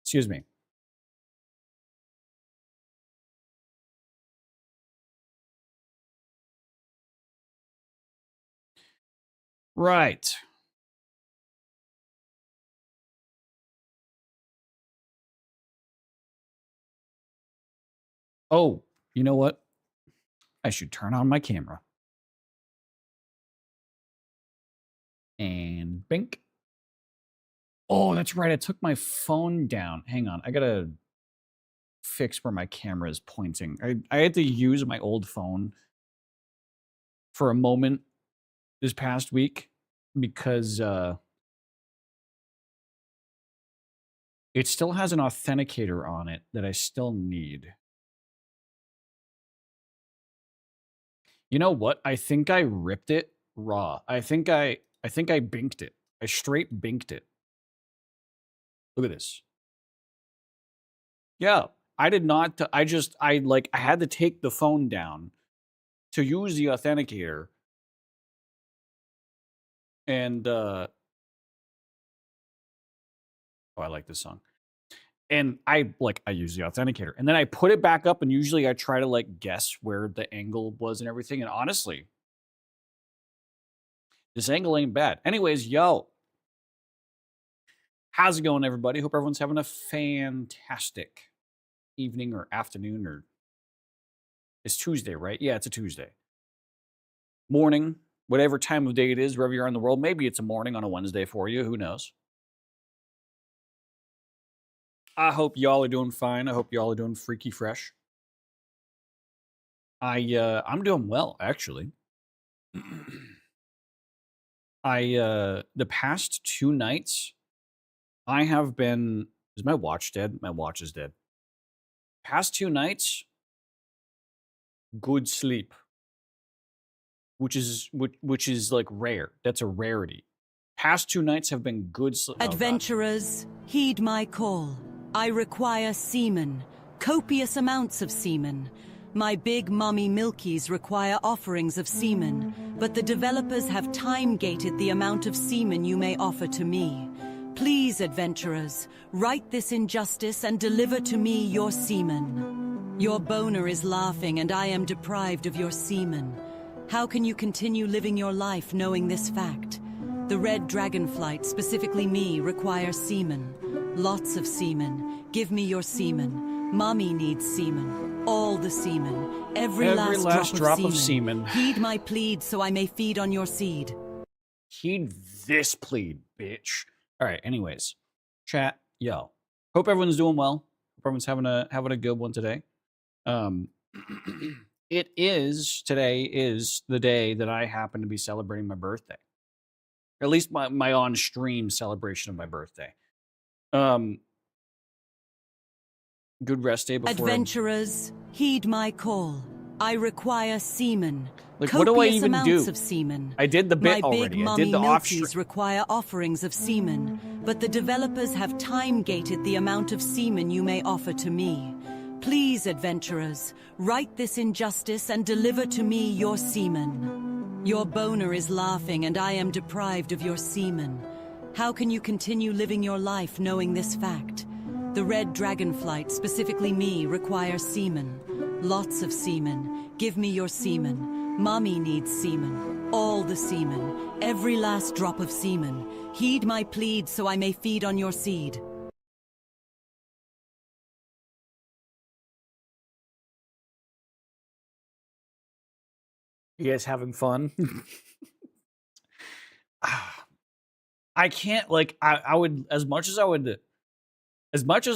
Excuse me. Right. Oh, you know what? I should turn on my camera. And bink. Oh, that's right. I took my phone down. Hang on. I gotta fix where my camera is pointing. I had to use my old phone for a moment this past week because it still has an authenticator on it that I still need. You know what? I think I ripped it raw. I think I binked it. I straight binked it. Look at this. Yeah, I did not. I had to take the phone down to use the authenticator, and oh, I like this song. And I use the authenticator, and then I put it back up, and usually I try to like guess where the angle was and everything. And honestly, this angle ain't bad. Anyways, yo, how's it going, everybody? Hope everyone's having a fantastic evening or afternoon, or it's Tuesday, right? Yeah, it's a Tuesday. Morning, whatever time of day it is, wherever you're in the world. Maybe it's a morning on a Wednesday for you. Who knows? I hope y'all are doing fine. I hope y'all are doing freaky fresh. I'm doing well, actually. The past 2 nights, I have been. Is my watch dead? My watch is dead. Past 2 nights, good sleep, which is like rare. That's a rarity. Past 2 nights have been good sleep. Adventurers, heed my call. I require semen, copious amounts of semen. My big mummy milkies require offerings of semen, but the developers have time-gated the amount of semen you may offer to me. Please, adventurers, right this injustice and deliver to me your semen. Your boner is laughing and I am deprived of your semen. How can you continue living your life knowing this fact? The red dragonflight, specifically me, requires semen. Lots of semen. Give me your semen. Mommy needs semen. All the semen. Every last drop of semen. Heed my plead so I may feed on your seed. Heed this plead, bitch. All right, anyways. Chat, yo. Hope everyone's doing well. Hope everyone's having a good one today. Today is the day that I happen to be celebrating my birthday. Or at least my on-stream celebration of my birthday. Good rest day before. Adventurers, heed my call. I require semen. Like, what do I even do? Of semen. I did the bit My already. big I did the milkies require offerings of semen, but the developers have time-gated the amount of semen you may offer to me. Please, adventurers, right this injustice and deliver to me your semen. Your boner is laughing and I am deprived of your semen. How can you continue living your life knowing this fact? The red dragonflight, specifically me, requires semen. Lots of semen. Give me your semen. Mommy needs semen. All the semen. Every last drop of semen. Heed my plead so I may feed on your seed. You guys having fun? I can't, like, I would, as much as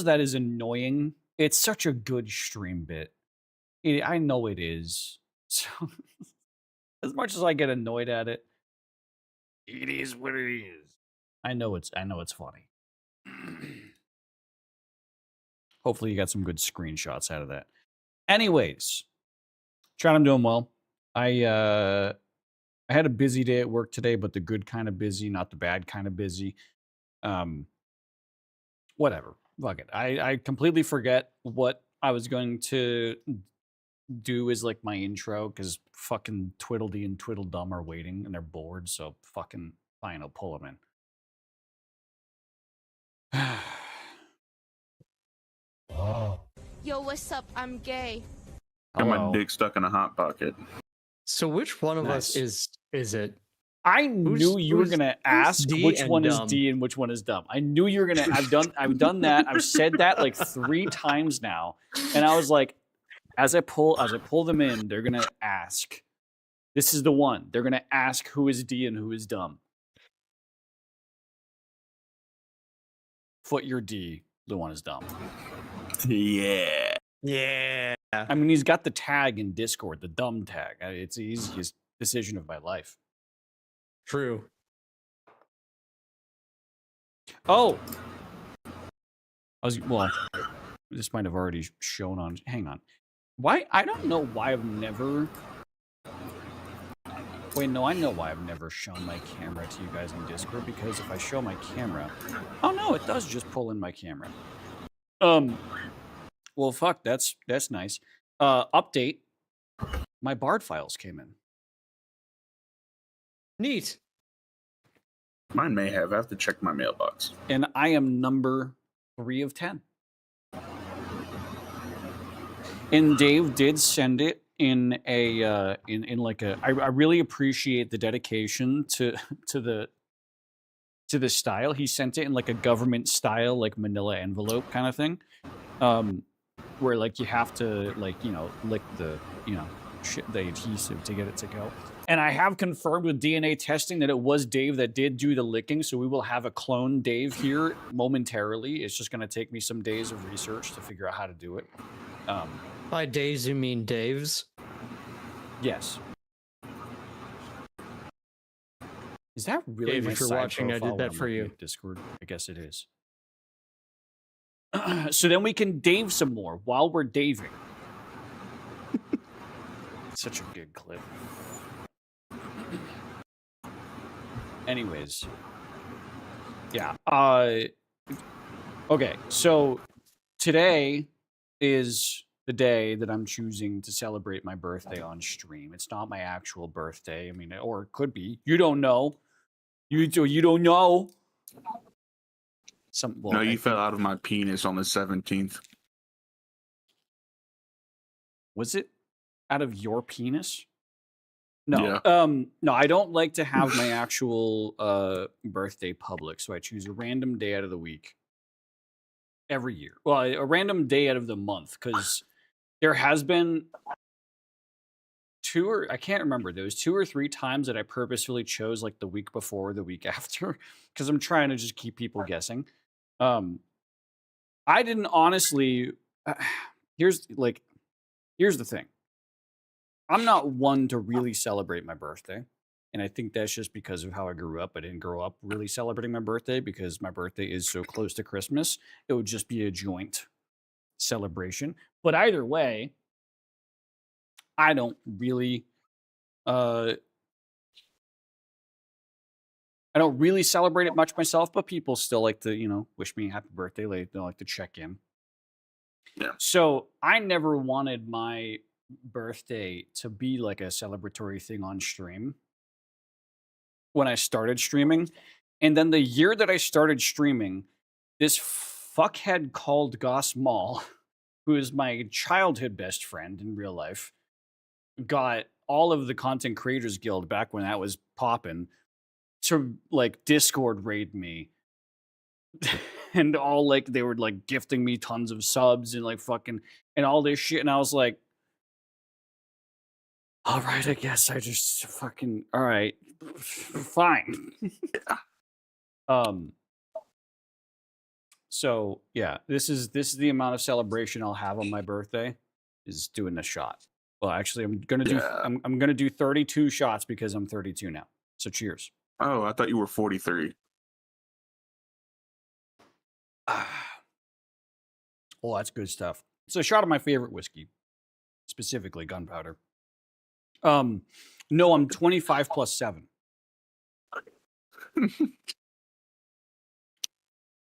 that is annoying, it's such a good stream bit. I know it is. So, as much as I get annoyed at it, it is what it is. I know it's funny. Hopefully you got some good screenshots out of that. Anyways, chat, I'm doing well. I had a busy day at work today, but the good kind of busy, not the bad kind of busy. Whatever. Fuck it. I completely forget what I was going to do as like my intro, because fucking Twiddledee and Twiddledum are waiting and they're bored, so fucking fine, I'll pull them in. Yo, what's up? I'm gay. Got my Hello. dick stuck in a hot pocket. So which one of Nice. us is it? I knew you were gonna ask D which and one is dumb? D and which one is dumb. I knew you were gonna. I've done that. I've said that like 3 times now, and I was like, as I pull them in, they're gonna ask. This is the one. They're gonna ask who is D and who is dumb. Foot your D. The one is dumb. Yeah. Yeah. I mean, he's got the tag in Discord, the dumb tag. It's the easiest decision of my life. True. Oh, this might have already shown on. Hang on. Why? I don't know why I've never. Wait, no, I know why I've never shown my camera to you guys in Discord, because if I show my camera, oh no, it does just pull in my camera. Well, fuck, that's nice. Update. My Bard files came in. Neat. Mine may have. I have to check my mailbox. And I am number 3 of 10. And Dave did send it in a in like a. I really appreciate the dedication to the style. He sent it in like a government style, like manila envelope kind of thing, where like you have to like lick the the adhesive to get it to go. And I have confirmed with DNA testing that it was Dave that did do the licking, so we will have a clone Dave here momentarily. It's just going to take me some days of research to figure out how to do it. By days, you mean Dave's? Yes. Is that really Dave, my if you're side watching, I profile did that when I'm for looking you. at Discord? I guess it is. So then we can Dave some more while we're Daving. Such a good clip. Anyways. Yeah. Okay, so today is the day that I'm choosing to celebrate my birthday on stream. It's not my actual birthday. I mean, or it could be. You don't know. You don't know. No, you fell out of my penis on the 17th. Was it out of your penis? No. Yeah. No, I don't like to have my actual birthday public, so I choose a random day out of the week every year. Well, a random day out of the month, because there has been I can't remember. There was 2 or 3 times that I purposefully chose like the week before or the week after, because I'm trying to just keep people guessing. I didn't honestly. Here's the thing. I'm not one to really celebrate my birthday. And I think that's just because of how I grew up. I didn't grow up really celebrating my birthday because my birthday is so close to Christmas. It would just be a joint celebration. But either way, I don't really celebrate it much myself, but people still like to, wish me happy birthday. They like to check in. Yeah. So I never wanted my birthday to be like a celebratory thing on stream when I started streaming. And then the year that I started streaming, this fuckhead called Goss Mall, who is my childhood best friend in real life, got all of the Content Creators Guild back when that was popping to like Discord raid me. And all like they were like gifting me tons of subs and like fucking and all this shit. And I was like, all right, I guess I just fucking all right, fine. So yeah, this is the amount of celebration I'll have on my birthday is doing a shot. Well, actually, I'm gonna do I'm gonna do 32 shots because I'm 32 now. So cheers. Oh, I thought you were 43. Oh, that's good stuff. It's a shot of my favorite whiskey, specifically gunpowder. No, I'm 25 plus 7.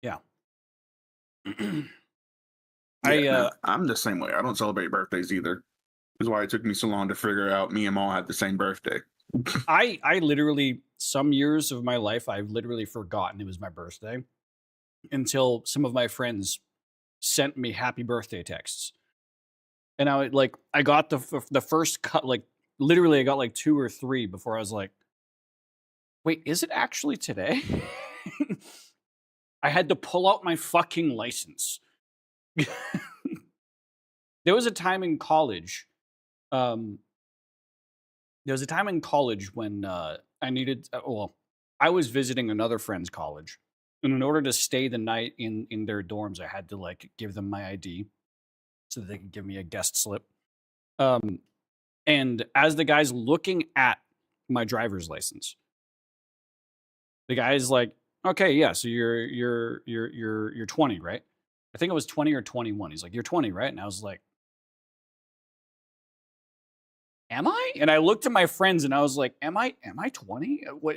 Yeah. I'm the same way. I don't celebrate birthdays either. That's why it took me so long to figure out me and Maul had the same birthday. I literally, some years of my life, I've literally forgotten it was my birthday until some of my friends sent me happy birthday texts. And I got the first cut, like literally I got like 2 or 3 before I was like, wait, is it actually today? I had to pull out my fucking license. There was a time in college. Um, there was a time in college when I needed. Well, I was visiting another friend's college, and in order to stay the night in their dorms, I had to like give them my ID so that they could give me a guest slip. Um, and as the guy's looking at my driver's license, the guy's like, "Okay, yeah, so you're 20, right?" I think it was 20 or 21. He's like, "You're 20, right?" And I was like, "Am I?" And I looked at my friends and I was like, "Am I 20?" What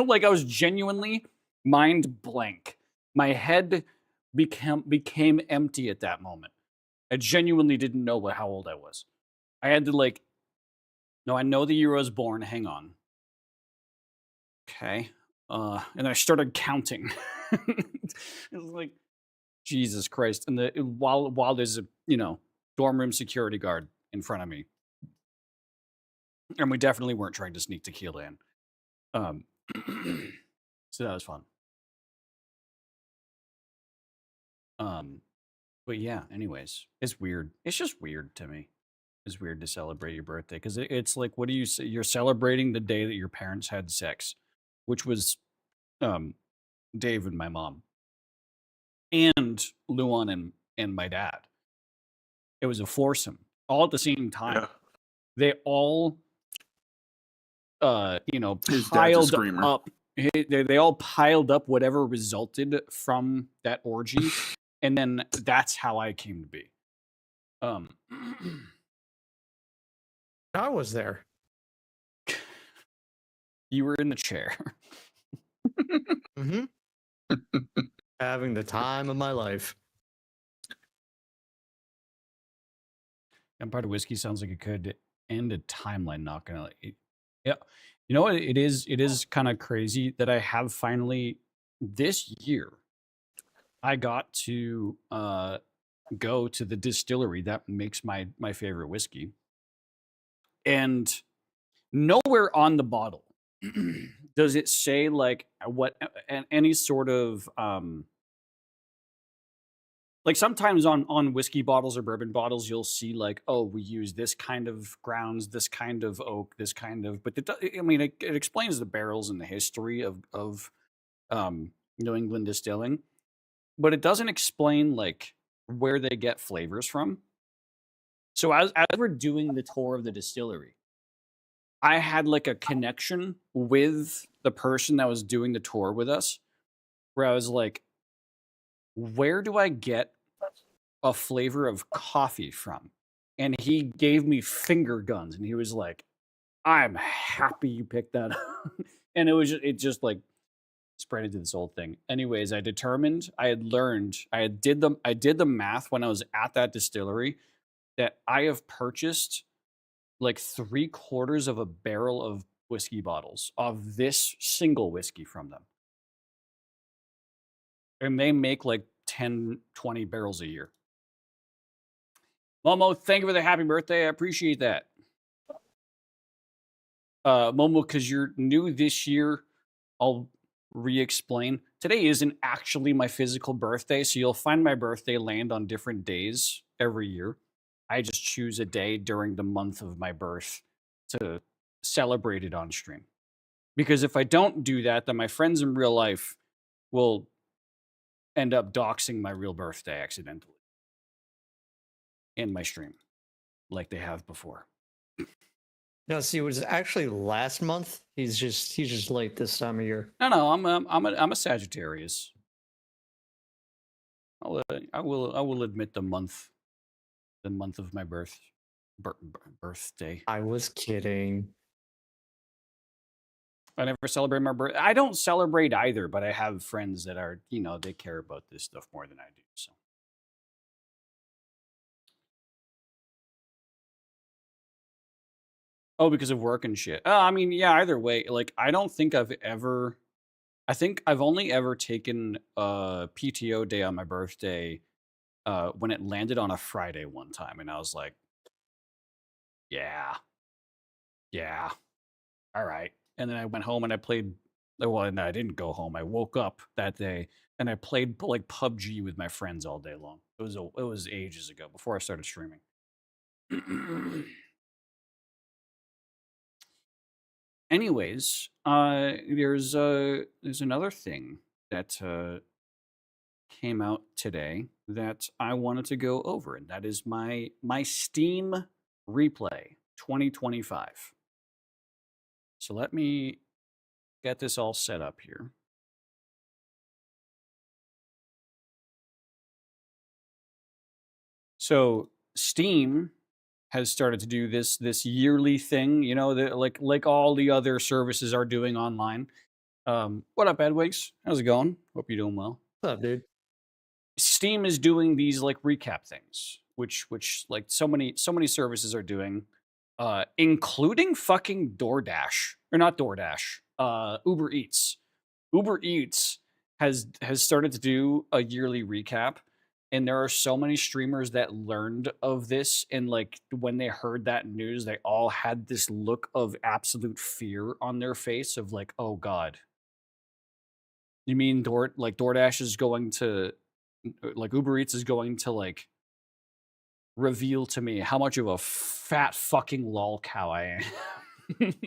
like I was genuinely mind blank. My head became empty at that moment. I genuinely didn't know how old I was. I had to like, no, I know the year I was born. Hang on. Okay. And I started counting. It was like, Jesus Christ. And while there's a, dorm room security guard in front of me. And we definitely weren't trying to sneak tequila in. Um, so that was fun. But yeah, anyways, it's weird. It's just weird to me. It's weird to celebrate your birthday because it's like, what do you say? You're celebrating the day that your parents had sex, which was um, Dave and my mom, and Luan and my dad. It was a foursome all at the same time. Yeah. They all, His dad's a piled screamer. up. They all piled up whatever resulted from that orgy, and then that's how I came to be. I was there. You were in the chair. Mm-hmm. Having the time of my life. Empire Whiskey sounds like it could end a timeline. Not gonna. Yeah, you know what? It is. It is kind of crazy that I have finally this year. I got to go to the distillery that makes my favorite whiskey, and nowhere on the bottle does it say like what any sort of like sometimes on whiskey bottles or bourbon bottles you'll see like, oh, we use this kind of grounds, this kind of oak, this kind of, but I mean it explains the barrels and the history of New England distilling, but it doesn't explain like where they get flavors from. So as we're doing the tour of the distillery, I had like a connection with the person that was doing the tour with us where I was like, where do I get a flavor of coffee from? And he gave me finger guns and he was like, I'm happy you picked that up. And it just like spread into this whole thing. Anyways, I determined, I had learned, I did the math when I was at that distillery that I have purchased like 3/4 of a barrel of whiskey bottles of this single whiskey from them. And they make like 10, 20 barrels a year. Momo, thank you for the happy birthday. I appreciate that. Momo, because you're new this year, I'll re-explain. Today isn't actually my physical birthday, so you'll find my birthday land on different days every year. I just choose a day during the month of my birth to celebrate it on stream. Because if I don't do that, then my friends in real life will end up doxing my real birthday accidentally in my stream, like they have before. No, see, it was actually last month. He's just late this time of year. No, I'm a Sagittarius. I will admit the month of my birthday. I was kidding. I never celebrate my birthday. I don't celebrate either, but I have friends that are, they care about this stuff more than I do. So. Oh, because of work and shit. I mean, yeah, either way, like I think I've only ever taken a PTO day on my birthday when it landed on a Friday one time, and I was like, yeah, yeah, all right. And then I went home and I played. Well, and I didn't go home. I woke up that day and I played like PUBG with my friends all day long. It was ages ago before I started streaming. Anyways, there's another thing that came out today that I wanted to go over, and that is my Steam replay 2025. So let me get this all set up here. So Steam has started to do this yearly thing, you know, that like all the other services are doing online. What up, Edwigs? How's it going? Hope you're doing well. What's up, dude? Steam is doing these like recap things, which like so many services are doing, including fucking DoorDash or not DoorDash, Uber Eats. Uber Eats has started to do a yearly recap, and there are so many streamers that learned of this, and like when they heard that news, they all had this look of absolute fear on their face of like, oh god. You mean DoorDash is going to like Uber Eats is going to like reveal to me how much of a fat fucking lol cow I am.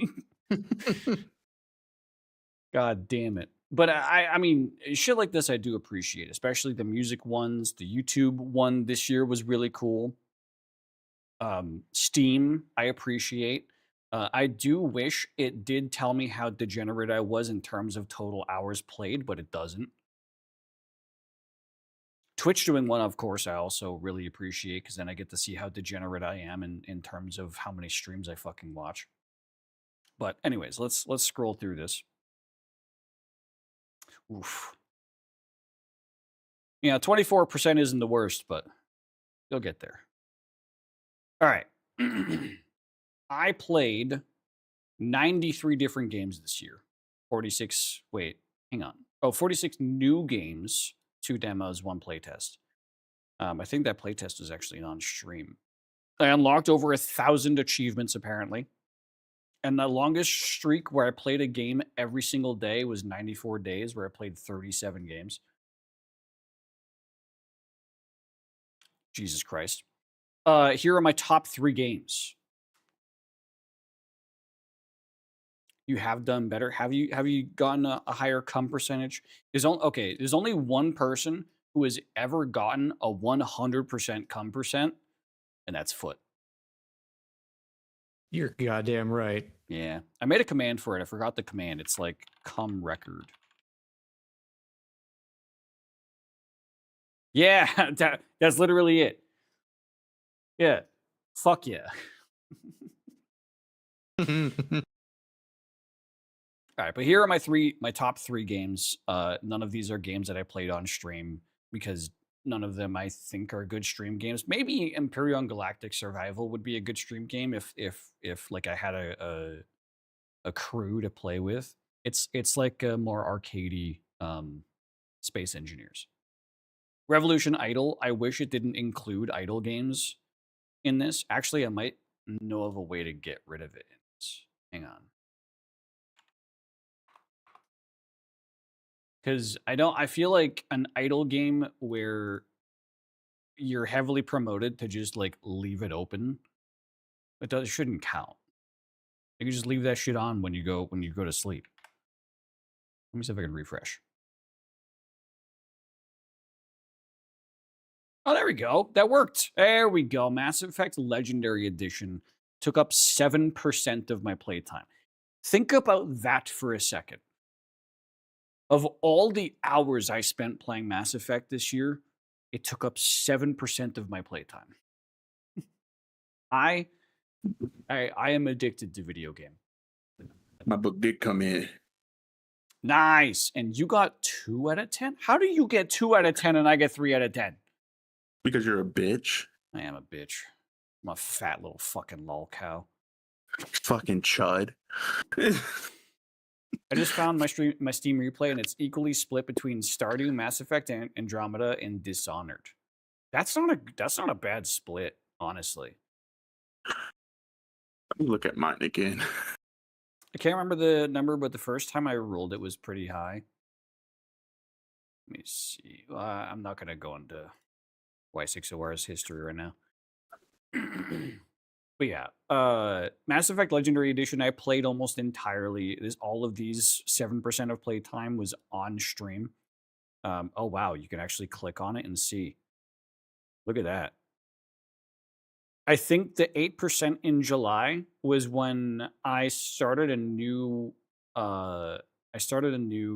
God damn it. But I mean, shit like this I do appreciate, especially the music ones. The YouTube one this year was really cool. Steam, I appreciate. I do wish it did tell me how degenerate I was in terms of total hours played, but it doesn't. Twitch doing one, of course, I also really appreciate because then I get to see how degenerate I am in terms of how many streams I fucking watch. But anyways, let's scroll through this. Oof. Yeah, 24% isn't the worst, but you'll get there. All right. I played 93 different games this year. 46, wait, hang on. Oh, 46 new games, 2 demos, 1 playtest. I think that playtest was actually on stream. I unlocked over 1,000 achievements, apparently. And the longest streak where I played a game every single day was 94 days, where I played 37 games. Jesus Christ. Here are my top 3 games. You have done better. Have you gotten a higher cum percentage? There's only one person who has ever gotten a 100% cum percent, and that's Foot. You're goddamn right. Yeah, I made a command for it. I forgot the command. It's like cum record. Yeah, that's literally it. Yeah, fuck yeah. All right, but here are my top 3 games. None of these are games that I played on stream because none of them I think are good stream games. Maybe Imperial Galactic Survival would be a good stream game if like I had a crew to play with. It's like a more arcadey Space Engineers. Revolution Idle. I wish it didn't include idle games in this. Actually, I might know of a way to get rid of it in this. Hang on. Because I feel like an idle game where you're heavily promoted to just like leave it open, it shouldn't count. You can just leave that shit on when you go to sleep. Let me see if I can refresh. Oh, there we go. That worked. There we go. Mass Effect Legendary Edition took up 7% of my playtime. Think about that for a second. Of all the hours I spent playing Mass Effect this year, it took up 7% of my playtime. I am addicted to video game. My book did come in. Nice. And you got 2 out of 10? How do you get 2 out of 10 and I get 3 out of 10? Because you're a bitch. I am a bitch. I'm a fat little fucking lol cow. Fucking chud. I just found my Steam replay, and it's equally split between Stardew, Mass Effect, and Andromeda, and Dishonored. That's not a bad split, honestly. Let me look at mine again. I can't remember the number, but the first time I rolled it was pretty high. Let me see. I'm not gonna go into Y6OR's history right now. But yeah, Mass Effect Legendary Edition, I played almost entirely. All of these 7% of play time was on stream. Oh wow, you can actually click on it and see. Look at that. I think the 8% in July was when I started a new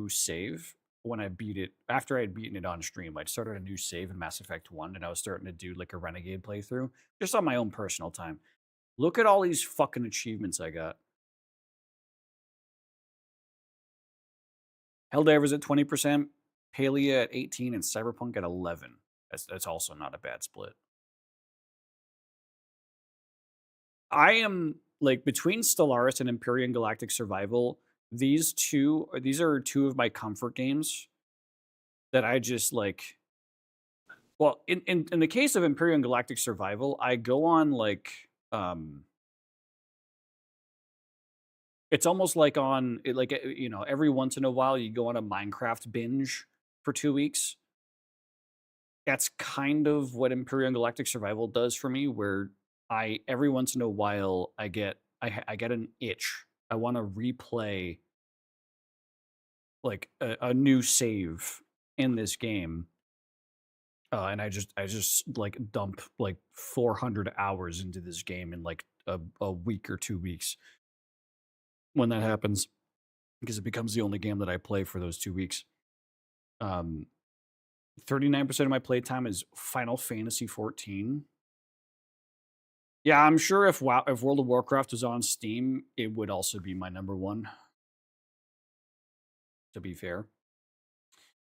save when I beat it. After I had beaten it on stream, I started a new save in Mass Effect 1 and I was starting to do like a Renegade playthrough just on my own personal time. Look at all these fucking achievemements I got. Helldivers at 20%, Palia at 18, and Cyberpunk at 11. That's also not a bad split. I am like between Stellaris and Empyrean Galactic Survival. These are two of my comfort games that I just like. Well, in the case of Empyrean Galactic Survival, I go on like it's almost like every once in a while you go on a Minecraft binge for 2 weeks. That's kind of what Empyrean Galactic Survival does for me, where every once in a while I get an itch. I want to replay like a new save in this game. And I just like dump like 400 hours into this game in like a week or 2 weeks when that happens, because it becomes the only game that I play for those 2 weeks. 39% of my playtime is Final Fantasy 14. Yeah, I'm sure if World of Warcraft was on Steam, it would also be my number one, to be fair.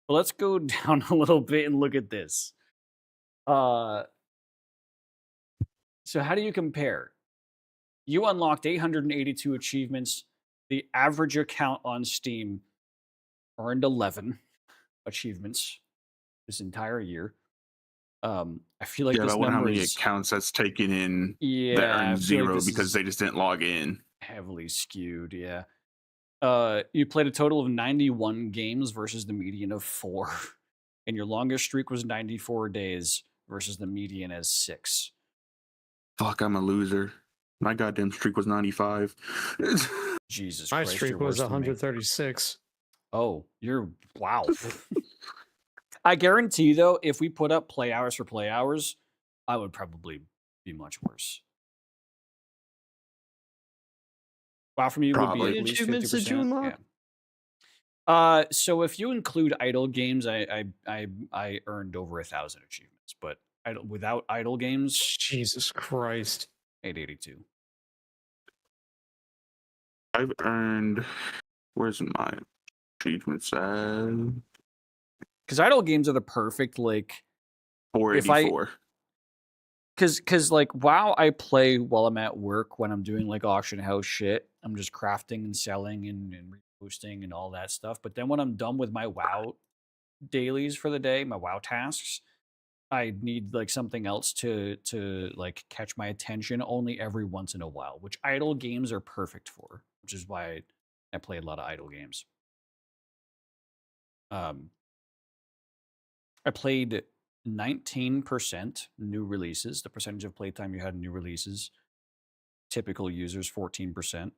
But let's go down a little bit and look at this. So how do you compare? You unlocked 882 achievements. The average account on Steam earned 11 achievements this entire year. I feel like this I wonder how number many is accounts that's taken in that I earned feel like 0 this because is they just didn't log in. heavily skewed. Yeah. You played a total of 91 games versus the median of 4, and your longest streak was 94 days versus the median as 6. Fuck, I'm a loser. My goddamn streak was 95. Jesus My Christ, streak you're was worse than me. 136. Oh, wow. I guarantee though, if we put up play hours for play hours, I would probably be much worse. Wow, from you would be at least 50%. Yeah. So if you include idle games, I earned over 1,000 achievements, but without idle games, Jesus Christ, 882. I've earned. Where's my achievements at? Because idle games are the perfect like 484. Because like WoW, I play while I'm at work when I'm doing like auction house shit. I'm just crafting and selling and reposting and all that stuff. But then when I'm done with my WoW dailies for the day, my WoW tasks, I need like something else to like catch my attention only every once in a while, which idle games are perfect for, which is why I play a lot of idle games. I played 19% new releases, the percentage of playtime you had in new releases. Typical users, 14%.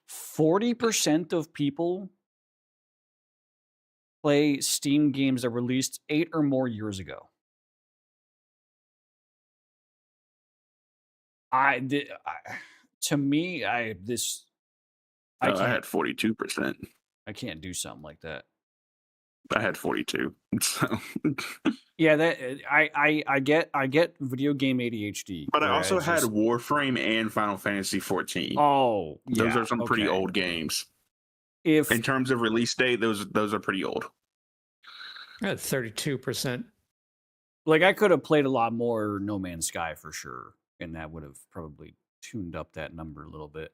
40% of people play Steam games that were released 8 or more years ago. To me, I had 42%. I can't do something like that. I had 42. So yeah, that I get video game ADHD. But I also had Warframe and Final Fantasy 14. Oh, yeah. Those are some pretty old games. In terms of release date, those are pretty old. I had 32%. Like I could have played a lot more No Man's Sky for sure, and that would have probably tuned up that number a little bit.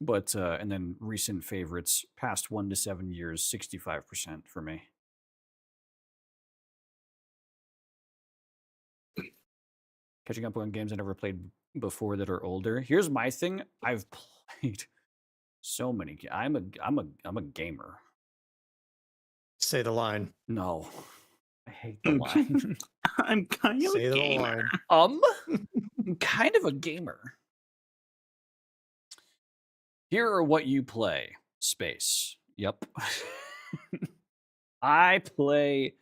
But and then recent favorites, past 1 to 7 years, 65% for me. Catching up on games I never played before that are older. Here's my thing. I've played so many. I'm a gamer. Say the line. No, I hate the line. I'm kind of Say a the gamer. line. I'm kind of a gamer. Here are what you play. Space. Yep. I play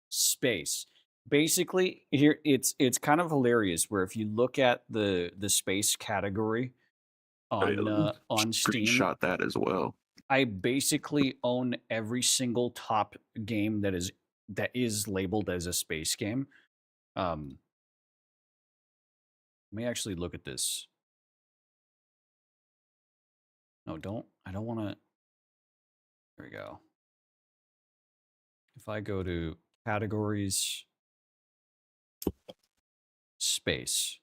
space. Basically, here it's kind of hilarious where if you look at the space category on Steam, Screenshot that as well. I basically own every single top game that is labeled as a space game. Let me actually look at this. No, I don't want to. There we go. If I go to categories, space.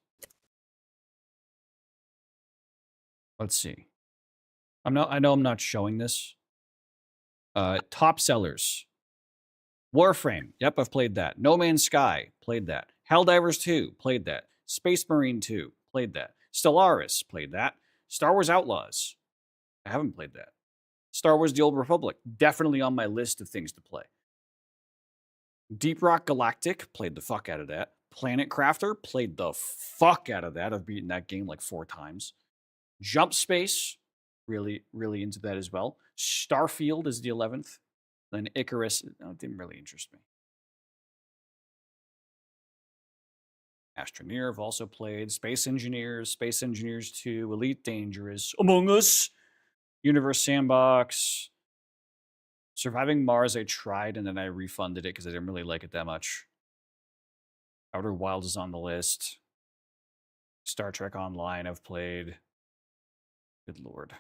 Let's see. I know I'm not showing this. Top sellers. Warframe. Yep, I've played that. No Man's Sky. Played that. Helldivers 2. Played that. Space Marine 2. Played that. Stellaris. Played that. Star Wars Outlaws. I haven't played that. Star Wars The Old Republic. Definitely on my list of things to play. Deep Rock Galactic. Played the fuck out of that. Planet Crafter. Played the fuck out of that. I've beaten that game like 4 times. Jump Space. Really, really into that as well. Starfield is the 11th. Then Icarus, no, it didn't really interest me. Astroneer, I've also played. Space Engineers 2, Elite Dangerous, Among Us, Universe Sandbox, Surviving Mars. I tried and then I refunded it because I didn't really like it that much. Outer Wilds is on the list. Star Trek Online, I've played. Good lord.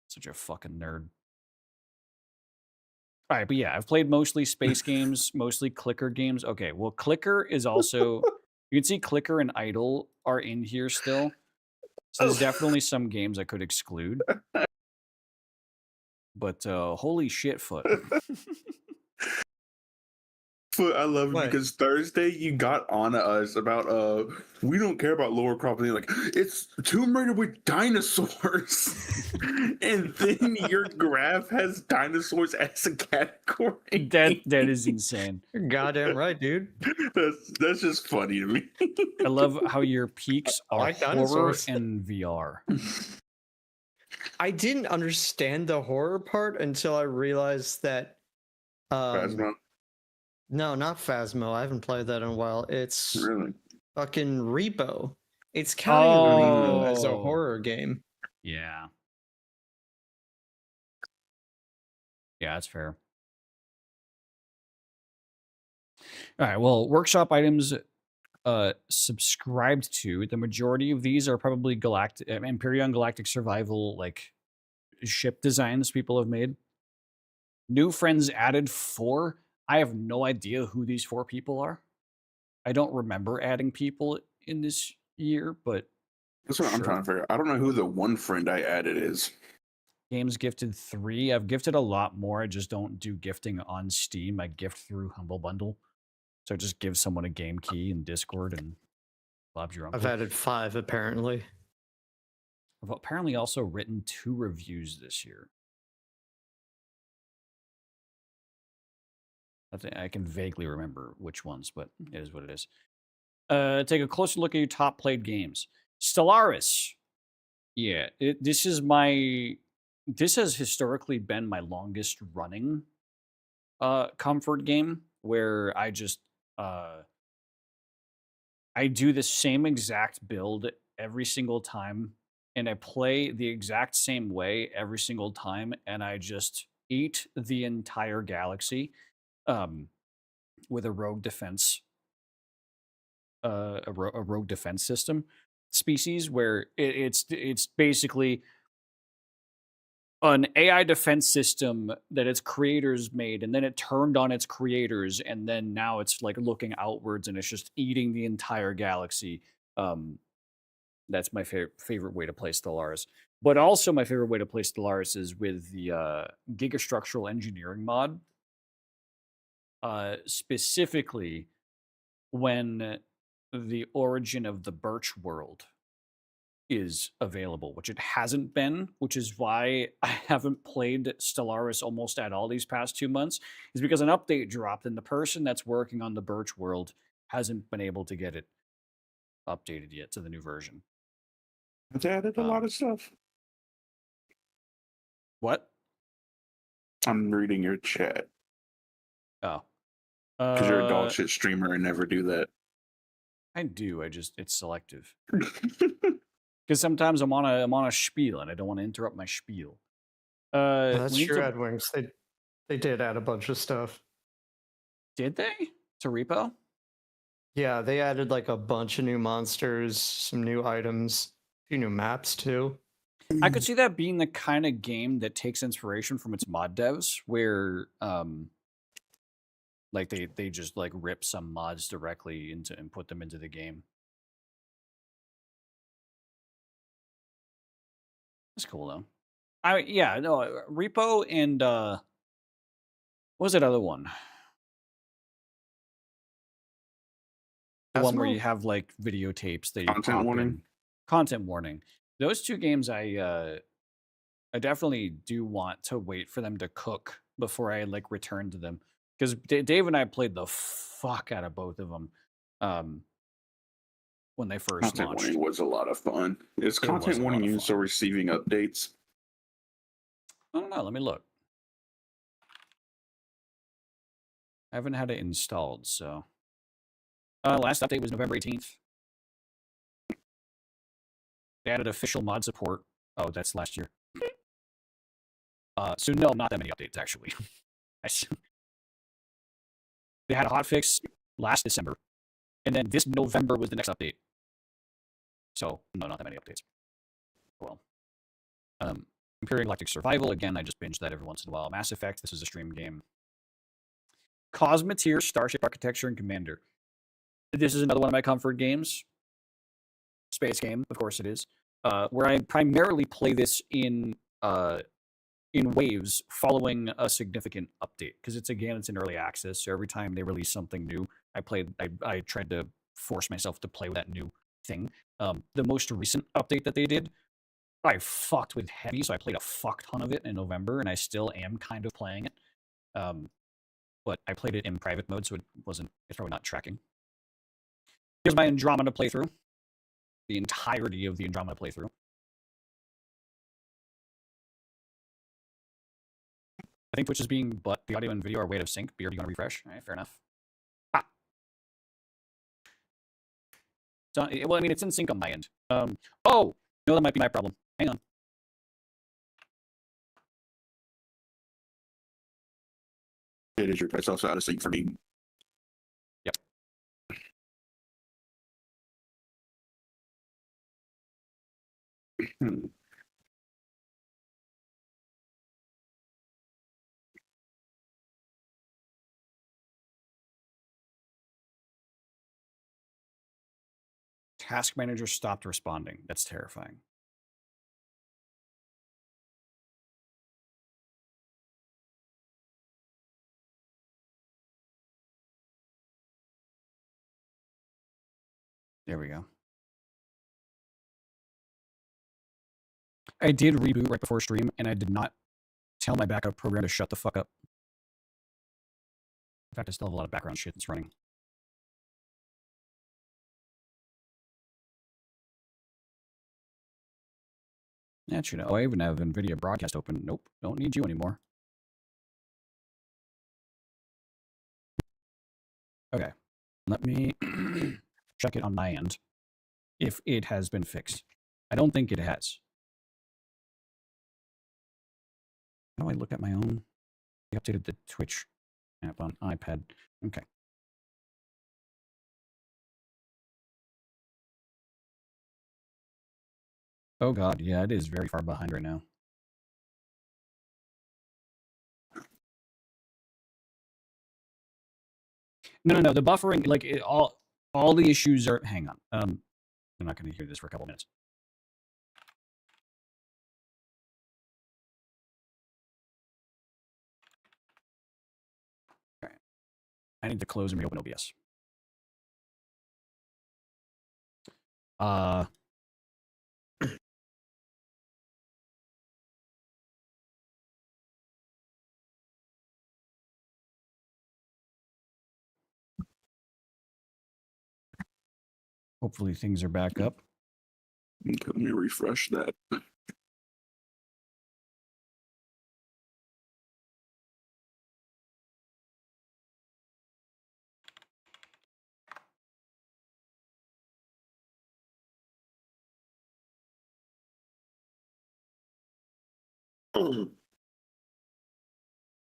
Such a fucking nerd. All right, but yeah, I've played mostly space games, mostly clicker games. Okay, well, clicker is also, you can see clicker and idle are in here still. So there's definitely some games I could exclude. But holy shit, Foot. Foot, I love it What? because Thursday you got on us about we don't care about lower property, like it's Tomb Raider with dinosaurs. And then your graph has dinosaurs as a category. That is insane. You're goddamn right, dude. That's just funny to me. I love how your peaks I are like horror dinosaurs. and VR. I didn't understand the horror part until I realized that Phasma? no, not Phasmo. I haven't played that in a while. It's Really? fucking Repo. It's counting Repo as a Oh. horror game. Yeah. Yeah, that's fair. All right, well, workshop items subscribed to. The majority of these are probably Empyrean Galactic Survival, like ship designs people have made. New friends added 4. I have no idea who these 4 people are. I don't remember adding people in this year, but That's what I'm sure. trying to figure out. I don't know who the one friend I added is. Games gifted 3. I've gifted a lot more. I just don't do gifting on Steam. I gift through Humble Bundle. So just give someone a game key in Discord and Bob's your uncle. I've added 5 apparently. I've apparently also written 2 reviews this year. I can vaguely remember which ones, but it is what it is. Take a closer look at your top played games. Stellaris. Yeah, this has historically been my longest running comfort game where I just I do the same exact build every single time and I play the exact same way every single time and I just eat the entire galaxy with a rogue defense a rogue defense system species where it's basically an AI defense system that its creators made, and then it turned on its creators, and then now it's like looking outwards and it's just eating the entire galaxy. That's my favorite way to play Stellaris. But also my favorite way to play Stellaris is with the Gigastructural Engineering mod. Specifically when the origin of the Birch world is available, which it hasn't been, which is why I haven't played Stellaris almost at all these past 2 months, is because an update dropped and the person that's working on the Birch world hasn't been able to get it updated yet to the new version. It's added a lot of stuff. What? I'm reading your chat Oh. because you're a dog shit streamer and never do that. I do. It's selective. Because sometimes I'm on a spiel and I don't want to interrupt my spiel. That's true, Edwings. They did add a bunch of stuff. Did they? To Repo? Yeah, they added like a bunch of new monsters, some new items, a few new maps too. I could see that being the kind of game that takes inspiration from its mod devs, where like they just like rip some mods directly into and put them into the game. That's cool though. Repo and what was that other one? The one where you have like videotapes that you Content warning. Content warning. Those two games I definitely do want to wait for them to cook before I like return to them, because Dave and I played the fuck out of both of them when they first Content launched. warning was a lot of fun. Is content warning used for receiving updates? I don't know. Let me look. I haven't had it installed, so. Last update was November 18th. They added official mod support. Oh, that's last year. So no, not that many updates actually. They had a hotfix last December, and then this November was the next update. So no, not that many updates. Well, Imperial Galactic Survival, again, I just binge that every once in a while. Mass Effect, this is a stream game. Cosmoteer, Starship Architecture, and Commander. This is another one of my comfort games. Space game, of course it is. Where I primarily play this in waves following a significant update, because it's in early access. So every time they release something new, I tried to force myself to play with that new thing. The most recent update that they did, I fucked with heavy, so I played a fuck ton of it in November, and I still am kind of playing it. But I played it in private mode, so it's probably not tracking. Here's my Andromeda playthrough. The entirety of the Andromeda playthrough. I think Twitch is but the audio and video are way out of sync. Beard, you want to refresh? All right, fair enough. So, well, I mean, it's in sync on my end. Oh, no, that might be my problem. Hang on. It is it's also out of sync for me. Yep. Task manager stopped responding. That's terrifying. There we go. I did reboot right before stream, and I did not tell my backup program to shut the fuck up. In fact, I still have a lot of background shit that's running. That should. Oh, I even have NVIDIA Broadcast open. Nope, don't need you anymore. Okay, let me check it on my end if it has been fixed. I don't think it has. How do I look at my own? I updated the Twitch app on iPad. Okay. Oh god, yeah, it is very far behind right now. No, the buffering, like all the issues are. Hang on, I'm not going to hear this for a couple minutes. All right, I need to close and reopen OBS. Uh, hopefully things are back up. Okay, let me refresh that.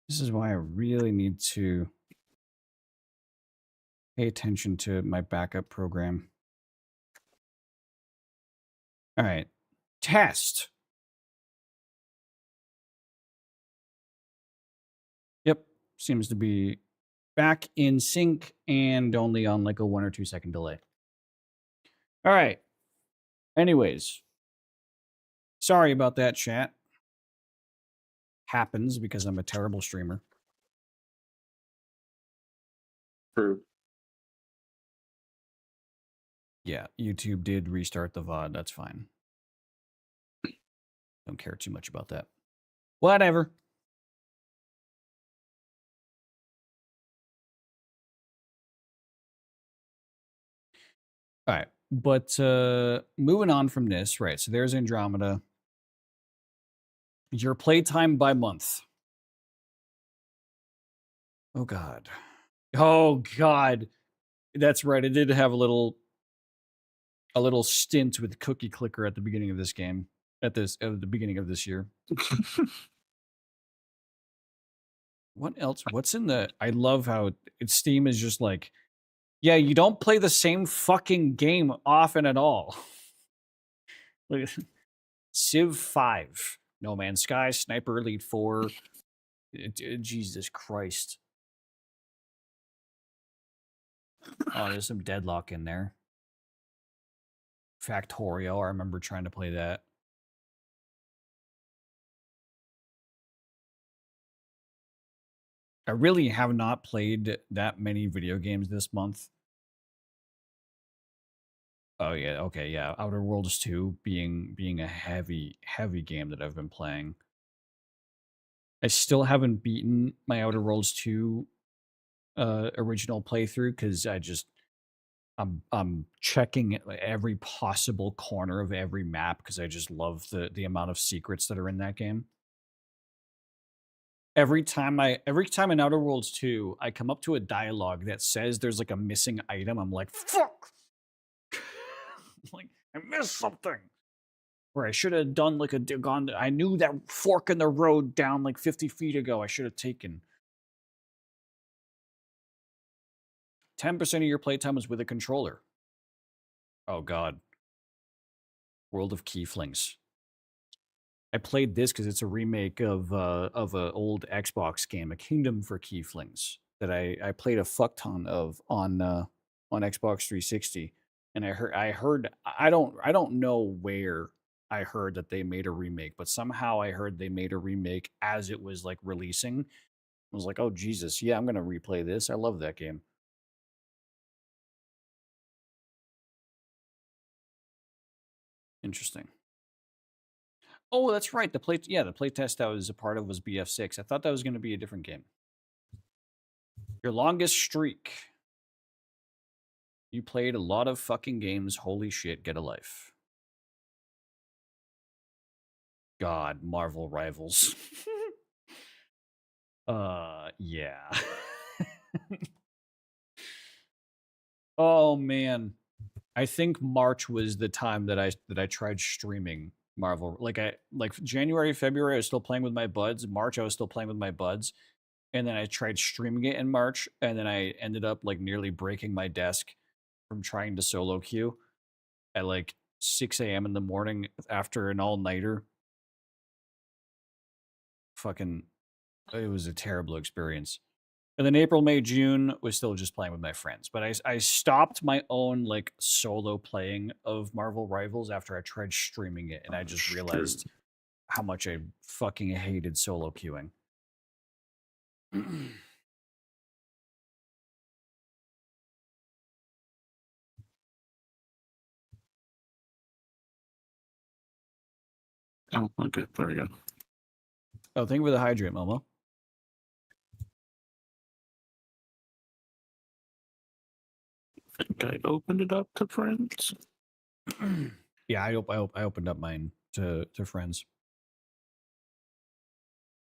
This is why I really need to pay attention to my backup program. All right. Test. Yep. Seems to be back in sync and only on like a 1 or 2 second delay. All right. Anyways. Sorry about that, chat. Happens because I'm a terrible streamer. True. Yeah, YouTube did restart the VOD. That's fine. Don't care too much about that. Whatever. All right. But moving on from this, right? So there's Andromeda. Your playtime by month. Oh God. Oh God. That's right. It did have a little stint with Cookie Clicker at the beginning of this game. At the beginning of this year. What else? What's in the? I love how Steam is just like, yeah, you don't play the same fucking game often at all. Look at Civ 5, No Man's Sky, Sniper Elite 4. Jesus Christ. Oh, there's some Deadlock in there. Factorio, I remember trying to play that. I really have not played that many video games this month. Oh yeah, okay, yeah. Outer Worlds 2 being a heavy game that I've been playing. I still haven't beaten my Outer Worlds 2 original playthrough because I'm checking every possible corner of every map because I just love the amount of secrets that are in that game. Every time in Outer Worlds 2, I come up to a dialogue that says there's like a missing item, I'm like, fuck! Like, I missed something. Or I should have done like I knew that fork in the road down like 50 feet ago I should have taken. 10% of your playtime is with a controller. Oh God. World of Keyflings. I played this because it's a remake of an old Xbox game, A Kingdom for Keyflings, that I played a fuck ton of on Xbox 360. And I heard I don't know where I heard that they made a remake, but somehow I heard they made a remake as it was like releasing. I was like, oh Jesus, yeah, I'm gonna replay this. I love that game. Interesting. Oh, that's right. The playtest I was a part of was BF6. I thought that was going to be a different game. Your longest streak. You played a lot of fucking games. Holy shit, get a life. God, Marvel Rivals. Yeah. Oh man. I think March was the time that I tried streaming Marvel. Like January, February I was still playing with my buds. March I was still playing with my buds. And then I tried streaming it in March, and then I ended up like nearly breaking my desk from trying to solo queue at like 6 a.m. in the morning after an all-nighter. Fucking, it was a terrible experience. And then April, May, June was still just playing with my friends. But I stopped my own like solo playing of Marvel Rivals after I tried streaming it, and I just realized how much I fucking hated solo queuing. Oh, okay. There we go. Oh, thank you for the hydrate, Momo. I think I opened it up to friends. Yeah, I opened up mine to friends.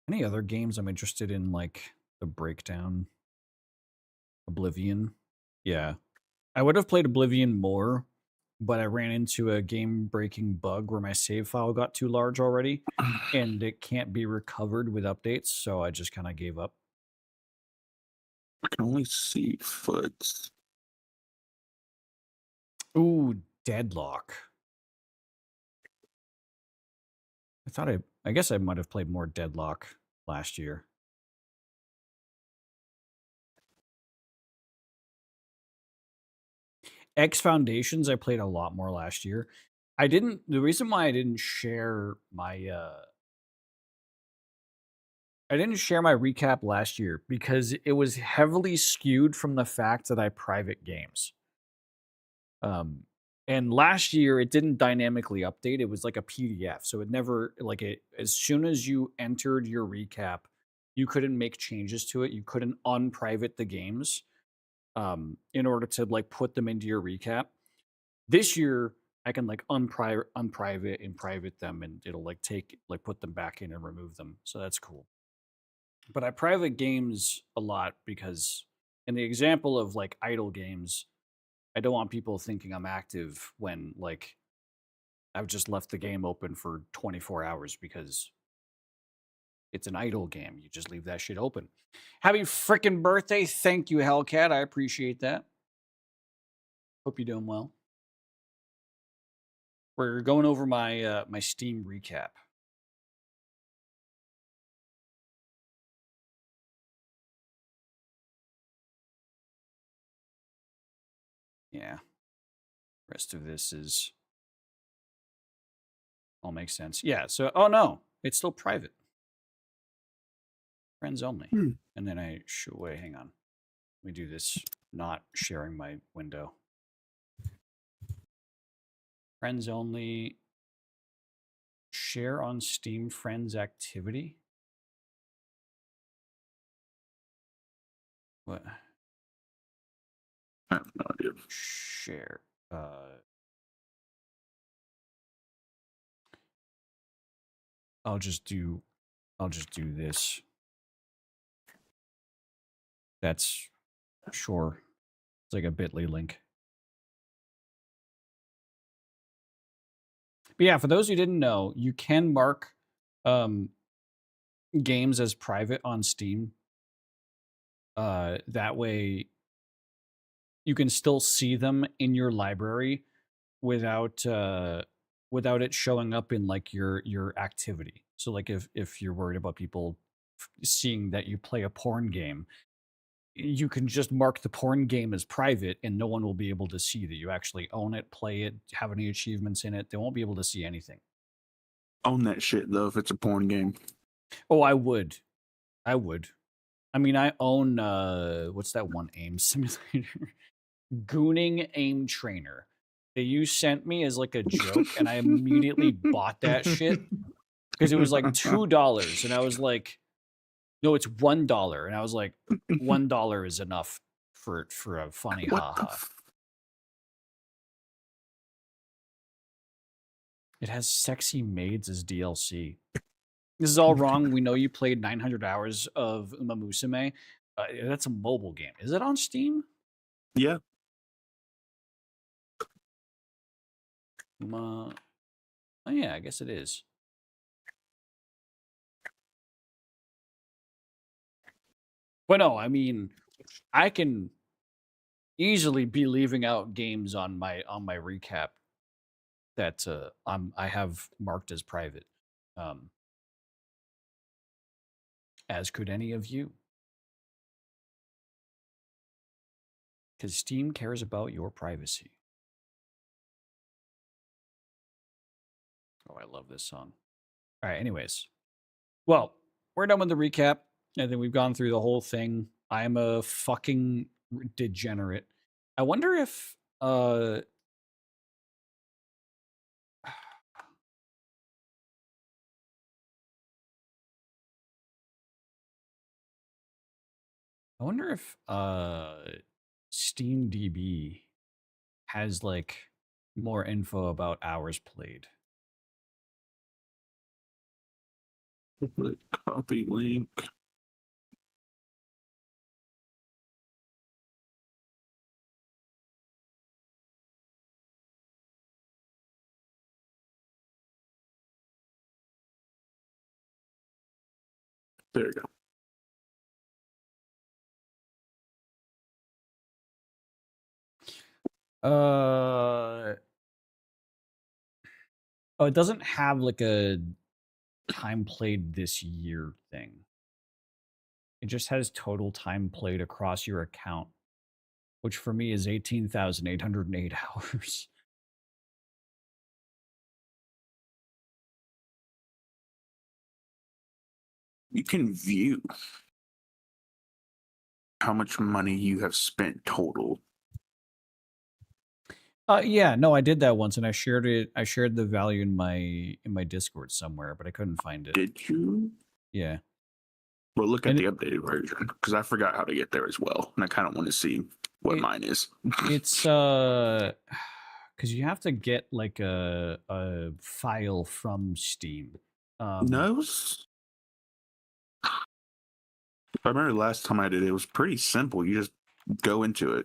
Any other games I'm interested in, like the breakdown? Oblivion. Yeah. I would have played Oblivion more, but I ran into a game-breaking bug where my save file got too large already, and it can't be recovered with updates, so I just kind of gave up. I can only see foot. Ooh, Deadlock. I guess I might have played more Deadlock last year. X Foundations I played a lot more last year. The reason why I didn't share my recap last year because it was heavily skewed from the fact that I private games. And last year it didn't dynamically update. It was like a PDF. So it never as soon as you entered your recap, you couldn't make changes to it. You couldn't unprivate the games in order to like put them into your recap. This year I can like unprivate and private them and it'll like put them back in and remove them. So that's cool. But I private games a lot because in the example of like idle games, I don't want people thinking I'm active when like I've just left the game open for 24 hours because it's an idle game. You just leave that shit open. Happy freaking birthday. Thank you, Hellcat. I appreciate that. Hope you're doing well. We're going over my my Steam recap. Yeah. Rest of this is all makes sense. Yeah, so oh no, it's still private. Friends only. And then wait, hang on. Let me do this, not sharing my window. Friends only. Share on Steam friends activity. What? I have no idea. Share. I'll just do this. That's sure. It's like a bit.ly link. But yeah, for those who didn't know, you can mark games as private on Steam. That way you can still see them in your library without it showing up in like your activity. So like if you're worried about people seeing that you play a porn game, you can just mark the porn game as private and no one will be able to see that you actually own it, play it, have any achievements in it. They won't be able to see anything. Own that shit though if it's a porn game. Oh, I would. I mean, I own what's that one aim simulator? Gooning Aim Trainer that you sent me as like a joke, and I immediately bought that shit because it was like $2, and I was like, no, it's $1, and I was like, $1 is enough for a funny haha. It has sexy maids as DLC. This is all wrong. We know you played 900 hours of Uma Musume. That's a mobile game. Is it on Steam? Yeah. Oh yeah, I guess it is. But no, I mean, I can easily be leaving out games on my recap that I have marked as private. As could any of you. Because Steam cares about your privacy. Oh, I love this song. All right, anyways. Well, we're done with the recap. And then we've gone through the whole thing. I'm a fucking degenerate. I wonder if I wonder if Steam DB has like more info about hours played. Copy link. There you go. Oh, it doesn't have like a time played this year thing. It just has total time played across your account, which for me is 18,808 hours. You can view how much money you have spent total. Yeah, no, I did that once and I shared it. I shared the value in my Discord somewhere, but I couldn't find it. Did you? Yeah. Well, look at And the updated version because I forgot how to get there as well, and I kind of want to see what mine is. It's because you have to get like a file from Steam. No, I remember last time I did it, it was pretty simple. You just go into it.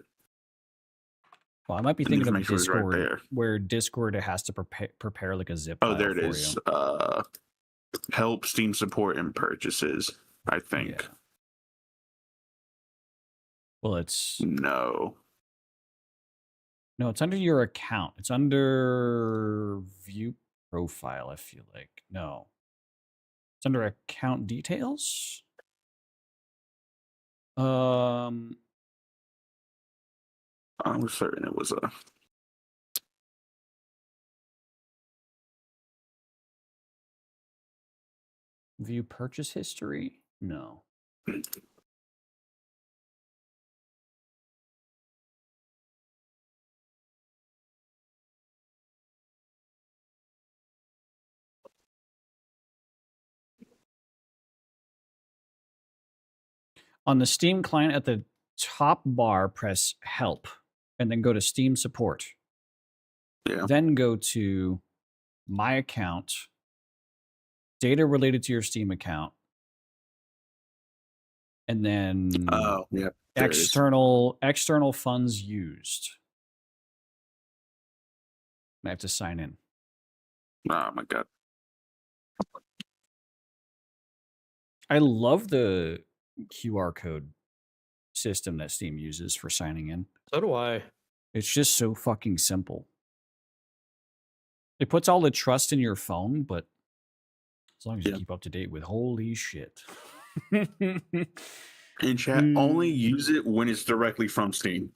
Well, I might be And the thinking of information was right Discord, there. where Discord has to prepare like a zip Oh, file there it for is. you. Help Steam support and purchases, I think. Yeah. Well, it's No. it's under your account. It's under view profile, I feel like. No. It's under account details. I was certain it was a. View purchase history? No. On the Steam client at the top bar, press help and then go to Steam support. Yeah. Then go to my account, data related to your Steam account, and then Oh, yeah. There it is. external funds used. I have to sign in. Oh my god. I love the QR code system that Steam uses for signing in. So do I. It's just so fucking simple. It puts all the trust in your phone, but as long as you keep up to date with holy shit. In chat, only use it when it's directly from Steam.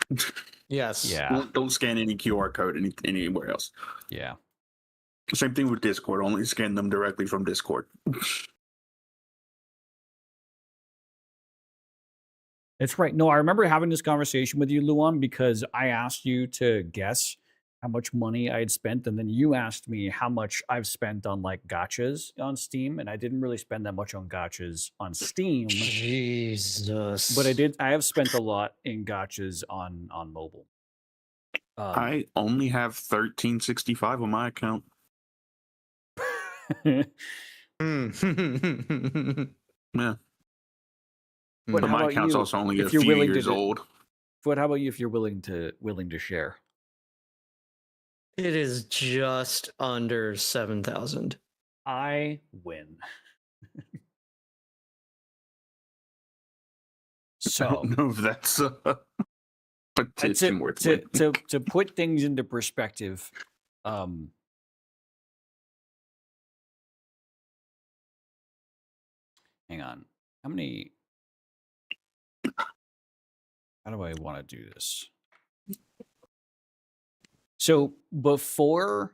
Yes. Yeah. Don't scan any QR code anywhere else. Yeah. Same thing with Discord. Only scan them directly from Discord. That's right. No, I remember having this conversation with you, Luan, because I asked you to guess how much money I had spent, and then you asked me how much I've spent on like gachas on Steam, and I didn't really spend that much on gachas on Steam. Jesus. But I have spent a lot in gachas on mobile. I only have 1365 on my account. Hmm. Yeah. But But how my about account's you, also only a if you're few willing years to old. But how about you if you're willing to share? It is just under 7,000. I win. I So don't know if that's petition worth winning. to put things into perspective, hang on. How do I want to do this? So before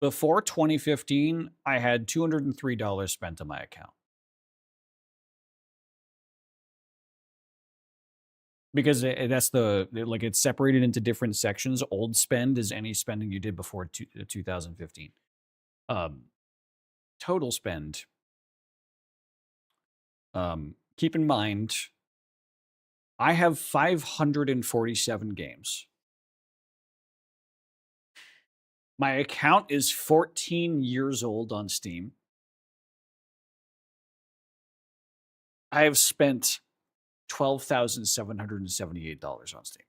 2015, I had $203 spent on my account. Because that's it's separated into different sections. Old spend is any spending you did before 2015. Total spend Keep in mind, I have 547 games. My account is 14 years old on Steam. I have spent $12,778 on Steam.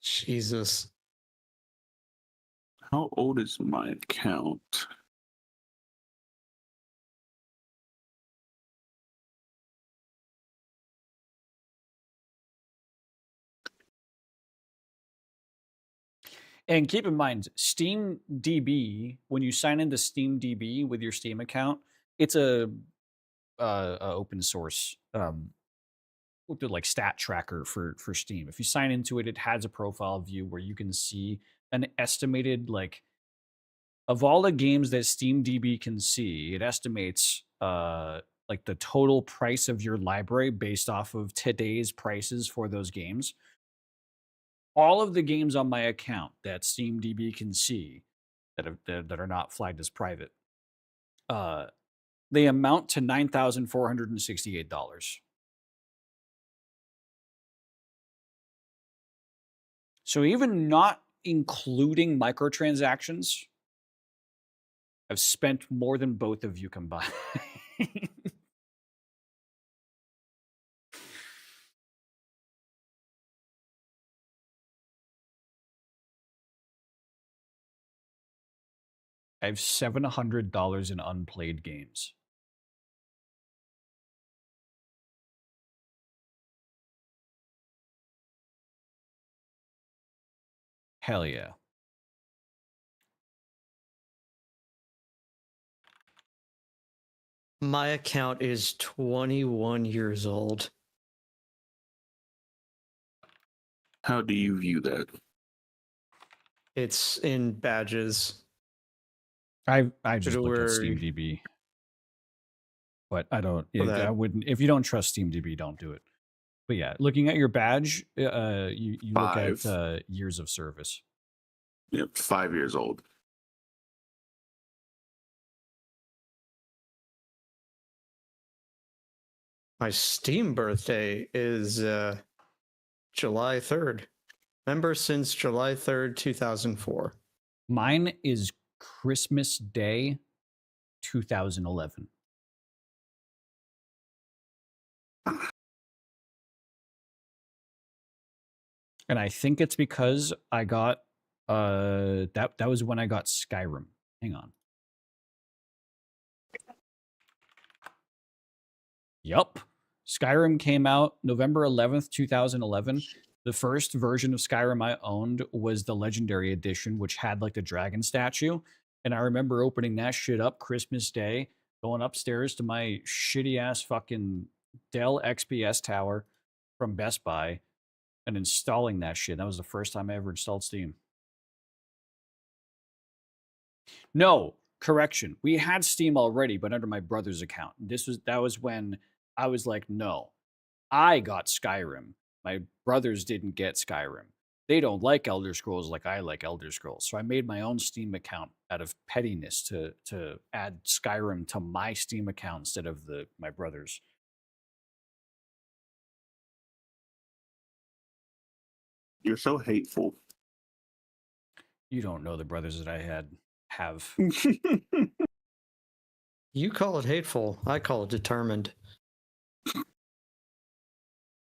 Jesus. How old is my account? And keep in mind, Steam DB, when you sign into Steam DB with your Steam account, it's a open source like stat tracker for Steam. If you sign into it, it has a profile view where you can see an estimated, like, of all the games that Steam DB can see, it estimates like the total price of your library based off of today's prices for those games. All of the games on my account that Steam DB can see that are not flagged as private, they amount to $9,468. So even not including microtransactions, I've spent more than both of you combined. I have $700 in unplayed games. Hell yeah. My account is 21 years old. How do you view that? It's in badges. I just Should looked at we- SteamDB, but I don't. For I that. wouldn't. If you don't trust SteamDB, don't do it. But yeah, looking at your badge, you look at 5. years of service. Yep, 5 years old. My Steam birthday is July 3rd. Member since July 3rd, 2004. Mine is Christmas Day, 2011. And I think it's because I got that was when I got Skyrim. Hang on. Yup. Skyrim came out November 11th, 2011. The first version of Skyrim I owned was the Legendary Edition, which had like the dragon statue. And I remember opening that shit up Christmas Day, going upstairs to my shitty ass fucking Dell XPS tower from Best Buy and installing that shit. That was the first time I ever installed Steam. No, correction. We had Steam already, but under my brother's account. That was when I was like, no, I got Skyrim. My brothers didn't get Skyrim. They don't like Elder Scrolls like I like Elder Scrolls. So I made my own Steam account out of pettiness to add Skyrim to my Steam account instead of my brother's. You're so hateful. You don't know the brothers that I have. You call it hateful. I call it determined.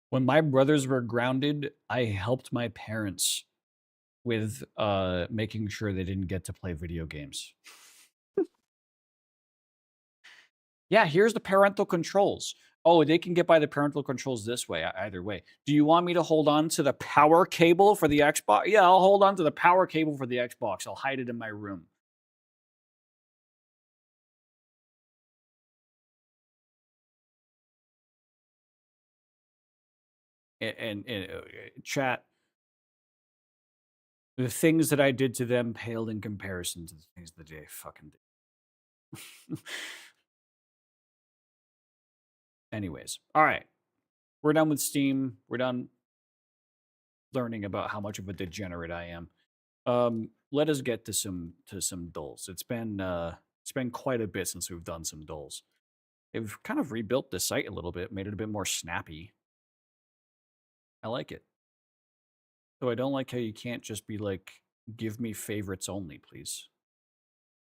When my brothers were grounded, I helped my parents with making sure they didn't get to play video games. Yeah, here's the parental controls. Oh, they can get by the parental controls this way, either way. Do you want me to hold on to the power cable for the Xbox? Yeah, I'll hold on to the power cable for the Xbox. I'll hide it in my room. And chat, the things that I did to them paled in comparison to the things that they fucking did. Anyways, all right. We're done with Steam. We're done learning about how much of a degenerate I am. Let us get to some dulls. It's been quite a bit since we've done some dulls. They've kind of rebuilt the site a little bit, made it a bit more snappy. I like it. So I don't like how you can't just be like, give me favorites only, please.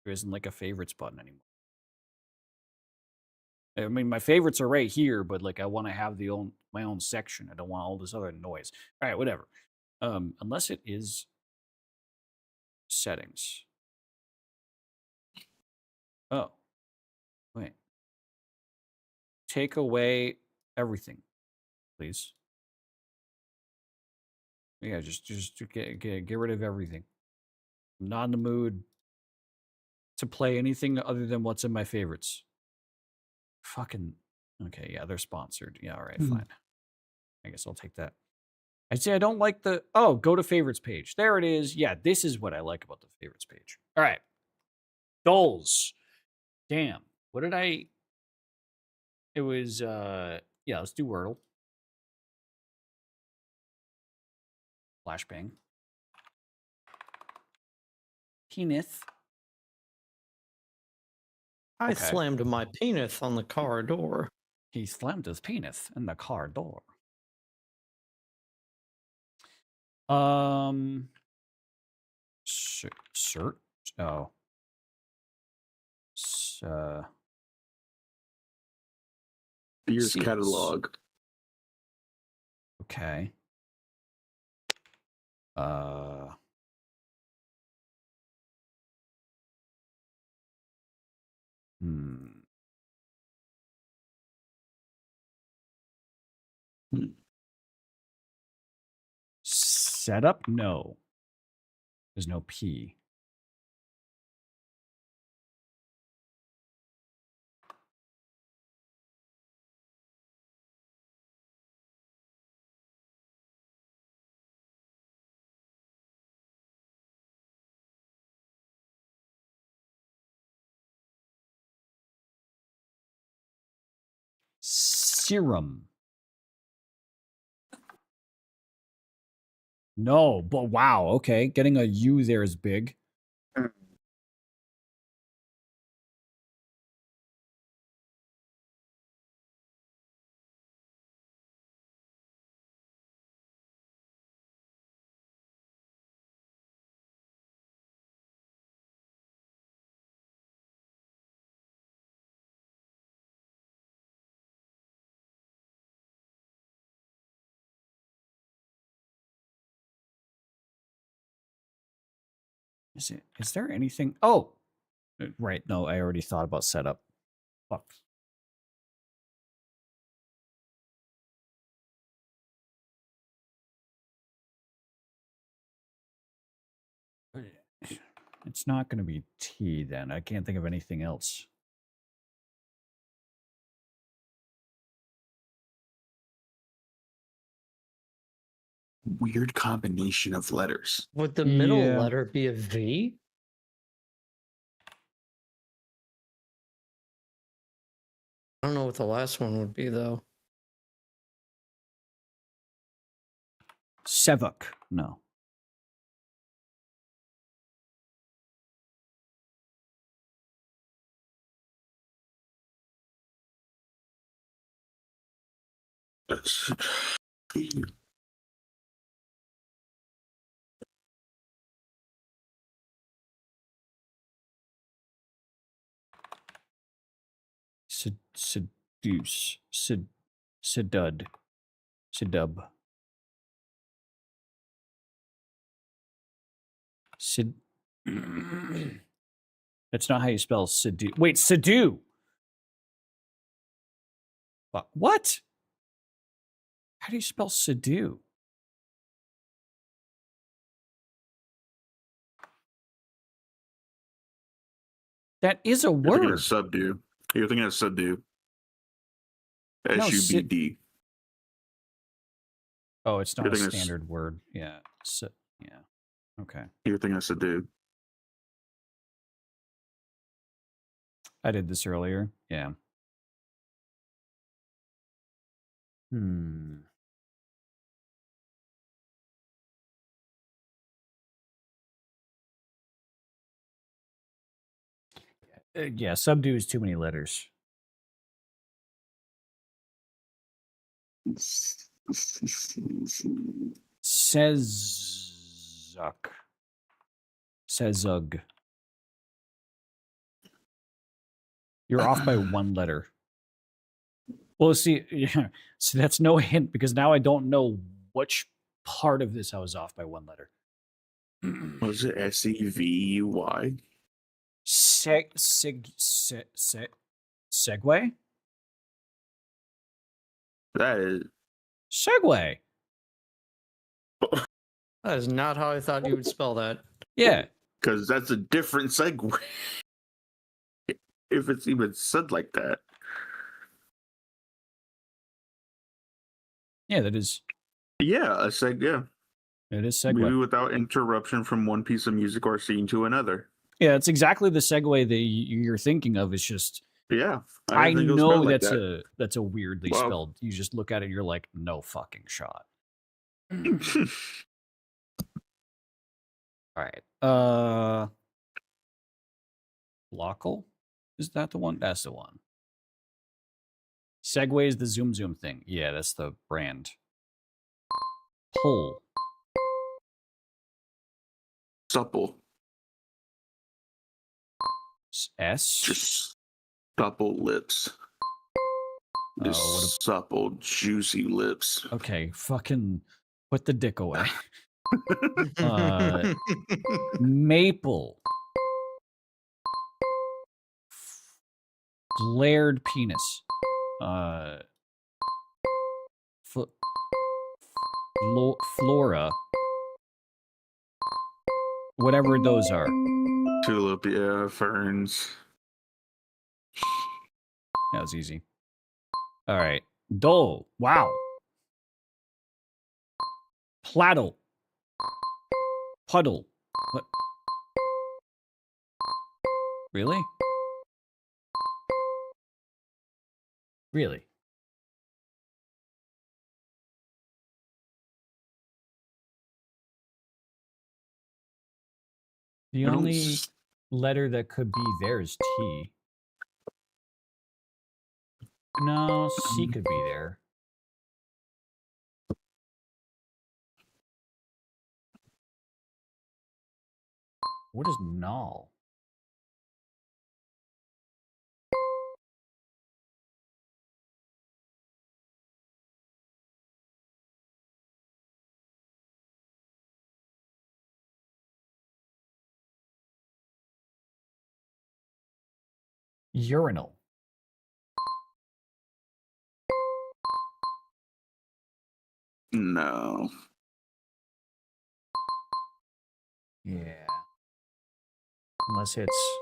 There isn't like a favorites button anymore. I mean, my favorites are right here, but like I want to have my own section. I don't want all this other noise. All right, whatever. Unless it is settings. Oh, wait. Take away everything, please. Yeah, just get rid of everything. I'm not in the mood to play anything other than what's in my favorites. Fucking okay, yeah, they're sponsored. Yeah, all right, fine. I guess I'll take that. I'd say I don't like the go to favorites page. There it is. Yeah, this is what I like about the favorites page. All right. Goals. Damn. What did I It was yeah, let's do Wordle. Flashbang. Penis. I Okay. slammed my penis on the car door. He slammed his penis in the car door. Cert. Oh. Beer's Seals. catalog. Okay. Hmm. Setup? No. There's no P. Serum. No, but wow, okay. Getting a U there is big. Is there anything? Oh, right. No, I already thought about setup. Fuck. It's not going to be T then. I can't think of anything else. Weird combination of letters. Would the middle Yeah. letter be a V? I don't know what the last one would be, though. Sevuk. No. Seduce. Sedud. Sedub. That's not how you spell sedu. Wait, sedu. What? How do you spell sedu? That is a You're thinking word. of subdue. You're thinking of subdue. No, SUBD. Oh, it's not You're a thinking of standard word. Yeah. Yeah. Okay. You're thinking of subdue. I did this earlier. Yeah. Hmm. Yeah, subdue is too many letters. Sezuk. Sezug. You're off by one letter. Well, see, yeah, so that's no hint because now I don't know which part of this I was off by one letter. Was it Sevey? Segway? That is Segway. That is not how I thought you would spell that. Yeah. because that's a different segue. If it's even said like that. Yeah, that is. Yeah, a yeah. It is Maybe segue. without interruption from one piece of music or scene to another. Yeah, it's exactly the segue that you're thinking of. It's just Yeah. I didn't think it was know spelled like that's a weirdly Well- spelled. You just look at it and you're like, no fucking shot. that. All right. Lockle? Is that the one? That's the one. Segway is the zoom zoom thing. Yeah, that's the brand. Pull. Supple. S. Just supple lips. Just what supple, juicy lips. Okay, fucking put the dick away. Maple. Flared penis. Flora. Whatever those are. Tulip, yeah, ferns. That was easy. All right. Dole. Wow. Pladdle. Puddle. What? Really? Really? The only letter that could be there is T. No, C could be there. What is null? Urinal. No. Yeah. Unless it's...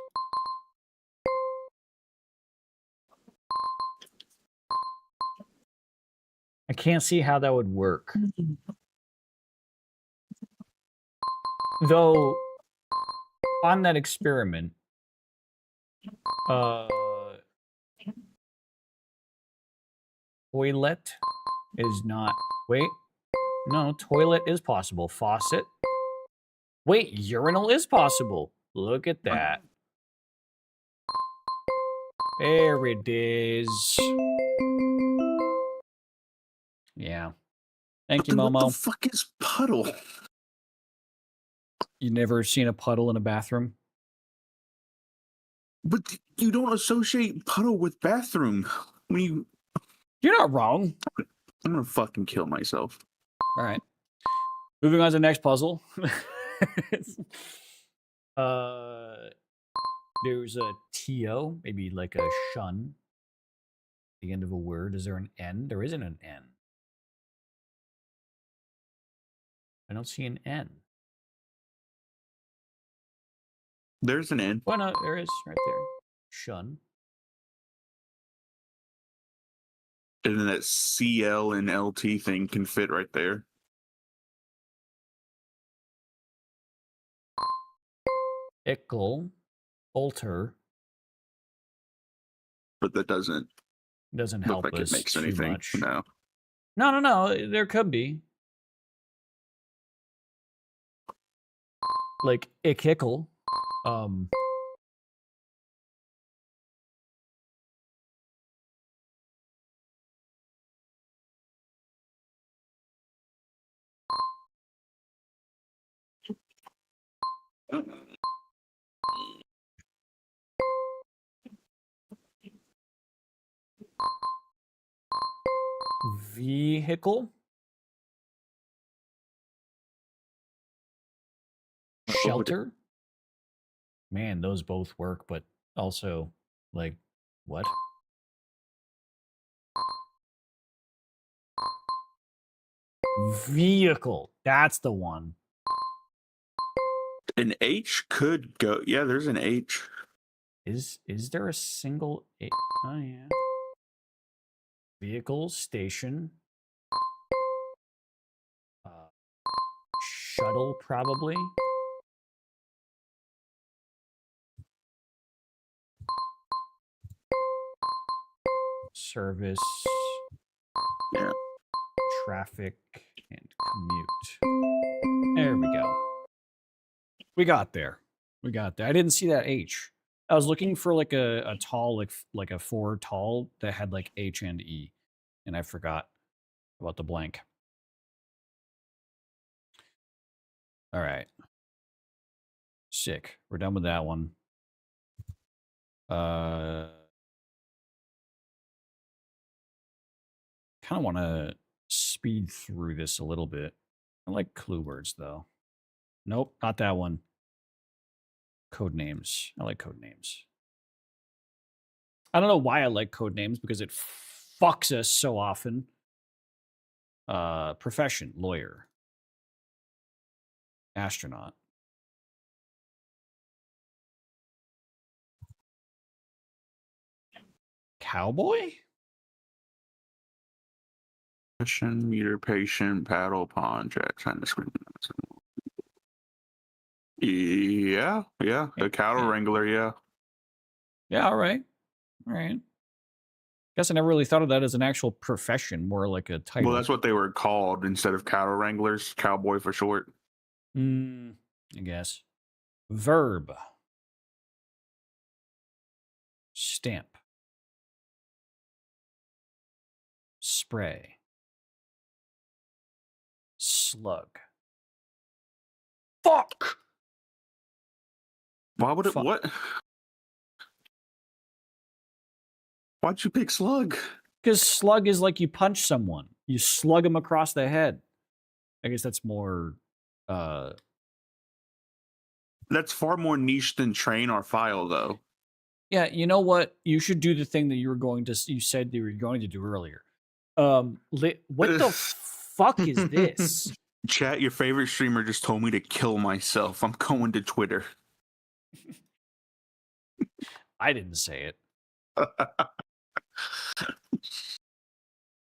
I can't see how that would work. Though, on that experiment, toilet is not... Wait. No, toilet is possible. Faucet. Wait, urinal is possible. Look at that. There it is. Yeah. Thank you, What Momo. the fuck is puddle? You never seen a puddle in a bathroom? But you don't associate puddle with bathroom. When you... You're not wrong. I'm gonna fucking kill myself. All right. Moving on to the next puzzle. There's a TO, maybe like a shun. The end of a word. Is there an N? There isn't an N. I don't see an N. There's an N. Well, no, there is right there. Shun. And then that CL and LT thing can fit right there. Ickle. Alter. But that doesn't Doesn't look help like us it makes too anything. much. No. No. There could be. Like Ickle. Vehicle. Shelter. Man, those both work, but also, like, what? Vehicle. That's the one. An H could go. Yeah, there's an H. Is there a single H? Oh, yeah. Vehicle, station. Shuttle, probably. Service. Yeah. Traffic and commute. There we go. We got there. We got there. I didn't see that H. I was looking for like a tall, like a 4 tall that had like H and E, and I forgot about the blank. All right. Sick. We're done with that one. Kind of want to speed through this a little bit. I like clue words though. Nope, not that one. Code names. I like code names. I don't know why I like code names because it fucks us so often. Profession, lawyer. Astronaut. Cowboy? Question, meter, patient, paddle, pawn, jack, sign the screen. Yeah, a cattle wrangler, yeah. Yeah, all right. All right. Guess I never really thought of that as an actual profession, more like a title. Well, that's what they were called instead of cattle wranglers, cowboy for short. I guess. Verb. Stamp. Spray. Slug. Fuck! Why would it, Fuck. what? Why'd you pick slug? Because slug is like you punch someone. You slug them across the head. I guess that's more, That's far more niche than train or file, though. yeah, you know what? You should do the thing that you said you were going to do earlier. What the fuck is this? Chat, your favorite streamer just told me to kill myself. I'm going to Twitter. I didn't say it.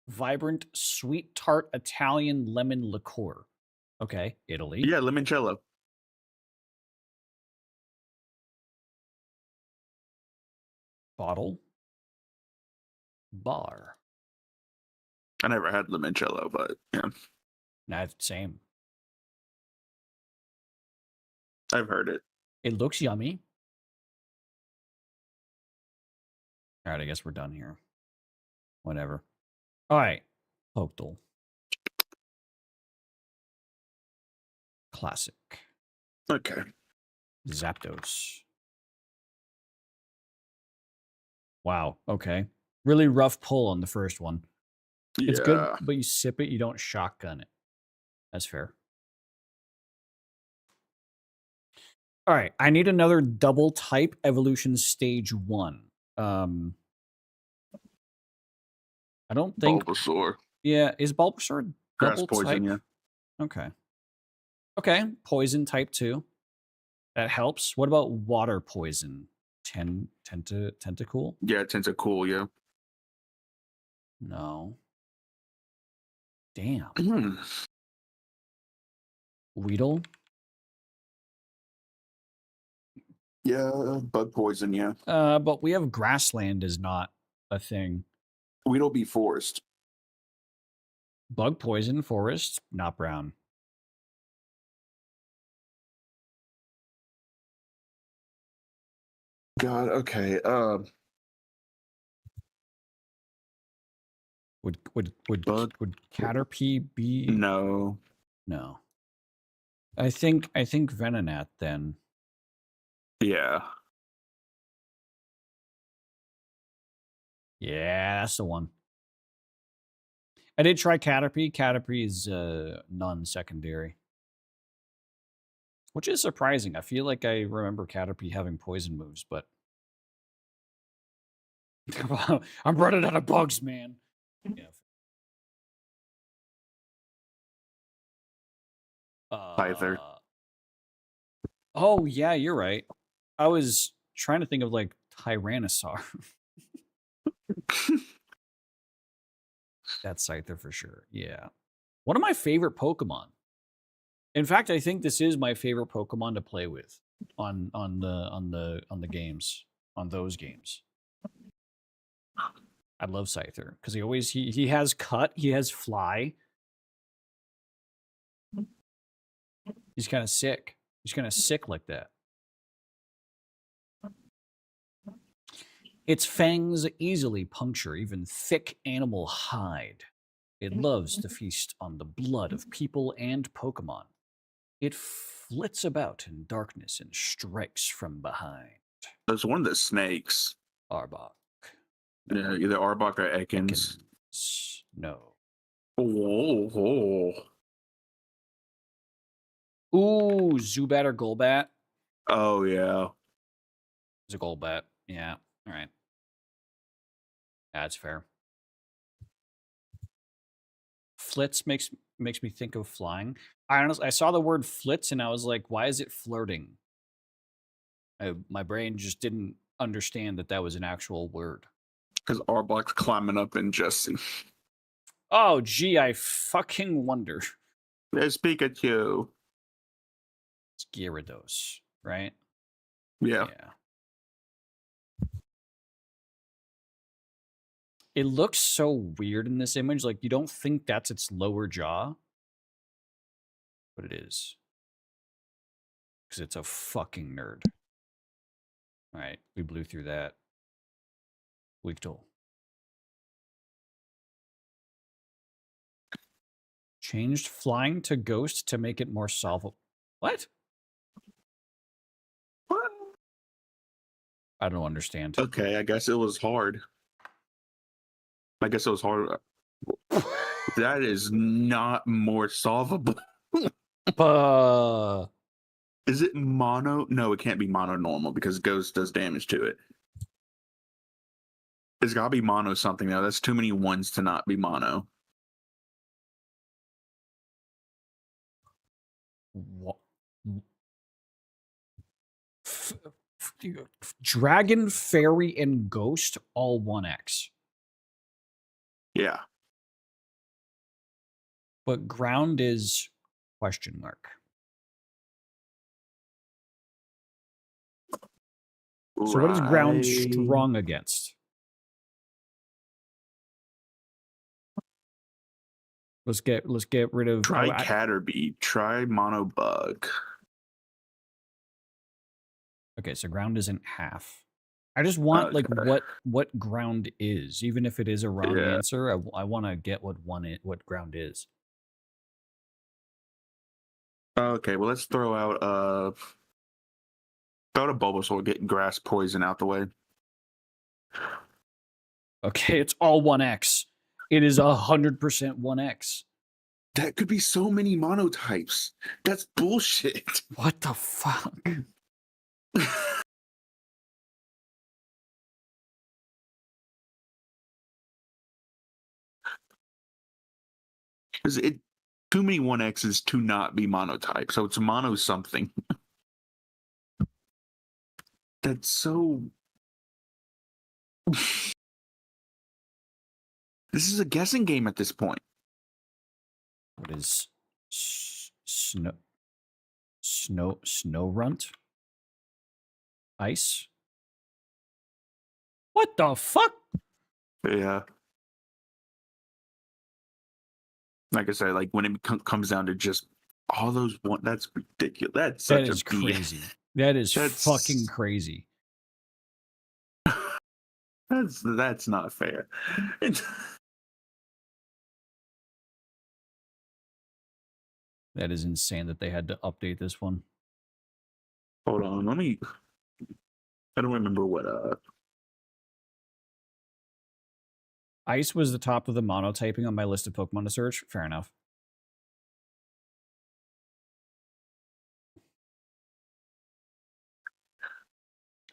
Vibrant, sweet tart Italian lemon liqueur. Okay, Italy. Yeah, limoncello. Bottle. Bar. I never had limoncello, but yeah, Not same. I've heard it. It looks yummy. All right, I guess we're done here. Whatever. All right. Pokedal. Classic. Okay. Zapdos. Wow. Okay. Really rough pull on the first one. It's good, but you sip it, you don't shotgun it. That's fair. All right. I need another double type evolution stage 1. I don't think. Bulbasaur. Yeah. Is Bulbasaur Grass double poison, type? yeah. Okay. Okay. Poison type 2. That helps. What about water poison? Tentacool? Yeah, Tentacool, yeah. No. Damn. Hmm. Weedle? Yeah, bug poison, yeah. But we have grassland is not a thing. Weedle be forest. Bug poison, forest, not brown. God, okay. Would Caterpie be? No. No. I think Venonat then. Yeah. Yeah, that's the one. I did try Caterpie. Caterpie is non-secondary. Which is surprising. I feel like I remember Caterpie having poison moves, but... I'm running out of bugs, man. Yeah. Scyther. Oh, yeah, you're right. I was trying to think of, like, Tyrannosaur. That's Scyther for sure. Yeah. One of my favorite Pokemon. In fact, I think this is my favorite Pokemon to play with on the games, on those games. I love Scyther because he has cut, he has fly. He's kind of sick. He's kind of sick like that. Its fangs easily puncture even thick animal hide. It loves to feast on the blood of people and Pokemon. It flits about in darkness and strikes from behind. There's one of the snakes. Arbok. Yeah, either Arbok or Ekans. No. Oh. Ooh, Zubat or Golbat? Oh, yeah. It's a Golbat. Yeah. All right. That's fair. Flits makes me think of flying. I saw the word flits and I was like, why is it flirting? My brain just didn't understand that was an actual word. Because Arbok's climbing up in Jesse. Oh, gee, I fucking wonder. There's Pikachu. It's Gyarados, right? Yeah. It looks so weird in this image. Like, you don't think that's its lower jaw. But it is. Because it's a fucking nerd. All right, we blew through that. Weektool. Changed flying to ghost to make it more solvable. What? What? I don't understand. Okay, I guess it was hard. That is not more solvable. Is it mono? No, it can't be mono normal because ghost does damage to it. It's gotta be mono something now. That's too many ones to not be mono. What? Dragon, Fairy, and Ghost all 1x. Yeah. But ground is question mark. So what is ground strong against? Let's get rid of Try Caterpie. Try Mono Bug. Okay, so ground isn't half. I just want like what ground is, even if it is a wrong answer. I want to get what ground is. Okay, well let's throw out a Bulbasaur, get grass poison out the way. Okay, it's all 1x. It is 100% 1x. That could be so many monotypes. That's bullshit. What the fuck? Too many 1x's to not be monotype, so it's mono something. That's so. This is a guessing game at this point. What is snow runt? Ice? What the fuck? Yeah. Like I said, like when it comes down to just all those one, that's ridiculous. That's such that is crazy. That is fucking crazy. That's not fair. That is insane that they had to update this one. Hold on, let me I don't remember what Ice was the top of the monotyping on my list of Pokemon to search. Fair enough.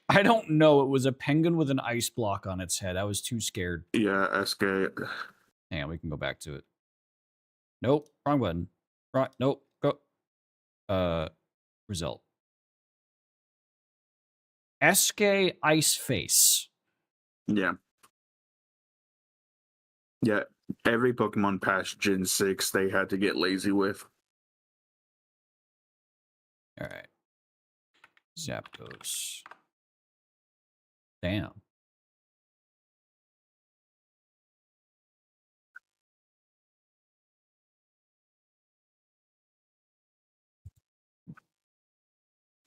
I don't know. It was a penguin with an ice block on its head. I was too scared. yeah, SK. Hang on, we can go back to it. Nope, wrong button. Right, nope, go. Result. SK Ice Face. Yeah. Yeah. Every Pokemon past Gen 6 they had to get lazy with. Alright. Zapdos. Damn.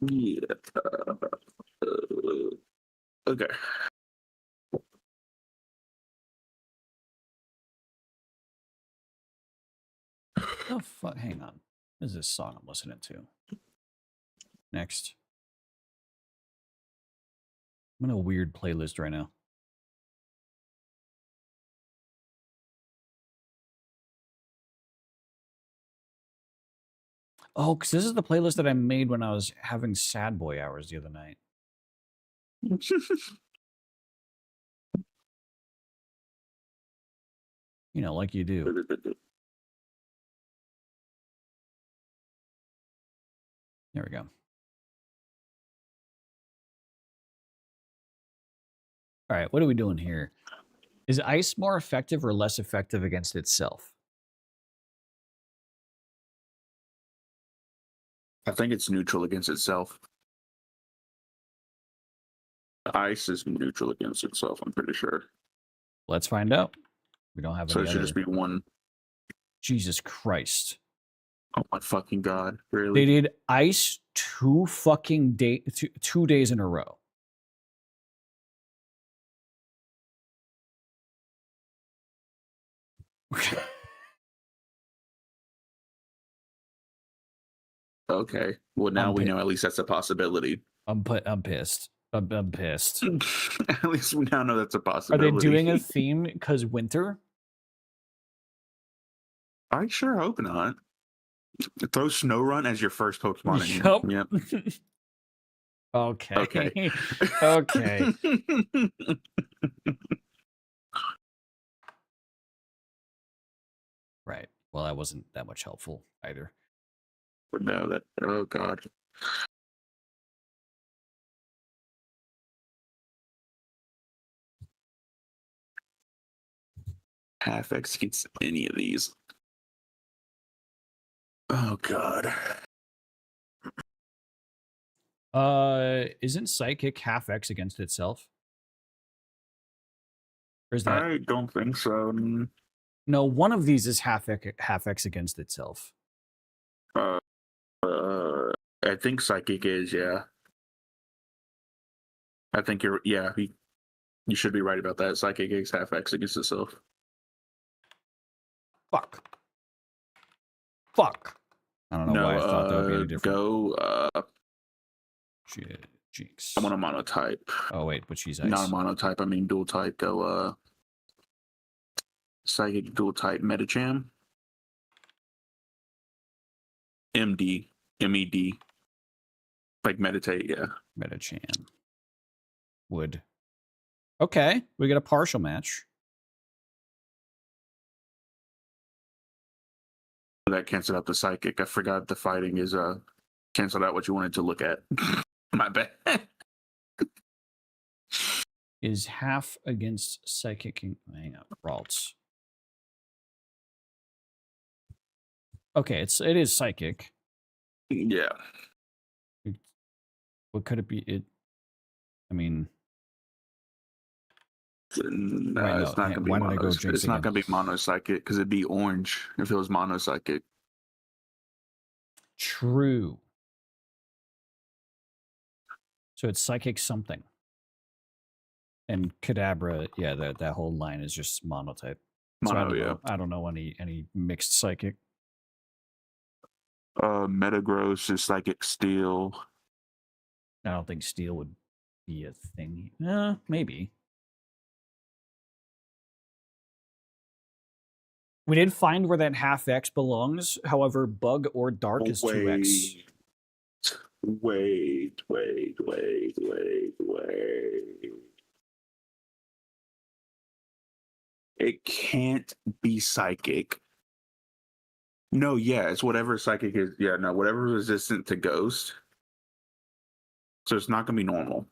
Yeah. Okay. Oh fuck, hang on. What is this song I'm listening to? Next. I'm in a weird playlist right now. Oh, because this is the playlist that I made when I was having sad boy hours the other night. You know, like you do. There we go. All right, what are we doing here? Is ice more effective or less effective against itself? I think it's neutral against itself. Ice is neutral against itself, I'm pretty sure. Let's find out. We don't have So any it should other... just be one. Jesus Christ. Oh my fucking god. They Really? did ice two days in a row. Okay. Well, now we know at least that's a possibility. I'm pissed. I'm pissed. At least we now know that's a Are possibility. they doing a theme because winter? I sure hope not. Throw Snowrun as your first Pokemon in here. Yep. Okay. Okay. Okay. Right. Well, that wasn't that much helpful either. But no, that, oh god. Half X gets any of these. Oh god. Isn't Psychic half X against itself? Or is that... I don't think so. No, one of these is half X against itself. I think Psychic is, yeah. I think you're, yeah, you should be right about that. Psychic is half X against itself. Fuck. I don't know why I thought that would be any different. Go, Jinx. I want a monotype. Oh, wait, but she's ice. Not a monotype, I mean dual type. Go, Psychic dual type Medicham. MED. Like meditate, yeah. Medicham. Would. Okay, we get a partial match. That canceled out the Psychic. I forgot the fighting is canceled out what you wanted to look at. My bad. Is half against Psychic. Hang on, Ralts. Okay, it is Psychic. Yeah. What could it be? I mean, No, wait, it's not gonna be why did I mono. go Jinx It's not again? gonna be monocyclic because it'd be orange if it was monocyclic. True. So it's Psychic something. And Kadabra, yeah, that whole line is just monotype. So I don't know any mixed Psychic. Metagross is Psychic Steel. I don't think Steel would be a thing. Maybe. We did find where that half X belongs. However, bug or dark is 2X. Wait. It can't be psychic. No, yeah, it's whatever psychic is. Yeah, no, whatever resistant to ghost. So it's not gonna be normal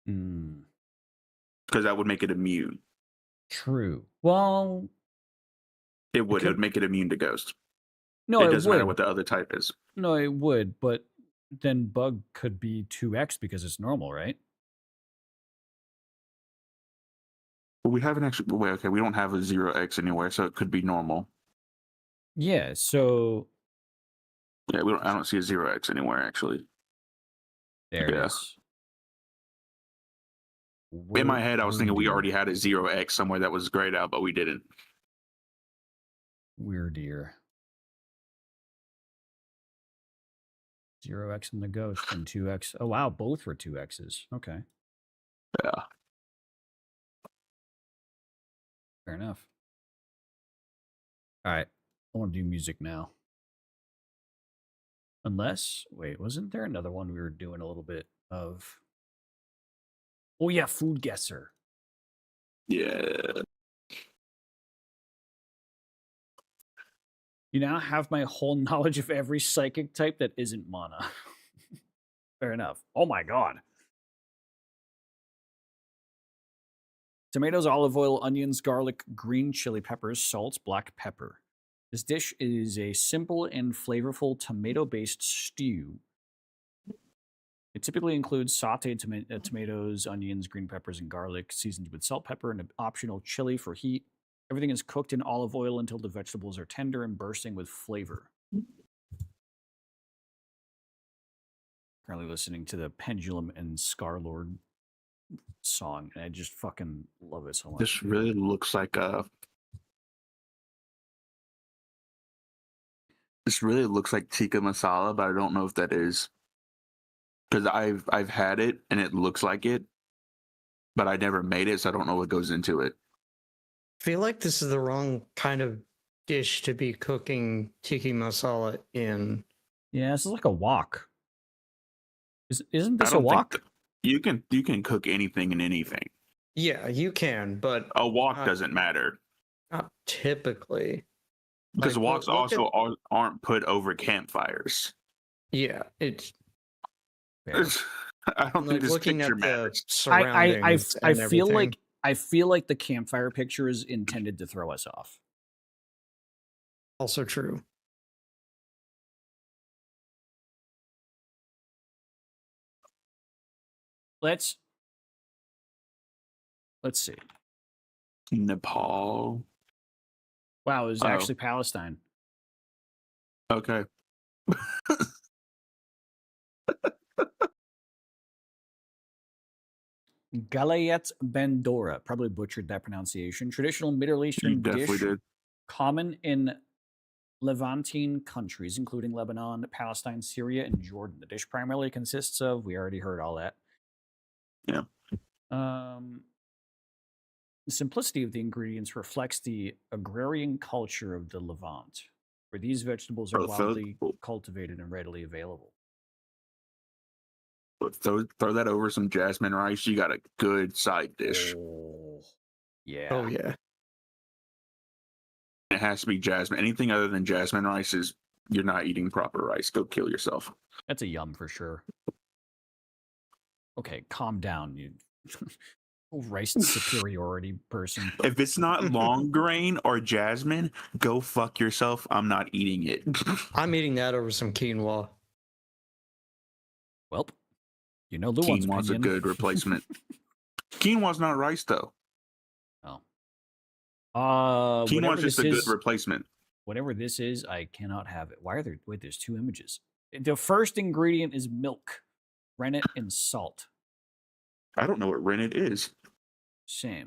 because that would make it immune. True. Well, It would. It could- would make it immune to ghost. no, It it doesn't matter would. what the other type is. No, it would, but then bug could be 2X because it's normal, right? But we haven't actually. Wait, okay, we don't have a 0x anywhere, so it could be normal. Yeah, so Yeah, we don't. I don't see a 0x anywhere actually. there it Yeah. is. In my head, I was thinking we Weird. already had a 0x somewhere that was grayed out, but we didn't. Weirdier. 0X in the ghost and 2X. Oh wow, both were 2X's. Okay. Yeah. Fair enough. All right. I want to do music now. Unless, wait, wasn't there another one we were doing a little bit of? Oh yeah, Food Guesser. Yeah. You now have my whole knowledge of every psychic type that isn't mana. Fair enough. Oh my god. Tomatoes, olive oil, onions, garlic, green chili peppers, salt, black pepper. This dish is a simple and flavorful tomato-based stew. It typically includes sauteed tomatoes, onions, green peppers, and garlic, seasoned with salt, pepper, and an optional chili for heat. Everything is cooked in olive oil until the vegetables are tender and bursting with flavor. Currently listening to the Pendulum and Scarlord song, and I just fucking love it so much. This really looks like a. This really looks like tikka masala, but I don't know if that is. Because I've had it and it looks like it, but I never made it, so I don't know what goes into it. I feel like this is the wrong kind of dish to be cooking tiki masala in. Yeah, this is like a wok. Isn't I this a don't wok? think you can cook anything in anything. Yeah, you can, but A wok Uh, doesn't matter not typically. because Like, woks look at- also aren't put over campfires. Yeah, it's Fair. I don't like think this looking picture at the matters. surroundings. I and feel everything. like I feel like the campfire picture is intended to throw us off. Also true. Let's see. Nepal. Wow, it was Oh. actually Palestine. Okay. Galayet Bandora, probably butchered that pronunciation. Traditional Middle You Eastern definitely dish did. common in Levantine countries, including Lebanon, Palestine, Syria, and Jordan. The dish primarily consists of, we already heard all that. Yeah. The simplicity of the ingredients reflects the agrarian culture of the Levant, where these vegetables are widely cultivated and readily available. Throw that over some jasmine rice. You got a good side dish. Oh, yeah. Oh yeah. It has to be jasmine. Anything other than jasmine rice is you're not eating proper rice. Go kill yourself. That's a yum for sure. Okay, calm down, you rice superiority person. If it's not long grain or jasmine, go fuck yourself. I'm not eating it. I'm eating that over some quinoa. Well, you know Luan's Quinoa's a opinion. good replacement. Quinoa's not rice though. Oh. Quinoa's Whatever just this a is, good replacement. whatever this is, I cannot have it. Why are there? Wait, there's two images. The first ingredient is milk, rennet, and salt. I don't know what rennet is. Same.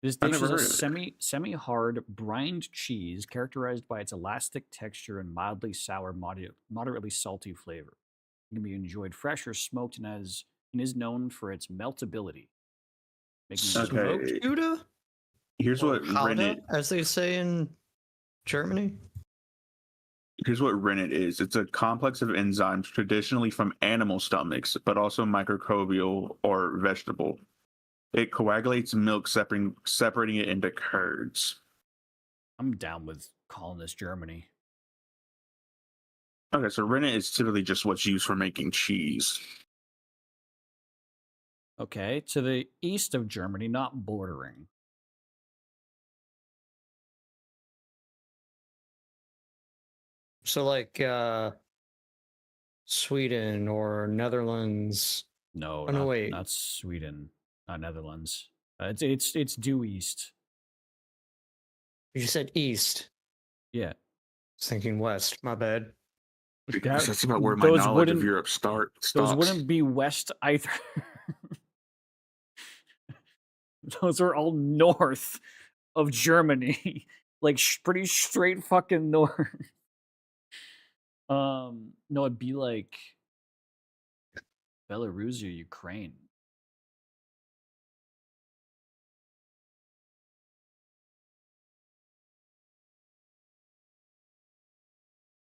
This I've dish never is a heard of it. semi-hard brined cheese characterized by its elastic texture and mildly sour, moderately salty flavor. It can be enjoyed fresh or smoked and has and is known for its meltability, making it Smoked Okay. Gouda? Here's Or what Gouda, rennet. as they say in Germany. Here's what rennet is. It's a complex of enzymes traditionally from animal stomachs, but also microbial or vegetable. It coagulates milk, separating it into curds. I'm down with calling this Germany. Okay, so rennet is typically just what's used for making cheese. Okay, to the east of Germany, not bordering. So like Sweden or Netherlands. No, Oh no, not wait. not Sweden, not Netherlands. It's due east. You said east. Yeah, I was thinking west. My bad. Because That- that's about where my those knowledge of wouldn't- Europe stops. those wouldn't be west either. Those are all north of Germany, like pretty straight fucking north. No, it'd be like Belarus or Ukraine.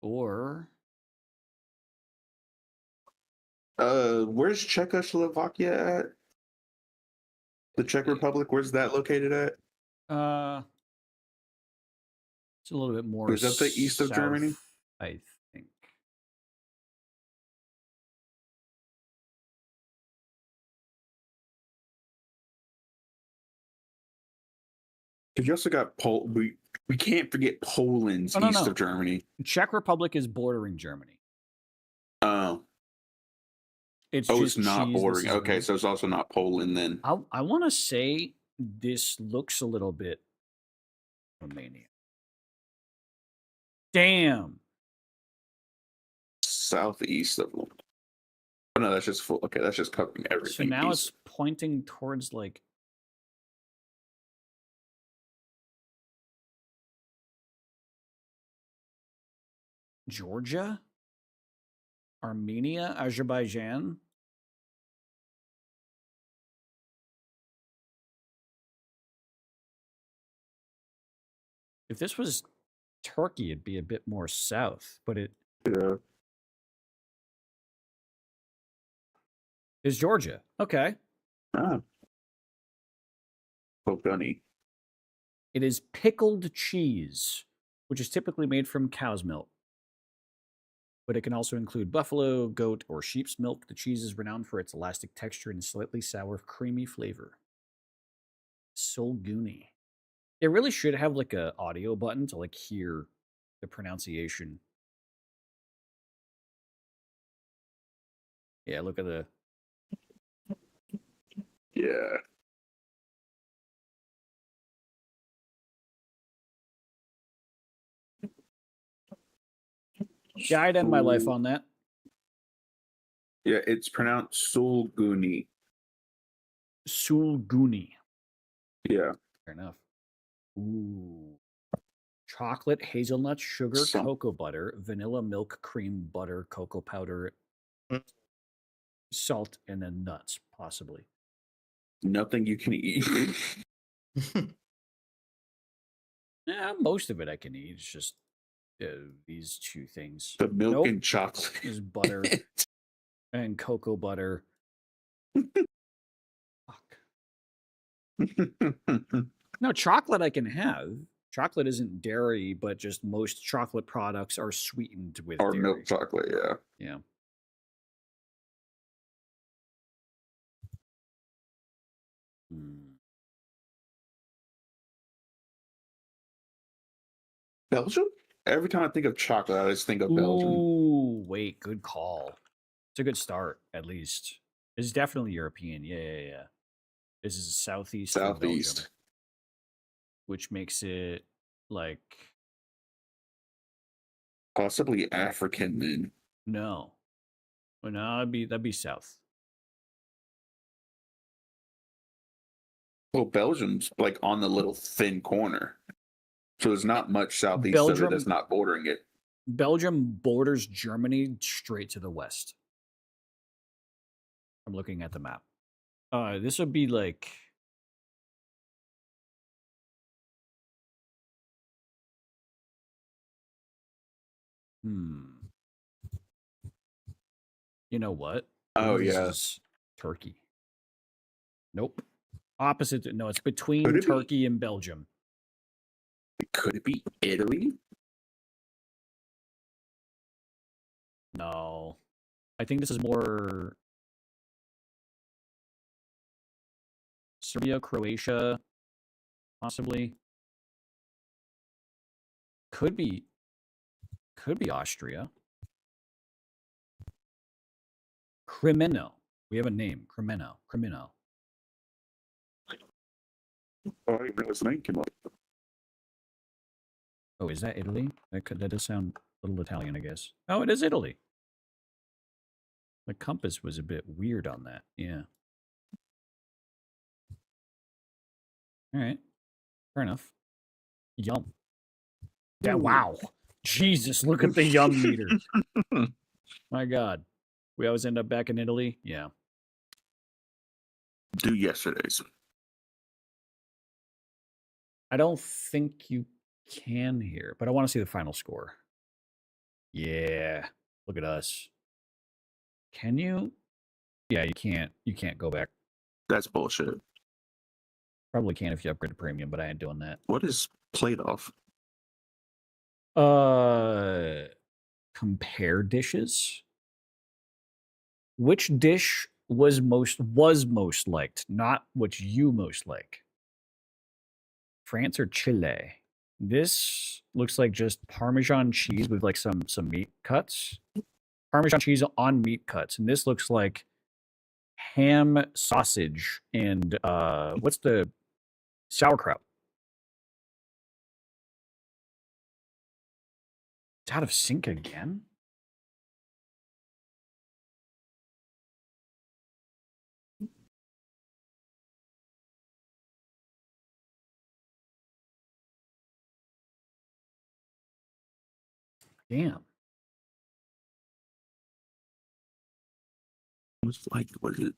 Or Where's Czechoslovakia at? The Czech Republic, where's that located at? it's a little bit more Is that the east of Germany? south, I think. Because you also got we can't forget Poland's Oh, no, east no. of Germany. Czech Republic is bordering Germany. Oh, It's oh, just it's not cheese, this bordering. is Okay, wheat. so it's also not Poland then. I want to say this looks a little bit Romania. Damn. Southeast of. Oh no, that's just full. Okay, that's just covering So everything. now east. it's pointing towards like Georgia, Armenia, Azerbaijan. If this was Turkey, it'd be a bit more south, but it Yeah. is Georgia. Okay. Ah. Oh, gunny. It is pickled cheese, which is typically made from cow's milk. But it can also include buffalo, goat, or sheep's milk. The cheese is renowned for its elastic texture and slightly sour, creamy flavor. Solguni. It really should have like a audio button to like hear the pronunciation. Yeah, look at the Yeah. yeah, I'd end my life on that. Yeah, it's pronounced Solguni. Sulguni. Yeah. Fair enough. Ooh. Chocolate, hazelnut, sugar, Some- cocoa butter, vanilla, milk, cream, butter, cocoa powder, Mm. salt, and then nuts, possibly. Nothing you can eat. Yeah, most of it I can eat. It's just these two things. The milk Nope. and chocolate. Is butter and cocoa butter. Fuck. No, chocolate I can have. Chocolate isn't dairy, but just most chocolate products are sweetened with or dairy. milk chocolate, yeah. Yeah. Hmm. Belgium? Every time I think of chocolate, I just think of Belgium. Ooh, wait, good call. It's a good start, at least. It's definitely European. Yeah. This is southeast of Belgium, Southeast. which makes it like Possibly African then. no. Well, no, that'd be south. Well, Belgium's like on the little thin corner. So there's not much southeast of it Belgium- that's not bordering it. Belgium borders Germany straight to the west. I'm looking at the map. This would be like. Hmm. You know what? Oh This yeah. is Turkey. Nope. Opposite. No, it's Could between it be? Turkey and Belgium. Could it be Italy? No. I think this is more Serbia, Croatia, possibly. Could be Austria. Crimeno. We have a name. Crimeno. Oh, I didn't realize the name came up. Oh, is that Italy? That does sound a little Italian, I guess. Oh, it is Italy. The compass was a bit weird on that. Yeah. All right. Fair enough. Yum. Yeah, wow. Jesus, look at the yum meter. My God. We always end up back in Italy? Yeah. Do yesterday's. I don't think you can here, but I want to see the final score. Yeah. Look at us. Can you? Yeah, you can't. You can't go back. That's bullshit. Probably can if you upgrade to premium, but I ain't doing that. What is plate off? Compare dishes. Which dish was most liked, not which you most like. France or Chile? This looks like just Parmesan cheese with like some meat cuts. Parmesan cheese on meat cuts, and this looks like ham, sausage, and what's the sauerkraut? It's out of sync again. Damn. Was it?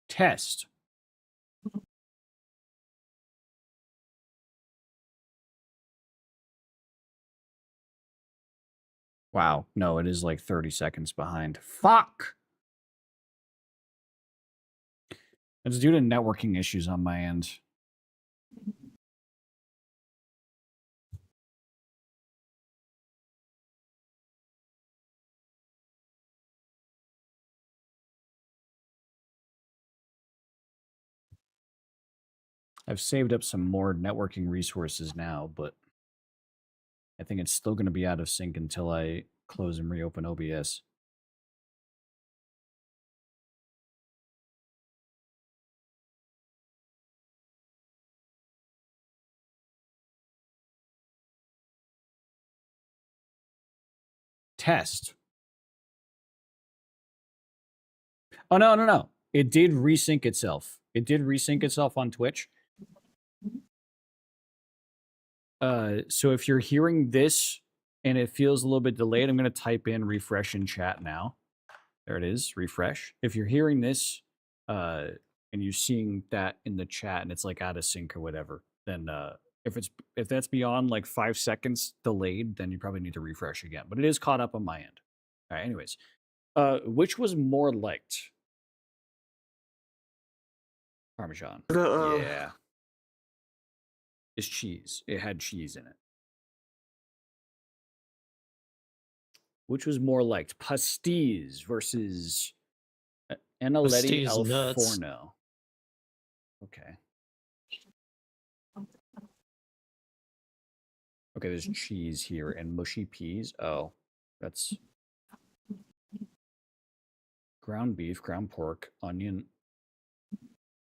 Test. Wow. No, it is like 30 seconds behind. Fuck. It's due to networking issues on my end. I've saved up some more networking resources now, but I think it's still going to be out of sync until I close and reopen OBS. Test. Oh, no. It did resync itself. It did resync itself on Twitch. So if you're hearing this and it feels a little bit delayed, I'm going to type in refresh in chat now. There it is, refresh. If you're hearing this and you're seeing that in the chat and it's like out of sync or whatever, then if that's beyond like 5 seconds delayed, then you probably need to refresh again. But it is caught up on my end. All right, anyways. Which was more liked? Parmesan. Yeah. It's cheese. It had cheese in it. Which was more liked? Pasties versus Analetti al nuts. Forno. Okay. Okay, there's cheese here and mushy peas. Oh, That's ground beef, ground pork, onion.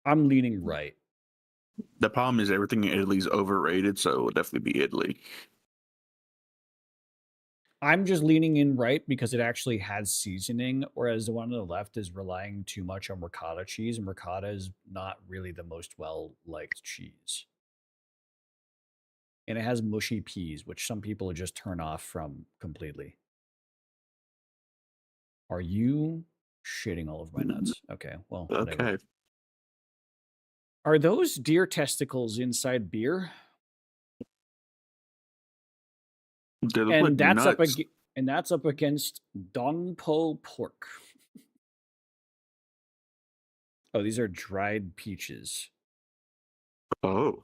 I'm leaning right. The problem is everything in Italy's overrated, so it would definitely be Italy. I'm just leaning in right because it actually has seasoning, whereas the one on the left is relying too much on ricotta cheese, and ricotta is not really the most well-liked cheese. And it has mushy peas, which some people just turn off from completely. Are you shitting all over my nuts? Okay, well, whatever. Okay. Are those deer testicles inside beer? They look like nuts. And that's up against Dongpo pork. Oh, these are dried peaches. Oh.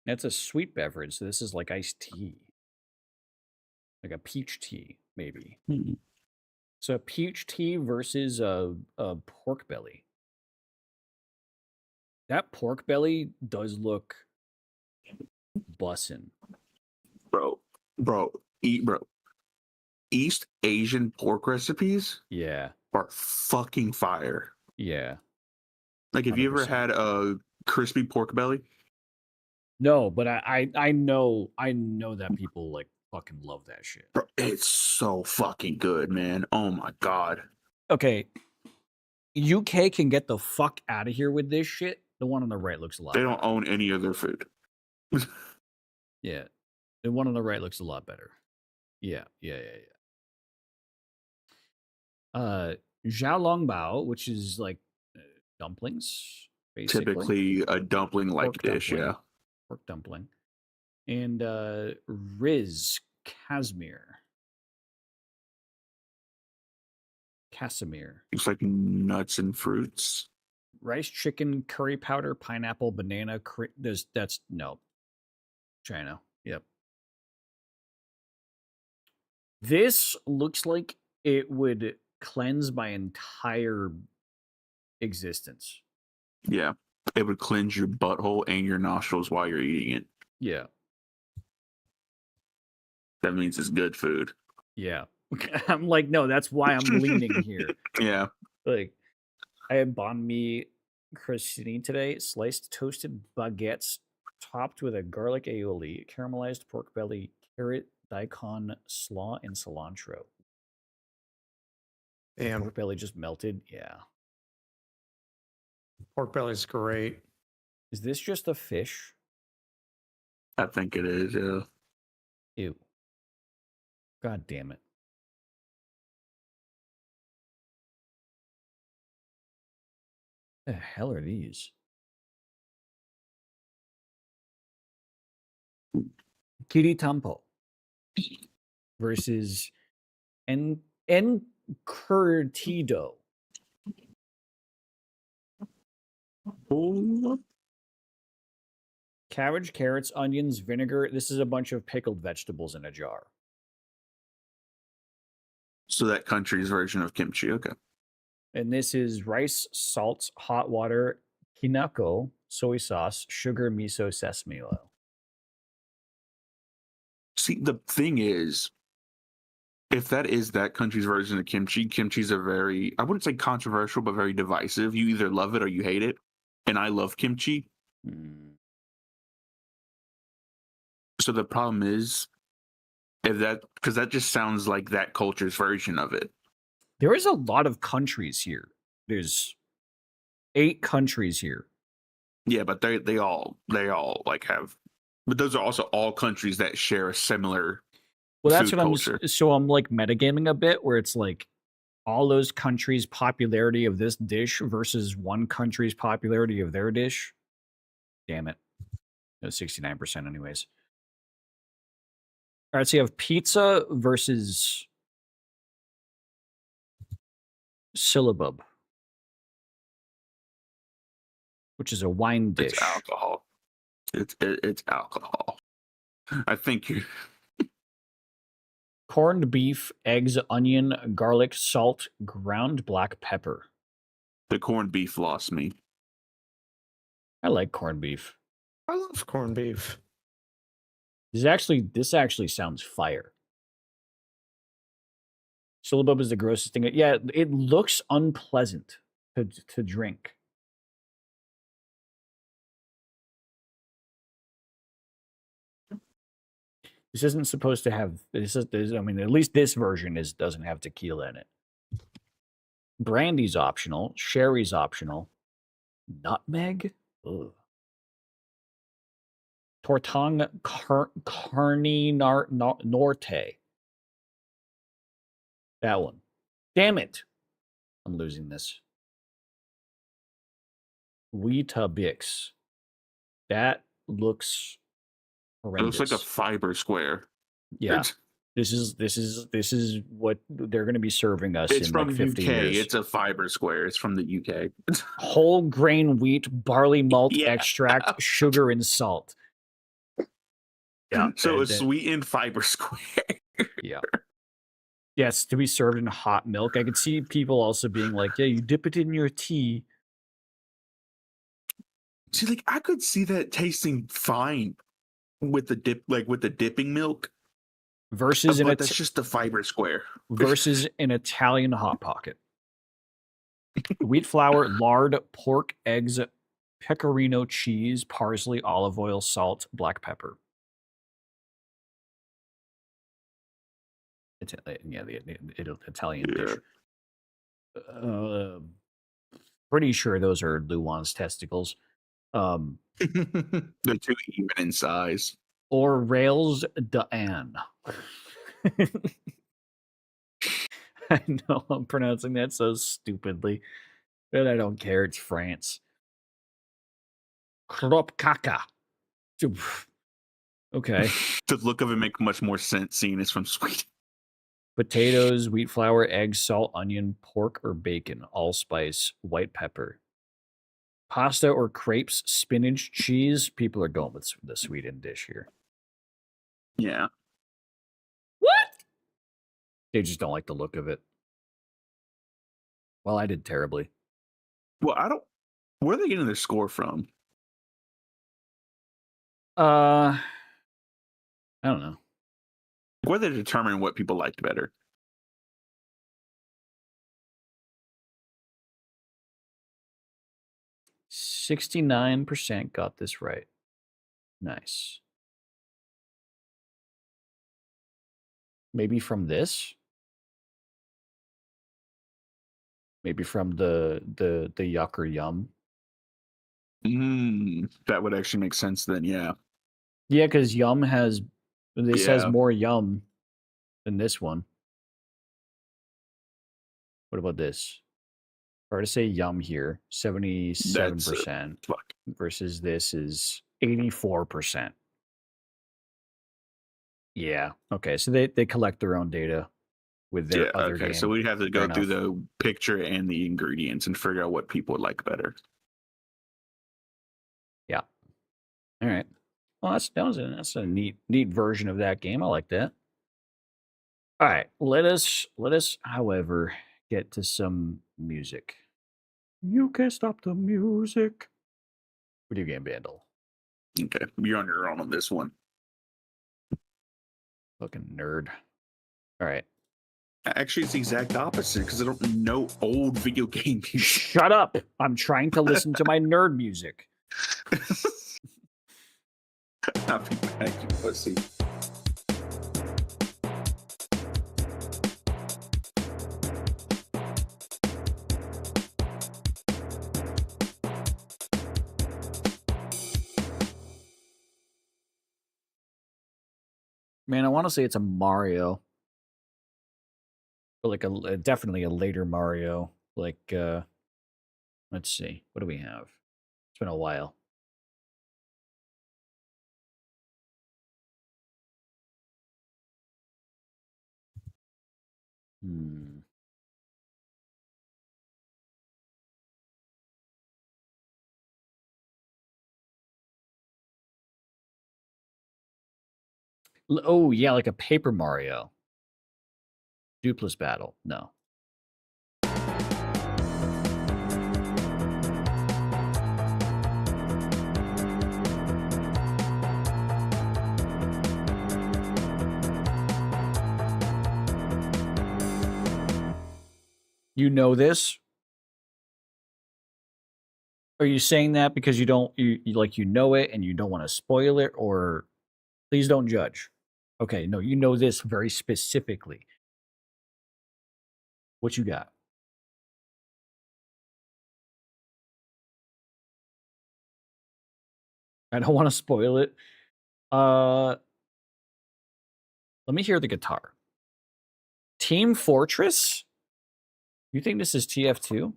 That's a sweet beverage, so this is like iced tea. Like a peach tea, maybe. Hmm. So a peach tea versus a pork belly. That pork belly does look bussin'. Bro. East Asian pork recipes Yeah. are fucking fire. Yeah. Like, have you ever 100%. had a crispy pork belly? No, but I know that people like fucking love that shit. Bro, it's so fucking good, man. Oh my god. Okay. UK can get the fuck out of here with this shit. The one on the right looks a lot They better. don't own any of their food. Yeah. The one on the right looks a lot better. Yeah. Xiaolongbao, which is like dumplings, basically. Typically a dumpling like Pork dish, dumpling. yeah. Pork dumpling. And Riz Casimir. It's like nuts and fruits. Rice, chicken, curry powder, pineapple, banana. That's no. China. Yep. This looks like it would cleanse my entire existence. Yeah. It would cleanse your butthole and your nostrils while you're eating it. Yeah. That means it's good food. Yeah. I'm like, no, that's why I'm leaning here. Yeah. Like, I had banh mi crostini today, sliced toasted baguettes topped with a garlic aioli, caramelized pork belly, carrot, daikon, slaw, and cilantro. Damn, Pork belly just melted. Yeah. pork belly's great. Is this just a fish? I think it is, yeah. Ew. God damn it. The hell are these? Kiritampo versus Encurtido. Oh. Cabbage, carrots, onions, vinegar. This is a bunch of pickled vegetables in a jar. So that country's version of kimchi, okay. And this is rice, salt, hot water, kinako, soy sauce, sugar, miso, sesame oil. See, the thing is, if that is that country's version of kimchi, kimchi's a very, I wouldn't say controversial, but very divisive. You either love it or you hate it. And I love kimchi. So the problem is, because that just sounds like that culture's version of it. There is a lot of countries here. There's 8 countries here. Yeah, but they all like have, but those are also all countries that share a similar. Well, that's what culture. I'm like metagaming a bit, where it's like all those countries' popularity of this dish versus one country's popularity of their dish. Damn it. It was 69% anyways. All right, so you have pizza versus syllabub, which is a wine dish. It's alcohol. It's alcohol. I think you. Corned beef, eggs, onion, garlic, salt, ground black pepper. The corned beef lost me. I like corned beef. I love corned beef. This actually sounds fire. Syllabub is the grossest thing. Yeah, it looks unpleasant to drink. This isn't supposed to have I mean, at least this version doesn't have tequila in it. Brandy's optional. Sherry's optional. Nutmeg? Ugh. Tortang Carni Norte. That one. Damn it. I'm losing this. Weetabix. That looks horrendous. It looks like a fiber square. Yeah. This is what they're going to be serving us It's in from like 50 UK. years. It's a fiber square. It's from the UK. Whole grain wheat, barley malt extract, sugar, and salt. Yeah. So a sweetened fiber square. Yeah. Yes, to be served in hot milk. I could see people also being like, yeah, you dip it in your tea. See, like I could see that tasting fine with the dipping milk. Versus that's just the fiber square. Versus an Italian hot pocket. Wheat flour, lard, pork, eggs, pecorino cheese, parsley, olive oil, salt, black pepper. It's the Italian dish. Pretty sure those are Luan's testicles. They're too even in size. Or Rails d'Anne. I know I'm pronouncing that so stupidly, but I don't care. It's France. Kropkaka. Okay. The look of it makes much more sense seeing it's from Sweden. Potatoes, wheat flour, eggs, salt, onion, pork or bacon, allspice, white pepper. Pasta or crepes, spinach, cheese. People are going with the Sweden dish here. Yeah. What? They just don't like the look of it. Well, I did terribly. Well, where are they getting their score from? I don't know. Where they determine what people liked better. %69% got this right. Nice. Maybe from this? Maybe from the yuck or yum? That would actually make sense then, yeah. Yeah, because yum has... This has more yum than this one. What about this? Hard to say yum here. 77%. Versus this is 84%. Yeah. Okay. So they collect their own data with their other game. So we'd have to go through the picture and the ingredients and figure out what people would like better. Yeah. All right. Well, that's a neat version of that game. I like that. All right. Let us, however, get to some music. You can't stop the music. Video game bundle. Okay, you're on your own on this one. Fucking nerd. All right. Actually, it's the exact opposite because I don't know old video game music. Shut up! I'm trying to listen to my nerd music. I'll be back, you pussy. Man, I want to say it's a Mario. Or like definitely a later Mario. Like, let's see. What do we have? It's been a while. Oh, yeah, like a Paper Mario. Dupless Battle. No. You know this? Are you saying that because you don't you know it and you don't want to spoil it, or please don't judge? Okay, no, you know this very specifically. What you got? I don't want to spoil it. Let me hear the guitar. Team Fortress? You think this is TF2?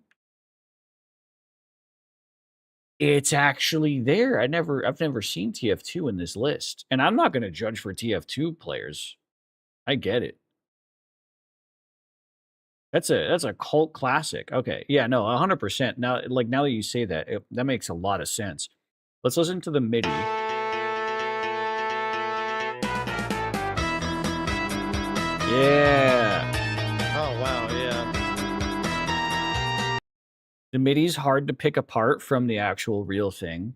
It's actually there. I've never seen TF2 in this list. And I'm not going to judge for TF2 players. I get it. That's a cult classic. Okay. Yeah, no, 100%. Now that you say that, that makes a lot of sense. Let's listen to the MIDI. Yeah. Oh wow, yeah. The MIDI's hard to pick apart from the actual real thing.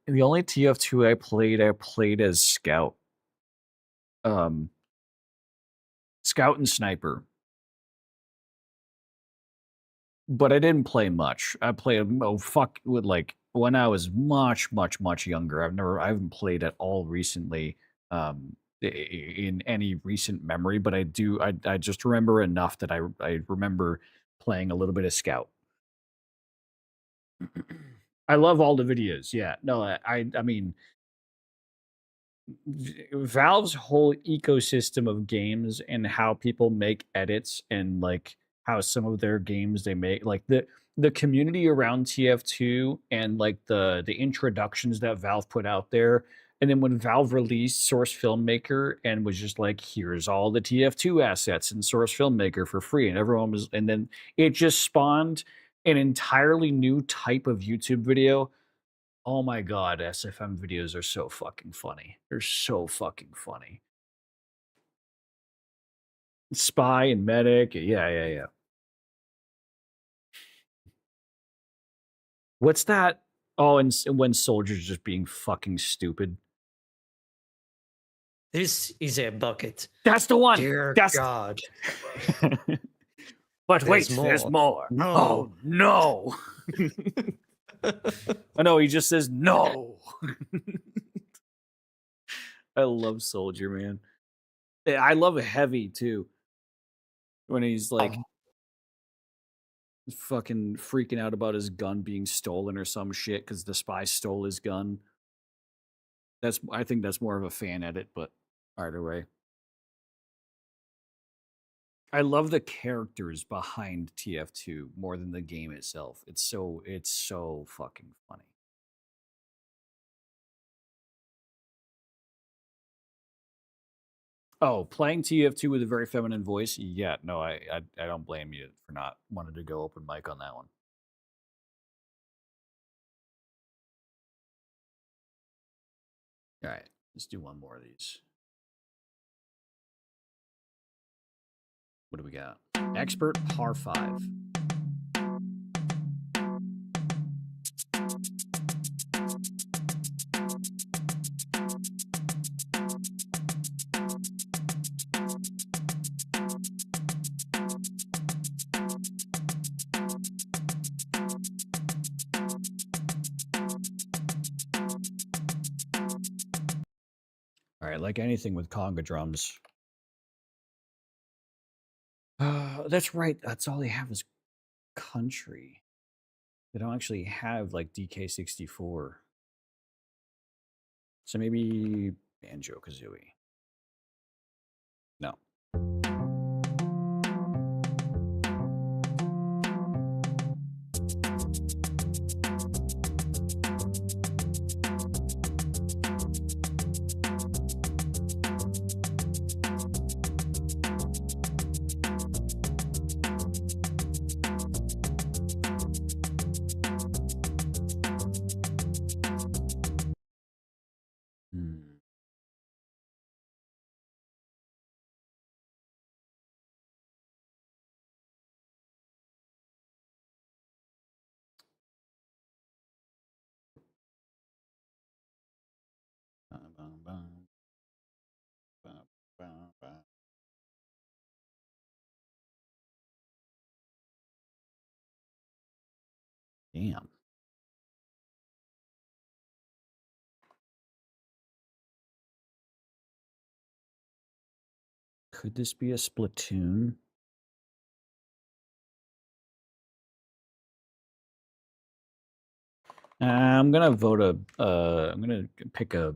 The only TF2 I played as Scout. Scout and Sniper. But I didn't play much. I played with like when I was much younger. I haven't played at all recently in any recent memory, but I just remember enough that I remember playing a little bit of Scout. I love all the videos. Yeah. No, I mean Valve's whole ecosystem of games and how people make edits and like how some of their games they make, like the community around TF2 and like the introductions that Valve put out there. And then when Valve released Source Filmmaker and was just like, here's all the TF2 assets in Source Filmmaker for free, and everyone was, and then it just spawned an entirely new type of YouTube video. Oh my god, SFM videos are so fucking funny. They're so fucking funny. Spy and Medic, yeah. What's that? Oh, and when soldiers just being fucking stupid. This is a bucket. That's the one. Dear That's God. But wait, There's there's more. No. Oh no. Oh no, he just says no. I love Soldier, man. I love Heavy too. When he's like fucking freaking out about his gun being stolen or some shit because the spy stole his gun. I think that's more of a fan edit, but either way. I love the characters behind TF2 more than the game itself. It's so fucking funny. Oh, playing TF2 with a very feminine voice? Yeah, no, I don't blame you for not wanting to go open mic on that one. All right, let's do one more of these. What do we got? Expert par 5. All right, like anything with conga drums. That's right. That's all they have is country. They don't actually have like DK64. So maybe Banjo Kazooie. No. Damn. Could this be a Splatoon? I'm gonna vote I'm gonna pick a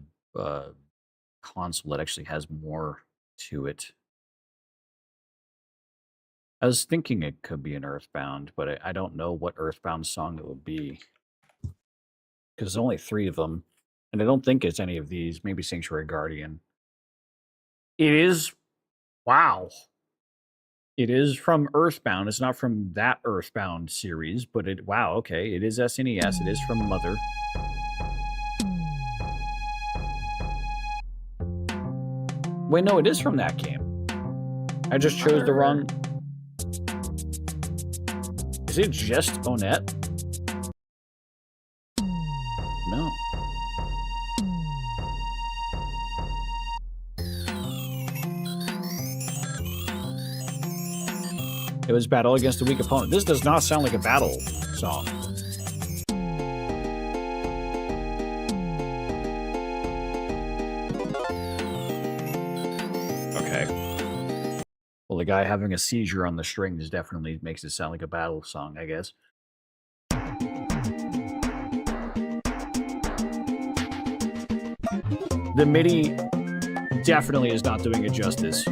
console that actually has more to it. I was thinking it could be an Earthbound, but I don't know what Earthbound song it would be. Because there's only 3 of them. And I don't think it's any of these. Maybe Sanctuary Guardian. It is. Wow. It is from Earthbound. It's not from that Earthbound series, but it. Wow, okay. It is SNES. It is from Mother. Wait, no, it is from that game. I just chose the wrong. Is it just Onett? No. It was battle against a weak opponent. This does not sound like a battle song. Okay. Well, the guy having a seizure on the strings definitely makes it sound like a battle song, I guess. The MIDI definitely is not doing it justice.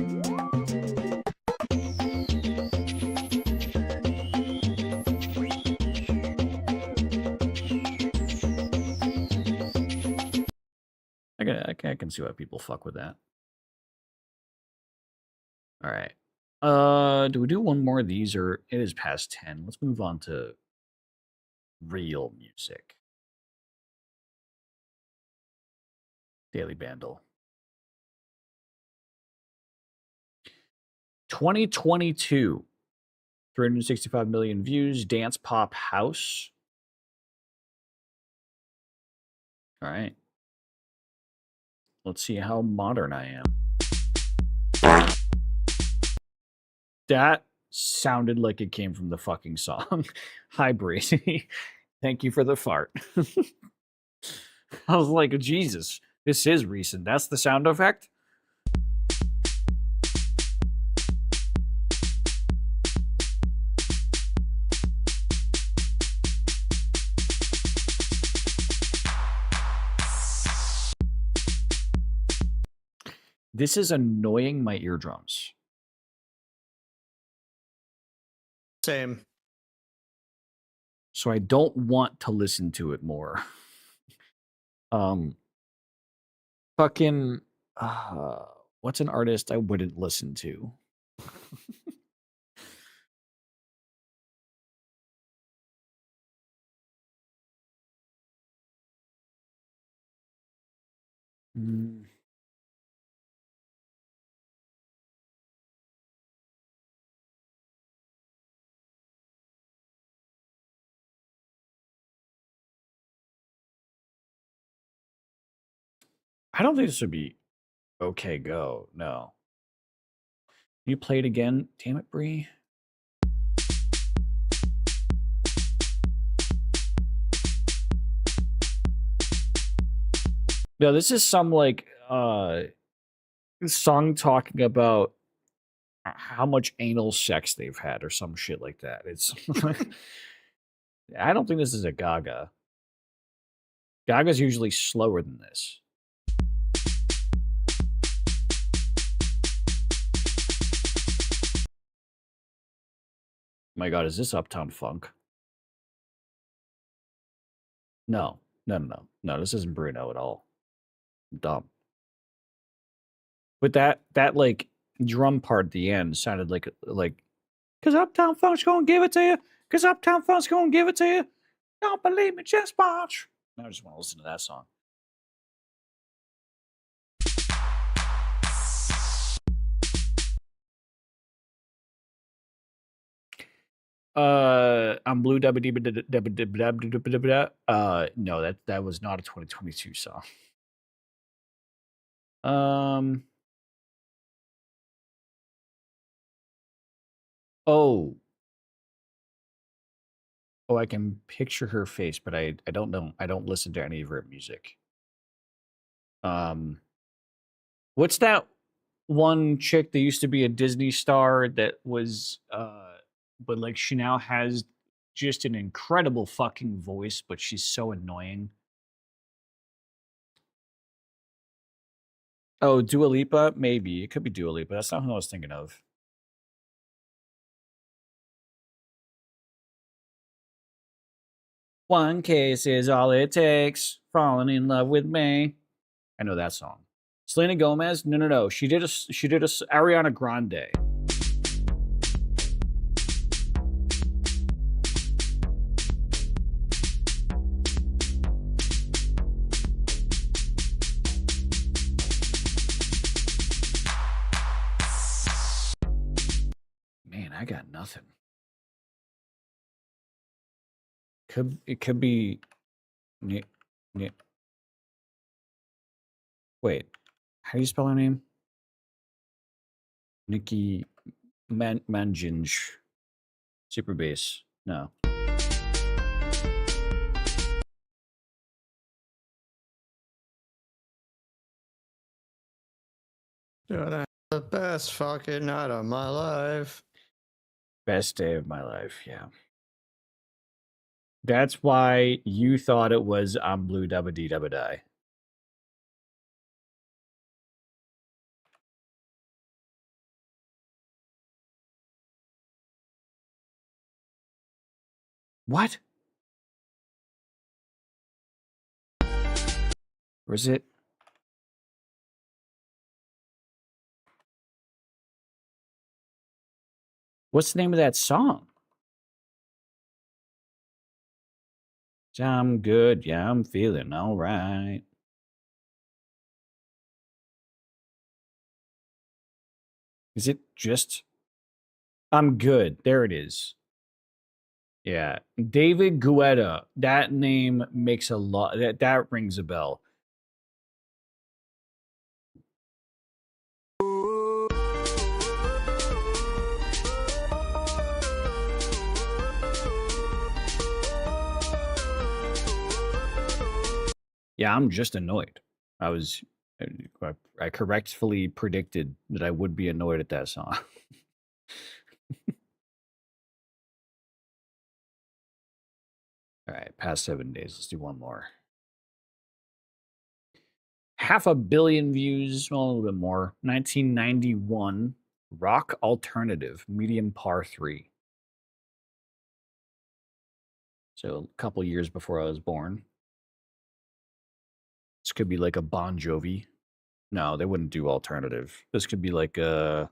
I can see why people fuck with that. All right. Do we do one more of these, or it is past 10? Let's move on to real music. Daily Bandle. 2022. 365 million views. Dance Pop House. All right. Let's see how modern I am. That sounded like it came from the fucking song. Hi, Bracey. Thank you for the fart. I was like, Jesus, this is recent. That's the sound effect? This is annoying my eardrums. Same. So I don't want to listen to it more. Fucking what's an artist I wouldn't listen to? Mm. I don't think this would be okay. Go. No. You play it again? Damn it, Bree. No, this is some like song talking about how much anal sex they've had or some shit like that. It's I don't think this is a Gaga. Gaga's usually slower than this. My God, is this Uptown Funk? No, no. This isn't Bruno at all. I'm dumb. But that like drum part at the end sounded like because Uptown Funk's gonna give it to you. Because Uptown Funk's gonna give it to you. Don't believe me, just watch. I just want to listen to that song. I'm blue. No, that was not a 2022 song. Oh. Oh, I can picture her face, but I don't know. I don't listen to any of her music. Um, what's that one chick that used to be a Disney star that was but like she now has just an incredible fucking voice, but she's so annoying. Oh, Dua Lipa? Maybe. It could be Dua Lipa. That's not who I was thinking of. One kiss is all it takes. Falling in love with me. I know that song. Selena Gomez? No. She did a Ariana Grande. Man, I got nothing. It could be wait, how do you spell her name? Nicki Manjinj. Super bass. No. Dude, the best fucking night of my life. Best day of my life, yeah. That's why you thought it was I'm Blue Dabba Dee Dabba Die. What? Or is it? What's the name of that song? I'm good. Yeah, I'm feeling all right. Is it just I'm good? There it is. Yeah. David Guetta. That name makes a lot that rings a bell. Yeah, I'm just annoyed. I was I correctly predicted that I would be annoyed at that song. All right, past 7 days. Let's do one more. 500 million views, well, a little bit more. 1991, rock alternative, medium par 3. So a couple years before I was born. This could be like a Bon Jovi. No, they wouldn't do alternative. This could be like a...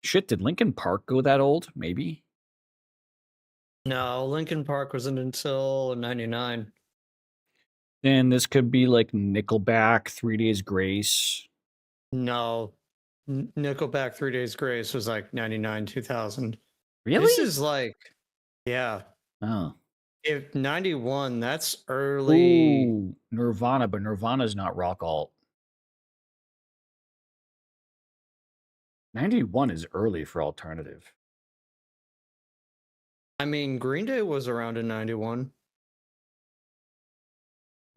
Shit, did Linkin Park go that old? Maybe? No, Linkin Park wasn't until 99. Then this could be like Nickelback, 3 Days Grace. No. Nickelback 3 Days Grace was like 99, 2000. Really? This is like, yeah. Oh. If 91, that's early. Ooh, Nirvana, but Nirvana's not rock alt. 91 is early for alternative. I mean, Green Day was around in 91.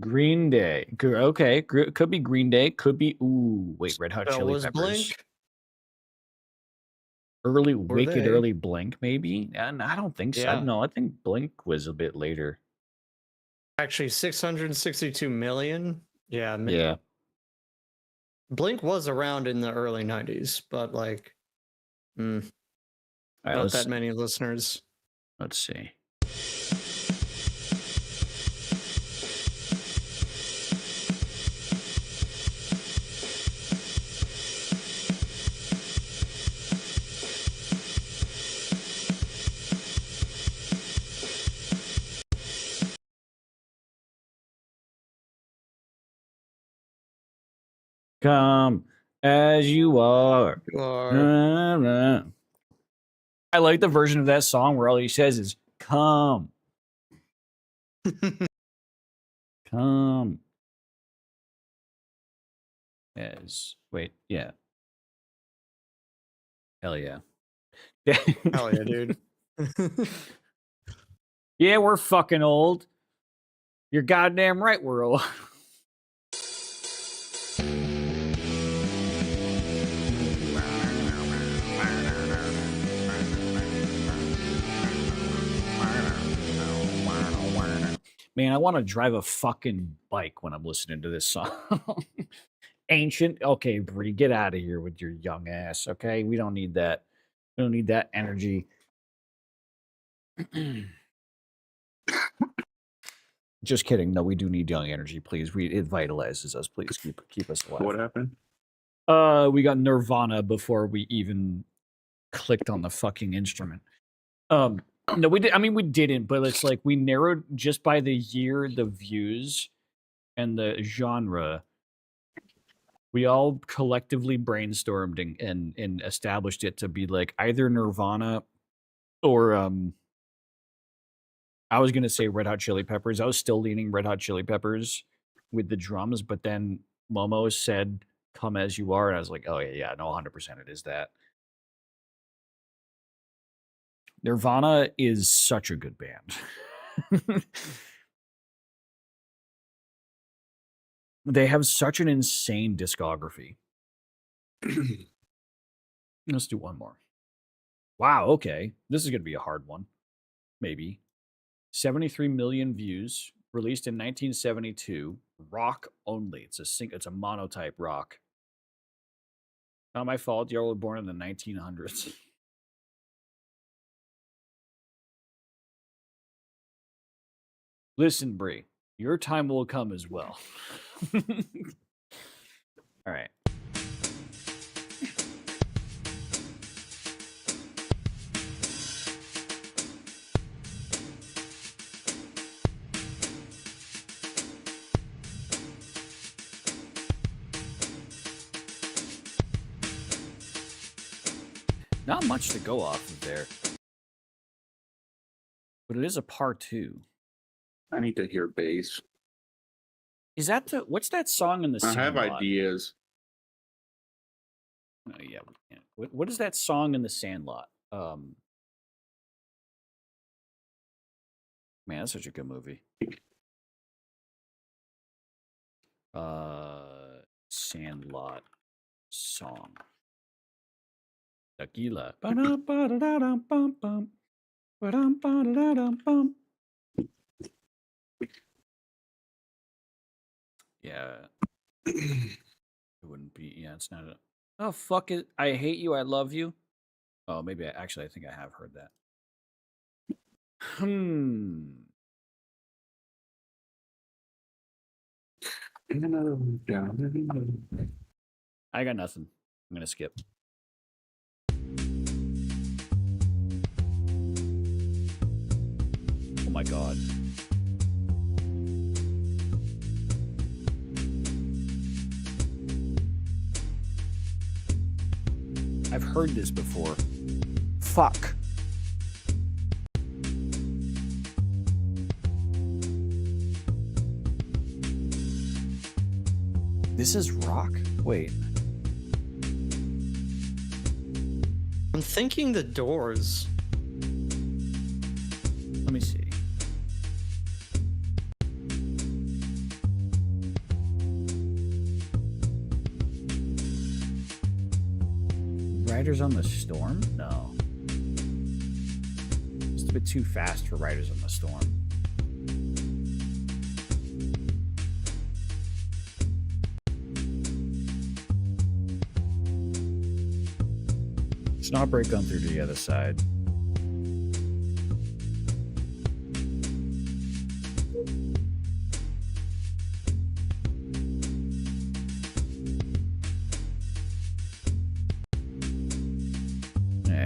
Green Day. Okay, could be Green Day. Could be, ooh, wait, Red Hot So Chili was Peppers. Blink? Early, Were wicked they? early Blink, maybe? And I don't think so. Yeah. No, I think Blink was a bit later. Actually, 662 million. Yeah. Yeah. Blink was around in the early 90s, but like, All right, not that many listeners. let's see. Come as you are. I like the version of that song where all he says is come. Come. As wait, yeah. Hell yeah. Hell yeah, dude. Yeah, we're fucking old. You're goddamn right we're old. Man, I want to drive a fucking bike when I'm listening to this song. Ancient. Okay, Bree, get out of here with your young ass, okay? We don't need that. We don't need that energy. Just kidding. No, we do need young energy, please. It vitalizes us. Please keep us alive. What happened? We got Nirvana before we even clicked on the fucking instrument. No, we did. I mean, we didn't, but it's like we narrowed just by the year, the views, and the genre. We all collectively brainstormed and established it to be like either Nirvana or I was gonna say Red Hot Chili Peppers. I was still leaning Red Hot Chili Peppers with the drums, but then Momo said "Come as You Are," and I was like, "Oh yeah, no, 100% it is that." Nirvana is such a good band. They have such an insane discography. Let's do one more. Wow, okay. This is going to be a hard one. Maybe. 73 million views, released in 1972. Rock only. It's a monotype rock. Not my fault. Y'all were born in the 1900s. Listen, Bree, your time will come as well. All right. Not much to go off of there. But it is a part 2. I need to hear bass. Is that what's that song in the I have Sandlot? ideas. Oh, yeah. What is that song in the Sandlot? Man, that's such a good movie. Sandlot song. Tequila. Yeah. It wouldn't be. Yeah, it's not a. Oh, fuck it. I hate you. I love you. Oh, maybe I think I have heard that. I got nothing. I'm going to skip. Oh my god. I've heard this before. Fuck. This is rock? Wait. I'm thinking The Doors. Let me see. Riders on the Storm? No. It's a bit too fast for Riders on the Storm. It's not break on through to the other side.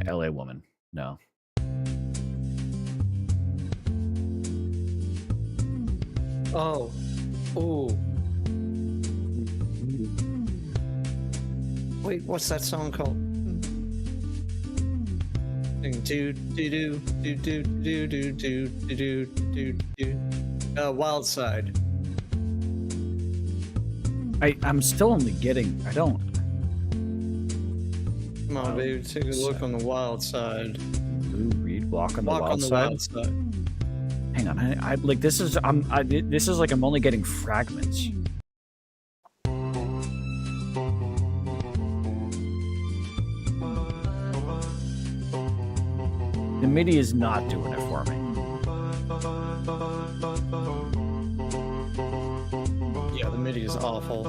LA Woman. No. Oh. Ooh. Wait, what's that song called? Do do do do do do do do do do do. Wild Side. I'm still only getting. I don't. Come on, baby, take a look on the wild side. Lou Reed, Walk on the Walk Wild on the Side. wild side. Hang on, I like this is this is like I'm only getting fragments. The MIDI is not doing it for me. Yeah, the MIDI is awful.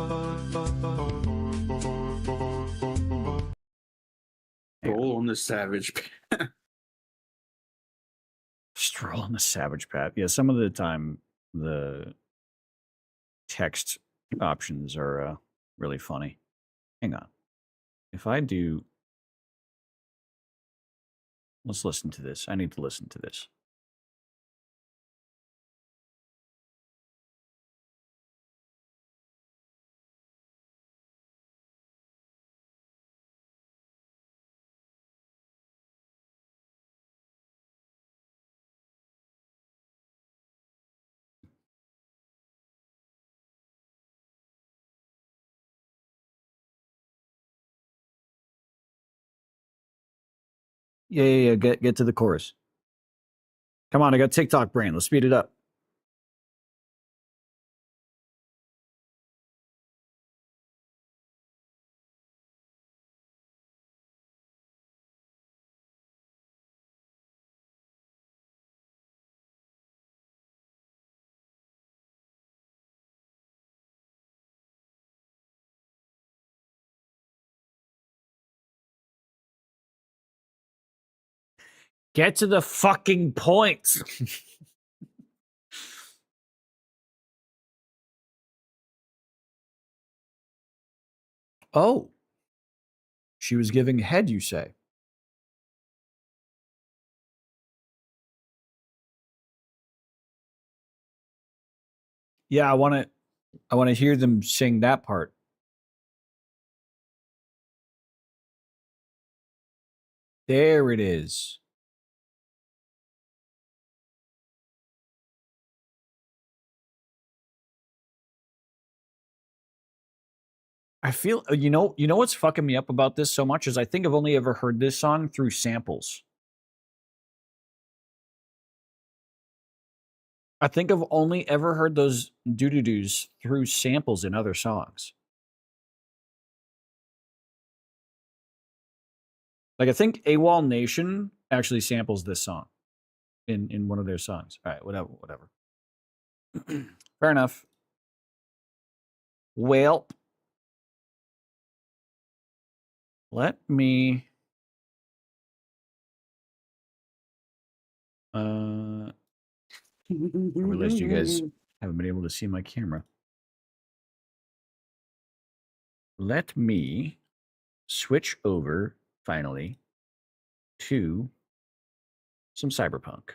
Roll on the Savage. Stroll on the Savage Path. Yeah, some of the time the text options are really funny. Hang on. If I do... Let's listen to this. I need to listen to this. Yeah. Get to the chorus. Come on, I got TikTok brain. Let's speed it up. Get to the fucking point. Oh. She was giving head, you say? Yeah, I want to hear them sing that part. There it is. I feel you know what's fucking me up about this so much is I think I've only ever heard this song through samples. I think I've only ever heard those doo-doo-doos through samples in other songs. Like I think AWOL Nation actually samples this song in one of their songs. All right, whatever. Fair enough. Well, let me I realized you guys haven't been able to see my camera. Let me switch over finally to some Cyberpunk.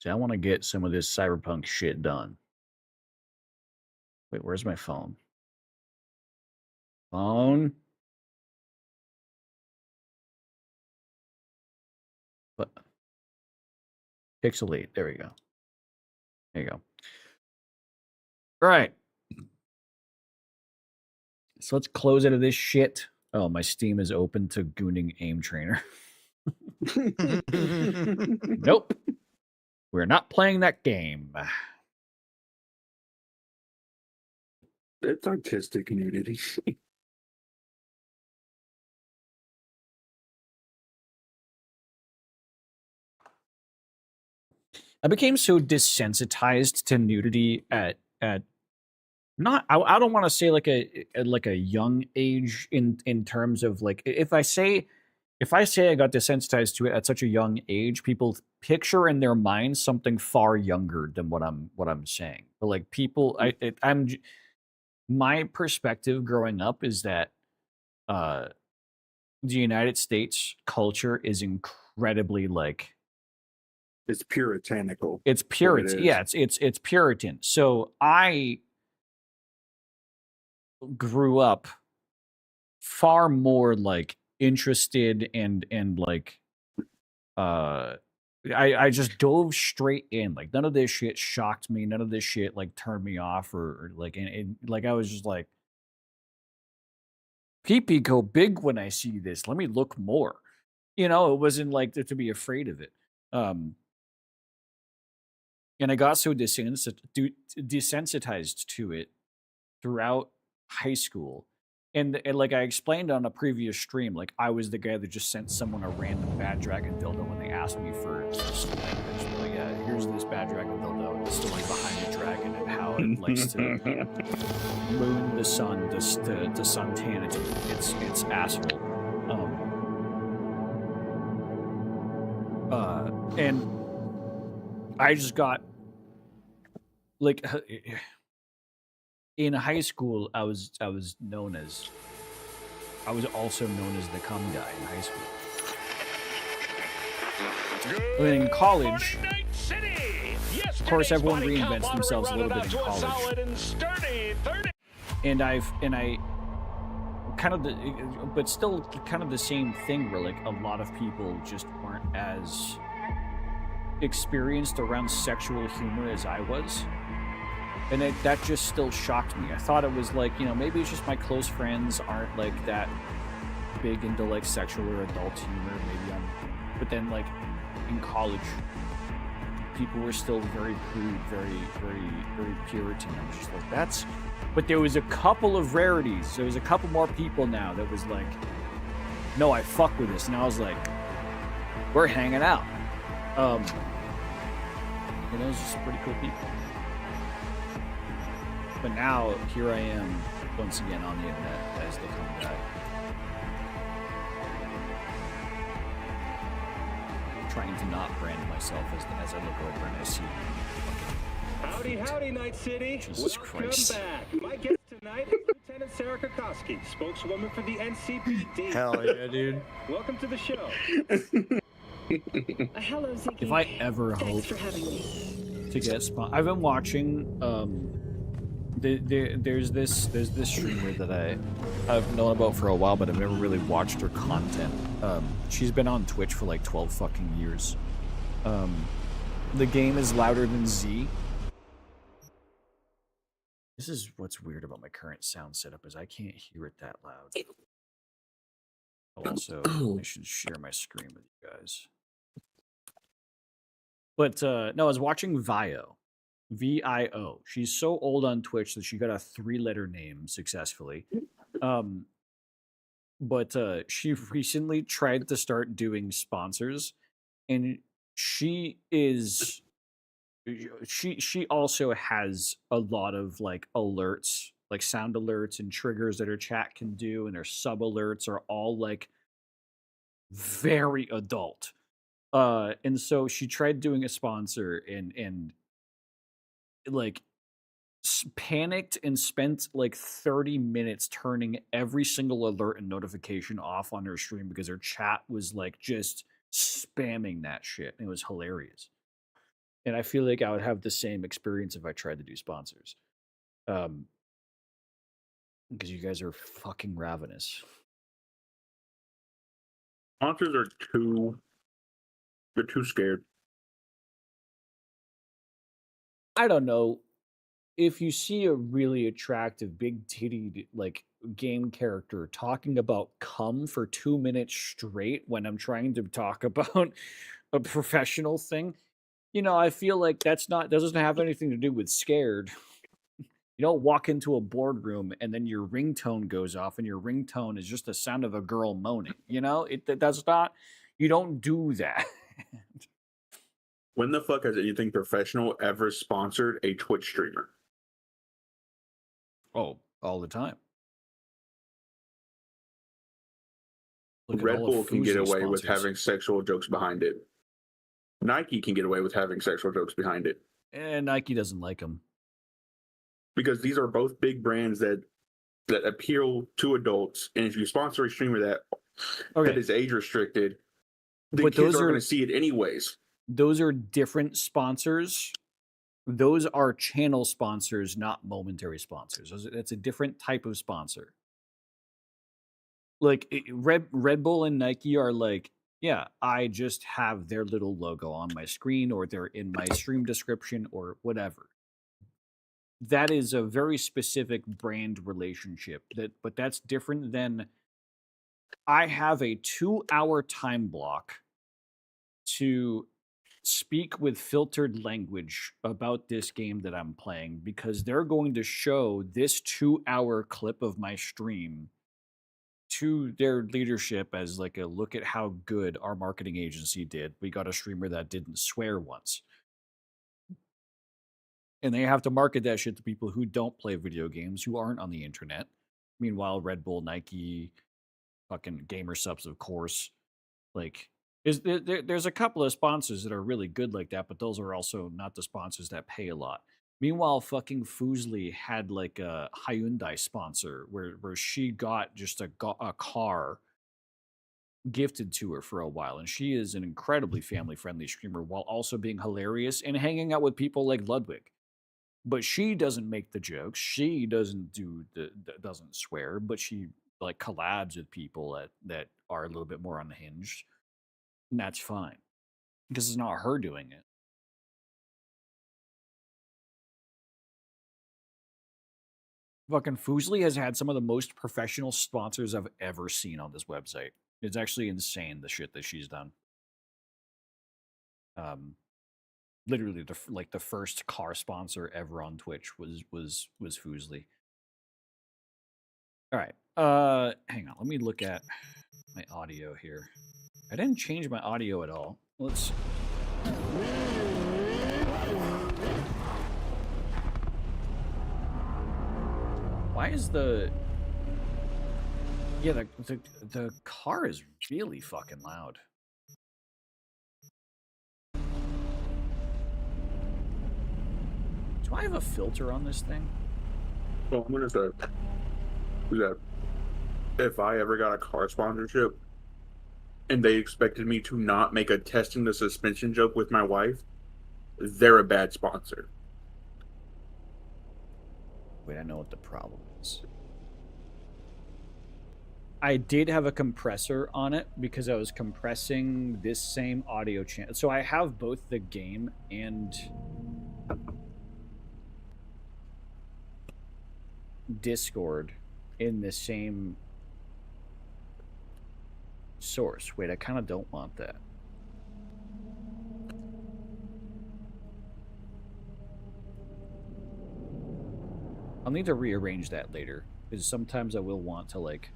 See, I want to get some of this Cyberpunk shit done. Wait, where's my phone? Phone? What? Pixelate. There we go. There you go. All right. So let's close out of this shit. Oh, my Steam is open to gooning Aim Trainer. Nope. We're not playing that game. It's artistic nudity. I became so desensitized to nudity at not I don't want to say like a young age in terms of like if I say I got desensitized to it at such a young age, people picture in their minds something far younger than what I'm saying. But like people, my perspective growing up is that the United States culture is incredibly like It's puritanical. it's Puritan. Yeah, it's Puritan. So I grew up far more like interested and like I just dove straight in. Like none of this shit shocked me. None of this shit like turned me off or like and like I was just like pee go big when I see this. Let me look more. You know, it wasn't like to be afraid of it. And I got so desensitized to it throughout high school. And like I explained on a previous stream, like I was the guy that just sent someone a random bad dragon dildo when they asked me for something. I just be like, yeah, here's this bad dragon dildo, and the story behind the dragon and how it likes to moon the sun, the suntanity. It's asshole. And I just got like in high school, I was also known as the cum guy in high school. And then in college, of course, everyone reinvents themselves a little bit in college. And I kind of but still kind of the same thing where like a lot of people just weren't as experienced around sexual humor as I was. And that just still shocked me. I thought it was like, maybe it's just my close friends aren't like that big into like sexual or adult humor. Maybe but then like in college, people were still very crude, very, very, very Puritan. I was just like, but there was a couple of rarities. There was a couple more people now that was like, no, I fuck with this. And I was like, we're hanging out. It was just pretty cool people. But now, here I am, once again on the internet as the cum guy. Trying to not brand myself as I look over and I see. Howdy, Night City. Jesus Christ. Back. My guest tonight is Lieutenant Sarah Kokoski, spokeswoman for the NCPD. Hell yeah, dude. Welcome to the show. Hello, Ziggy. If I ever hope for having me. to get I've been watching. There's this streamer that I've known about for a while, but I've never really watched her content. She's been on Twitch for like 12 fucking years. The game is Louder Than Z. This is what's weird about my current sound setup is I can't hear it that loud. Also, I should share my screen with you guys. But no, I was watching Vio. VIO. She's so old on Twitch that she got a 3-letter name successfully. But she recently tried to start doing sponsors, and she also has a lot of like alerts, like sound alerts and triggers that her chat can do, and her sub alerts are all like very adult. And so she tried doing a sponsor and like panicked and spent like 30 minutes turning every single alert and notification off on her stream because her chat was like just spamming that shit. And it was hilarious. And I feel like I would have the same experience if I tried to do sponsors. Because you guys are fucking ravenous. Sponsors are they're too scared. I don't know. If you see a really attractive, big tittied, like, game character talking about cum for 2 minutes straight when I'm trying to talk about a professional thing, I feel like that doesn't have anything to do with scared. You don't walk into a boardroom and then your ringtone goes off and your ringtone is just the sound of a girl moaning. That's not, you don't do that. When the fuck has anything professional ever sponsored a Twitch streamer? Oh, all the time. Look at Red all of Bull can get Fuzi's away with sponsors. having sexual jokes behind it. Nike can get away with having sexual jokes behind it. And Nike doesn't like them. Because these are both big brands that appeal to adults. And if you sponsor a streamer that is age restricted, the But kids those are are- going to see it anyways. Those are different sponsors. Those are channel sponsors, not momentary sponsors. That's a different type of sponsor. Like Red Bull and Nike are like, yeah, I just have their little logo on my screen, or they're in my stream description, or whatever. That is a very specific brand relationship. But that's different than I have a 2-hour time block to speak with filtered language about this game that I'm playing because they're going to show this 2-hour clip of my stream to their leadership as like a look at how good our marketing agency did. We got a streamer that didn't swear once. And they have to market that shit to people who don't play video games, who aren't on the internet. Meanwhile, Red Bull, Nike, fucking Gamer Subs, of course. Like, there's a couple of sponsors that are really good like that, but those are also not the sponsors that pay a lot. Meanwhile, fucking Fuslie had like a Hyundai sponsor where she got just a car gifted to her for a while, and she is an incredibly family-friendly streamer while also being hilarious and hanging out with people like Ludwig. But she doesn't make the jokes. She doesn't doesn't swear, but she like collabs with people that are a little bit more unhinged. And that's fine. Because it's not her doing it. Fucking Fuslie has had some of the most professional sponsors I've ever seen on this website. It's actually insane the shit that she's done. Literally the first car sponsor ever on Twitch was Fuslie. All right. Hang on. Let me look at my audio here. I didn't change my audio at all. Let's. Why is the? Yeah, the car is really fucking loud. Do I have a filter on this thing? Well, I'm gonna say that if I ever got a car sponsorship and they expected me to not make a testing the suspension joke with my wife, they're a bad sponsor. Wait, I know what the problem is. I did have a compressor on it because I was compressing this same audio channel. So I have both the game and Discord in the same source. Wait, I kind of don't want that. I'll need to rearrange that later because sometimes I will want to like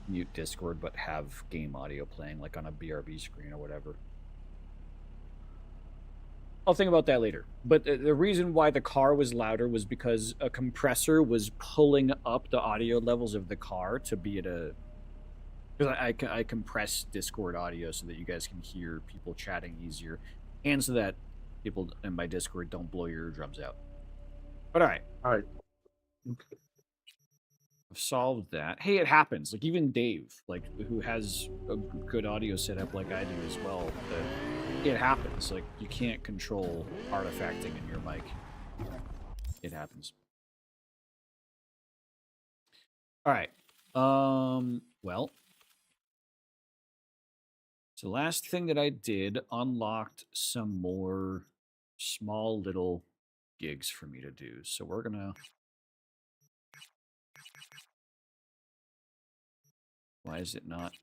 mute Discord but have game audio playing like on a BRB screen or whatever. I'll think about that later. But the reason why the car was louder was because a compressor was pulling up the audio levels of the car to be at a... Because I compress Discord audio so that you guys can hear people chatting easier, and so that people in my Discord don't blow your eardrums out. But all right. All right. I've solved that. Hey, it happens. Like even Dave, like who has a good audio setup like I do as well, it happens. Like you can't control artifacting in your mic. It happens. All right. Well, so last thing that I did unlocked some more small little gigs for me to do. So we're gonna... Why is it not?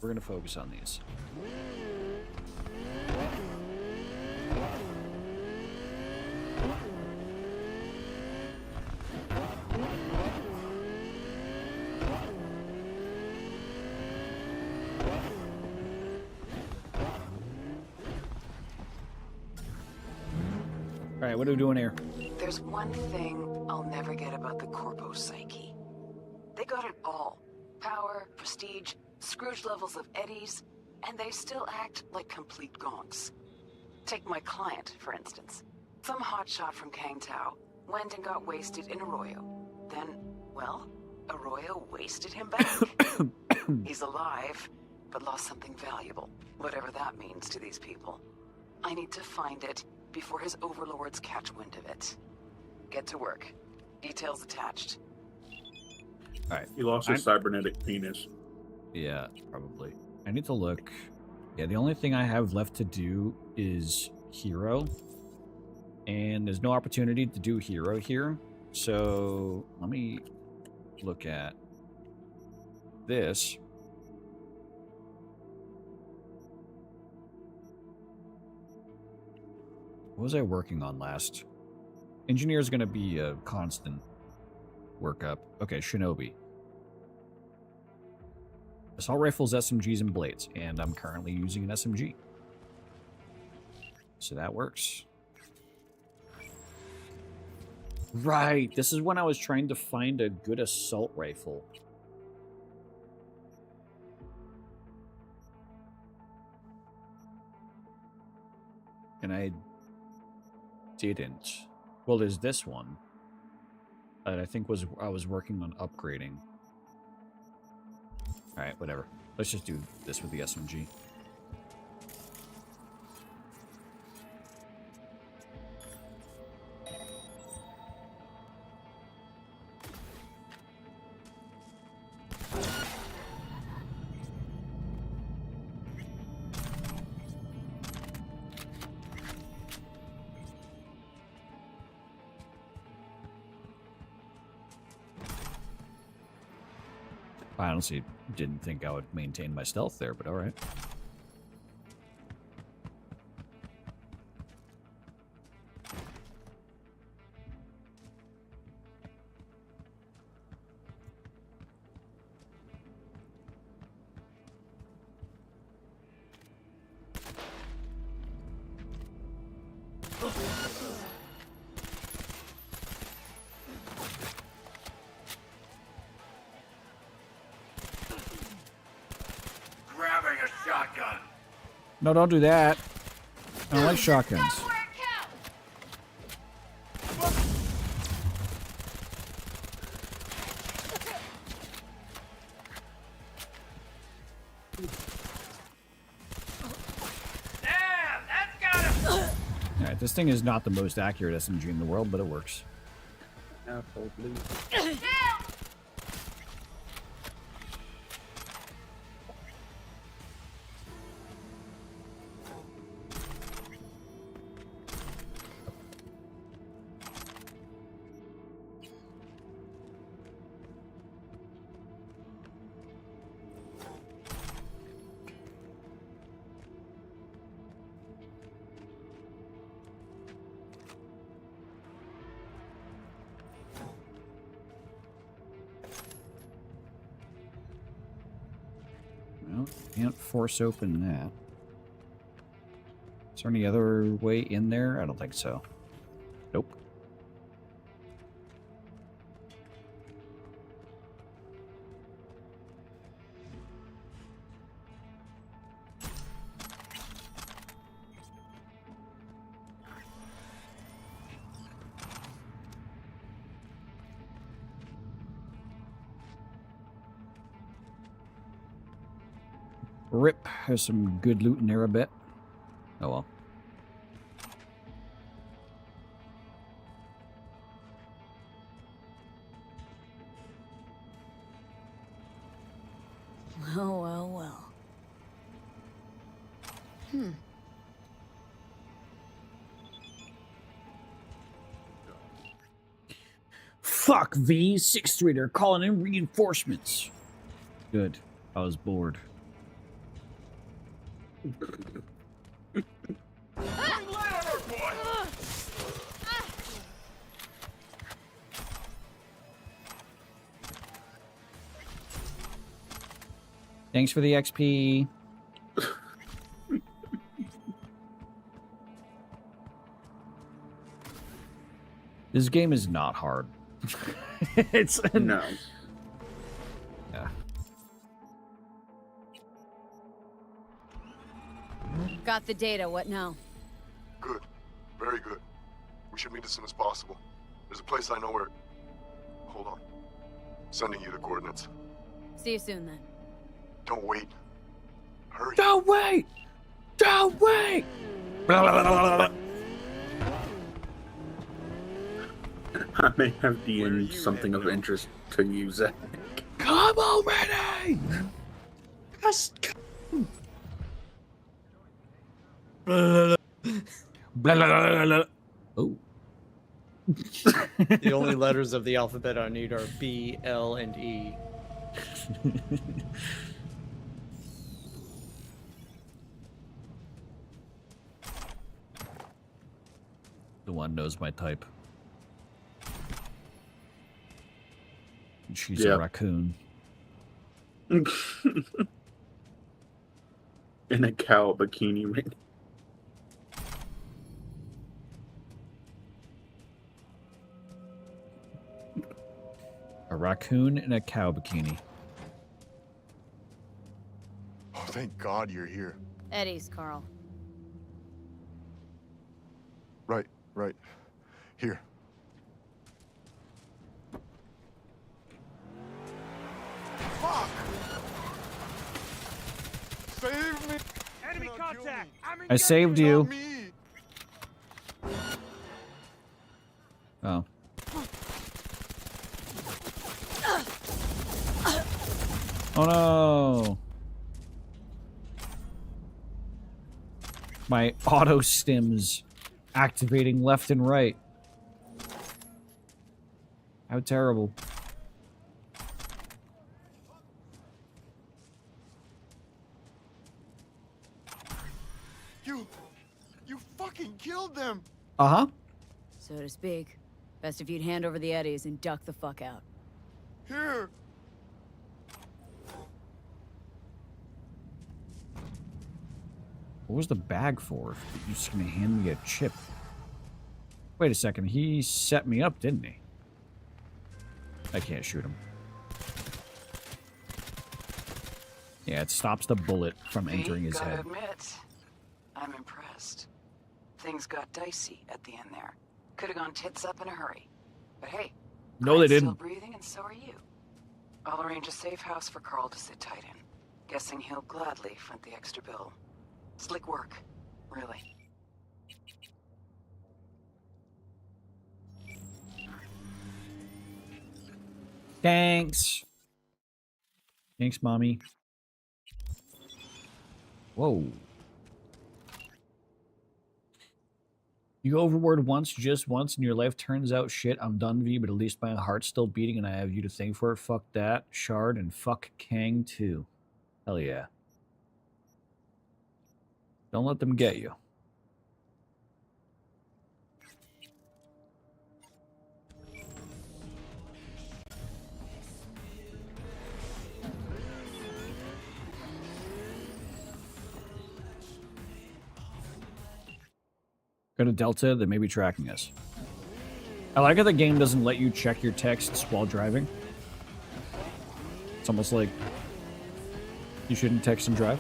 We're gonna focus on these. All right, what are we doing here? There's one thing I'll never get about the Corpo psyche. They got it all. Power, prestige, Scrooge levels of eddies, and they still act like complete gonks. Take my client, for instance. Some hotshot from Kangtao went and got wasted in Arroyo. Then, well, Arroyo wasted him back. He's alive, but lost something valuable, whatever that means to these people. I need to find it before his overlords catch wind of it. Get to work. Details attached. All right. He lost his cybernetic penis. Yeah, probably. I need to look. Yeah, the only thing I have left to do is Hero. And there's no opportunity to do Hero here. So let me look at this. What was I working on last? Engineer is going to be a constant workup. Okay, Shinobi. Assault rifles, SMGs, and blades. And I'm currently using an SMG. So that works. Right, this is when I was trying to find a good assault rifle. And I didn't. Well, there's this one that I think I was working on upgrading. Alright, whatever. Let's just do this with the SMG. I honestly didn't think I would maintain my stealth there, but alright. No, don't do that. I don't like shotguns. Alright, this thing is not the most accurate SMG in the world, but it works. Well, can't force open that. Is there any other way in there? I don't think so. Nope. Rip. There's some good loot in there, I bet. Oh well. Well, well, well. Fuck V, 6th Streeter calling in reinforcements. Good. I was bored. Thanks for the XP. This game is not hard. It's No. Yeah. Got the data, what now? Good. Very good. We should meet as soon as possible. There's a place I know where... Hold on. Sending you the coordinates. See you soon, then. Don't wait. Hurry. Don't wait! Don't wait! Blah, blah, blah, blah, blah. I may have DM'd something of interest to you, Zach. Come already! Just come. Blah, blah, blah, blah, blah. Oh. The only letters of the alphabet I need are B, L, and E. The one knows my type. And she's a raccoon. In a cow bikini ring. A raccoon in a cow bikini. Oh, thank God you're here. Eddie's, Carl. Right. Here. Fuck! Save me! Enemy contact! I saved you. Oh. Oh no! My auto stims activating left and right. How terrible. You fucking killed them! Uh-huh. So to speak. Best if you'd hand over the Eddies and duck the fuck out. Here! What was the bag for? You're just gonna hand me a chip. Wait a second, he set me up, didn't he? I can't shoot him. Yeah, it stops the bullet from entering his gotta head. admit, I'm impressed. Things got dicey at the end there. Could have gone tits up in a hurry. But hey, No, they Grant's didn't. still breathing, and so are you. I'll arrange a safe house for Carl to sit tight in. Guessing he'll gladly front the extra bill. Slick work, really. Thanks. Thanks, Mommy. Whoa. You go overboard once, just once, and your life turns out shit. I'm done, V, but at least my heart's still beating and I have you to thank for it. Fuck that, Shard, and fuck Kang, too. Hell yeah. Don't let them get you. Go to Delta, they may be tracking us. I like how the game doesn't let you check your texts while driving. It's almost like you shouldn't text and drive.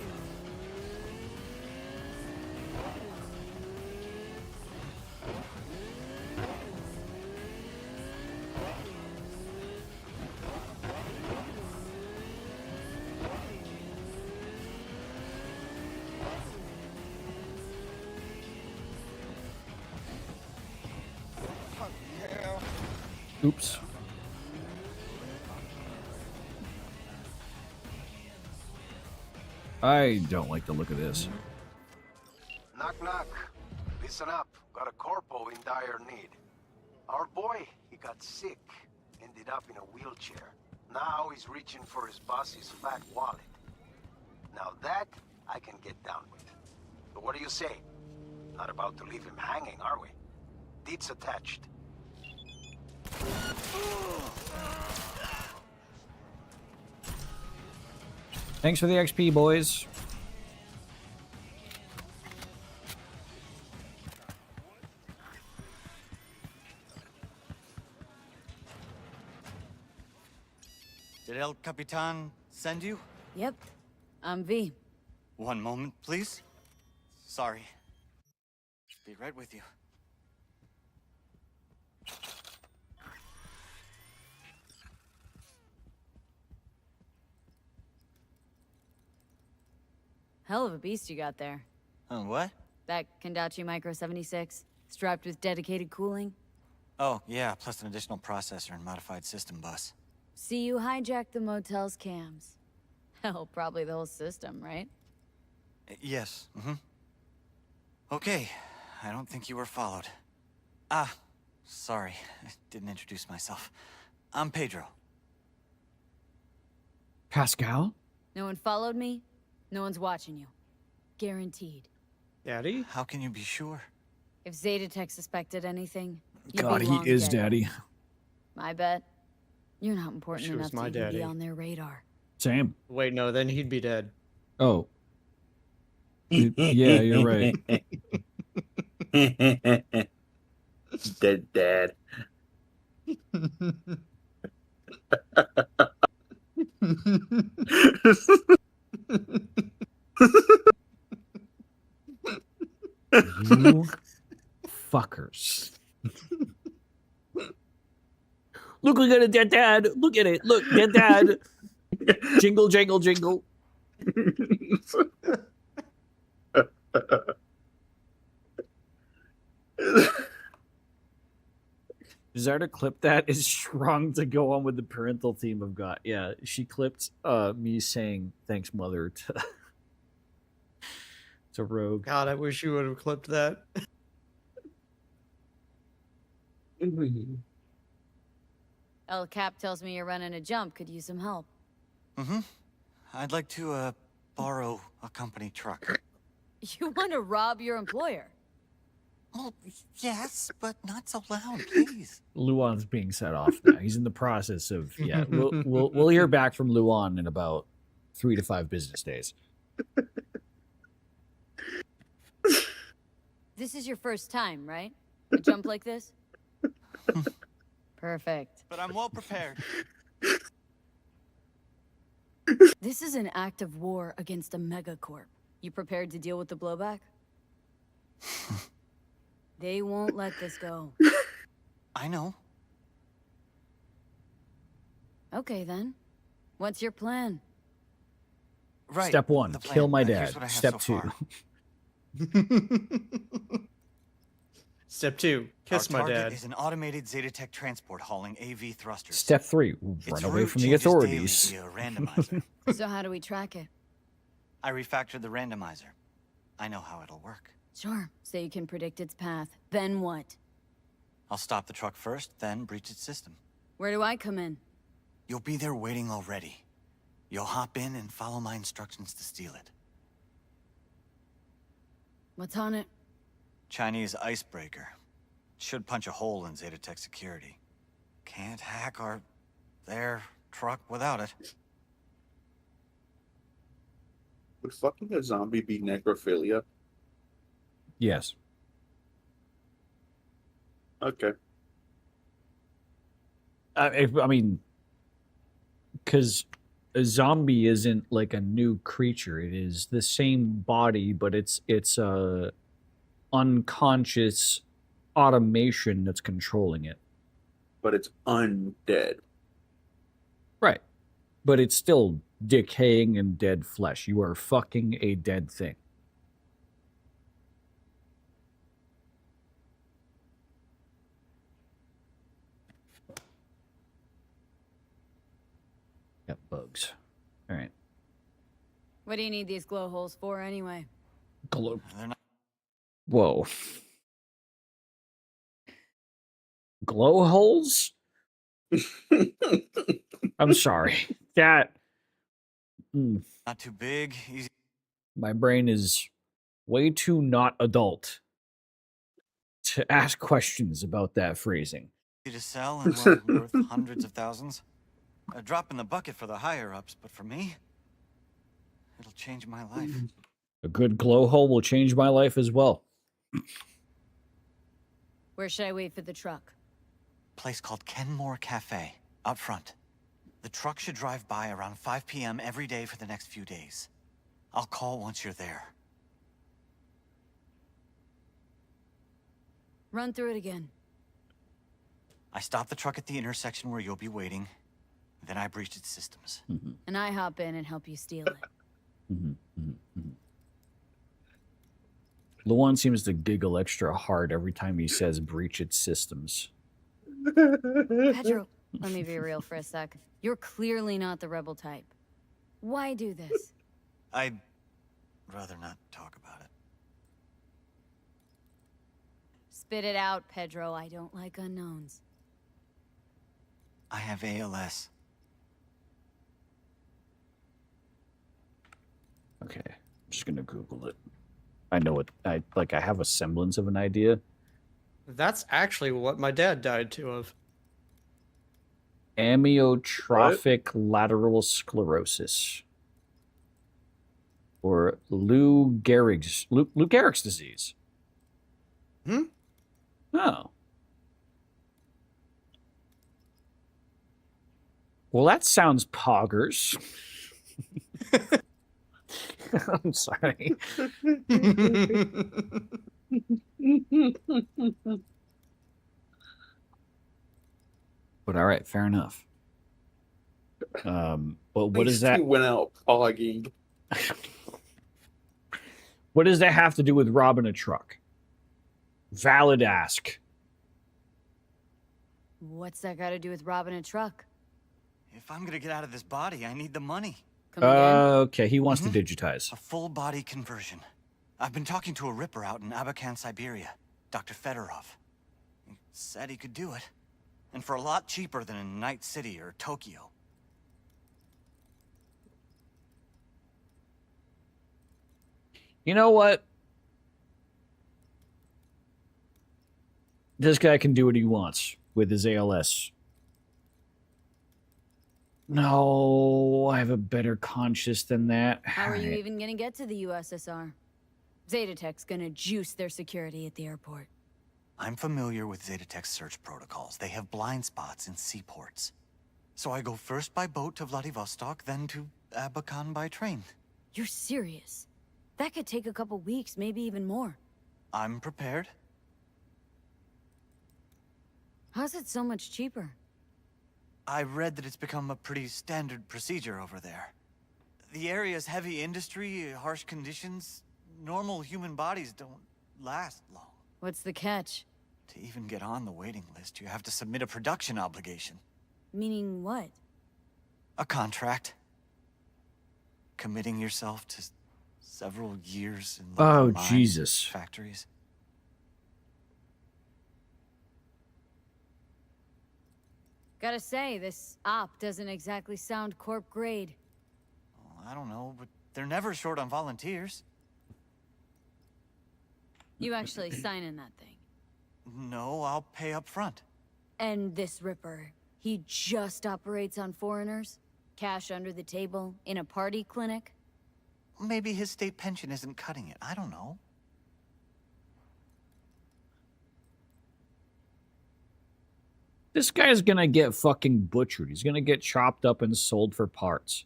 Oops. I don't like the look of this. Knock, knock. Listen up. Got a corpo in dire need. Our boy, he got sick. Ended up in a wheelchair. Now he's reaching for his boss's fat wallet. Now that, I can get down with. But what do you say? Not about to leave him hanging, are we? Deeds attached. Thanks for the XP, boys. Did El Capitan send you? Yep. I'm V. One moment, please. Sorry. Be right with you. Hell of a beast you got there. What? That Kendachi Micro 76, strapped with dedicated cooling. Oh, yeah, plus an additional processor and modified system bus. See, you hijacked the motel's cams. Hell, probably the whole system, right? Yes, Okay, I don't think you were followed. Ah, sorry, I didn't introduce myself. I'm Pedro. Pascal? No one followed me, no one's watching you. Guaranteed. Daddy? How can you be sure? If Zetatech suspected anything, you'd God, be he long is dead. daddy. I bet. You're not important She was enough to my even be daddy. on their radar. Same. Wait, no, then he'd be dead. Oh. Yeah, you're right. Dead dad. You fuckers. Look at it, dead dad. Look at it. Look, dead dad. Jingle, jangle, jingle. Desire to clip that is strong to go on with the parental theme I've got. Yeah, she clipped me saying thanks, mother, to Rogue. God, I wish you would have clipped that. El Cap tells me you're running a jump. Could use some help. Mm-hmm. I'd like to, borrow a company truck. You want to rob your employer? Well, yes, but not so loud, please. Luan's being set off now. He's in the process of We'll hear back from Luan in about 3 to 5 business days. This is your first time, right? A jump like this? Perfect. But I'm well prepared. This is an act of war against a megacorp. You prepared to deal with the blowback? They won't let this go. I know. Okay, then. What's your plan? Right. Step 1, the plan. kill my Here's dad. what I have Step so 2. far. Step 2, kiss Our my target dad. is an automated Zetatech transport hauling AV thrusters. Step 3, Its run away route from the changes authorities. daily via a randomizer. So how do we track it? I refactored the randomizer. I know how it'll work. Sure, so you can predict its path. Then what? I'll stop the truck first, then breach its system. Where do I come in? You'll be there waiting already. You'll hop in and follow my instructions to steal it. What's on it? Chinese icebreaker. Should punch a hole in Zetatech security. Can't hack their truck without it. Would fucking a zombie be necrophilia? Yes. Okay. I mean, because a zombie isn't like a new creature. It is the same body, but it's a unconscious automation that's controlling it. But it's undead. Right. But it's still decaying and dead flesh. You are fucking a dead thing. Got bugs. All right. What do you need these glow holes for anyway? Glow. They're not. Whoa. Glow holes? I'm sorry. That. Not too big, easy My brain is way too not adult to ask questions about that phrasing. to sell and well, worth hundreds of thousands. A drop in the bucket for the higher-ups, but for me, it'll change my life. A good glow hole will change my life as well. Where should I wait for the truck? Place called Kenmore Cafe, out front. The truck should drive by around 5 p.m. every day for the next few days. I'll call once you're there. Run through it again. I stop the truck at the intersection where you'll be waiting. Then I breach its systems. And I hop in and help you steal it. Luan seems to giggle extra hard every time he says breach its systems. Pedro, let me be real for a sec. You're clearly not the rebel type. Why do this? I'd rather not talk about it. Spit it out, Pedro. I don't like unknowns. I have ALS. Okay, I'm just gonna Google it. I know it. I have a semblance of an idea, That's actually what my dad died to of. Amyotrophic lateral sclerosis. Or Lou Gehrig's disease. Hmm? Oh. Well, that sounds poggers. I'm sorry. But all right, fair enough. But what is that? He went out pogging. What does that have to do with robbing a truck? Valid ask. What's that got to do with robbing a truck? If I'm gonna get out of this body, I need the money. Come again? Okay, he wants to digitize. A full body conversion. I've been talking to a ripper out in Abakan, Siberia, Dr. Fedorov. He said he could do it. And for a lot cheaper than in Night City or Tokyo. You know what? This guy can do what he wants with his ALS. No, I have a better conscience than that. How are you even gonna get to the USSR? Zetatech's gonna juice their security at the airport. I'm familiar with Zetatech's search protocols. They have blind spots in seaports. So I go first by boat to Vladivostok, then to Abakan by train. You're serious? That could take a couple weeks, maybe even more. I'm prepared. How's it so much cheaper? I read that it's become a pretty standard procedure over there. The area's heavy industry, harsh conditions. Normal human bodies don't last long. What's the catch? To even get on the waiting list, you have to submit a production obligation. Meaning what? A contract. Committing yourself to several years in Oh, local mines, Jesus. factories. Gotta say, this op doesn't exactly sound corp grade. Oh, I don't know, but they're never short on volunteers. You actually signing that thing. No, I'll pay up front. And this Ripper, he just operates on foreigners? Cash under the table, in a party clinic? Maybe his state pension isn't cutting it. I don't know. This guy's gonna get fucking butchered. He's gonna get chopped up and sold for parts.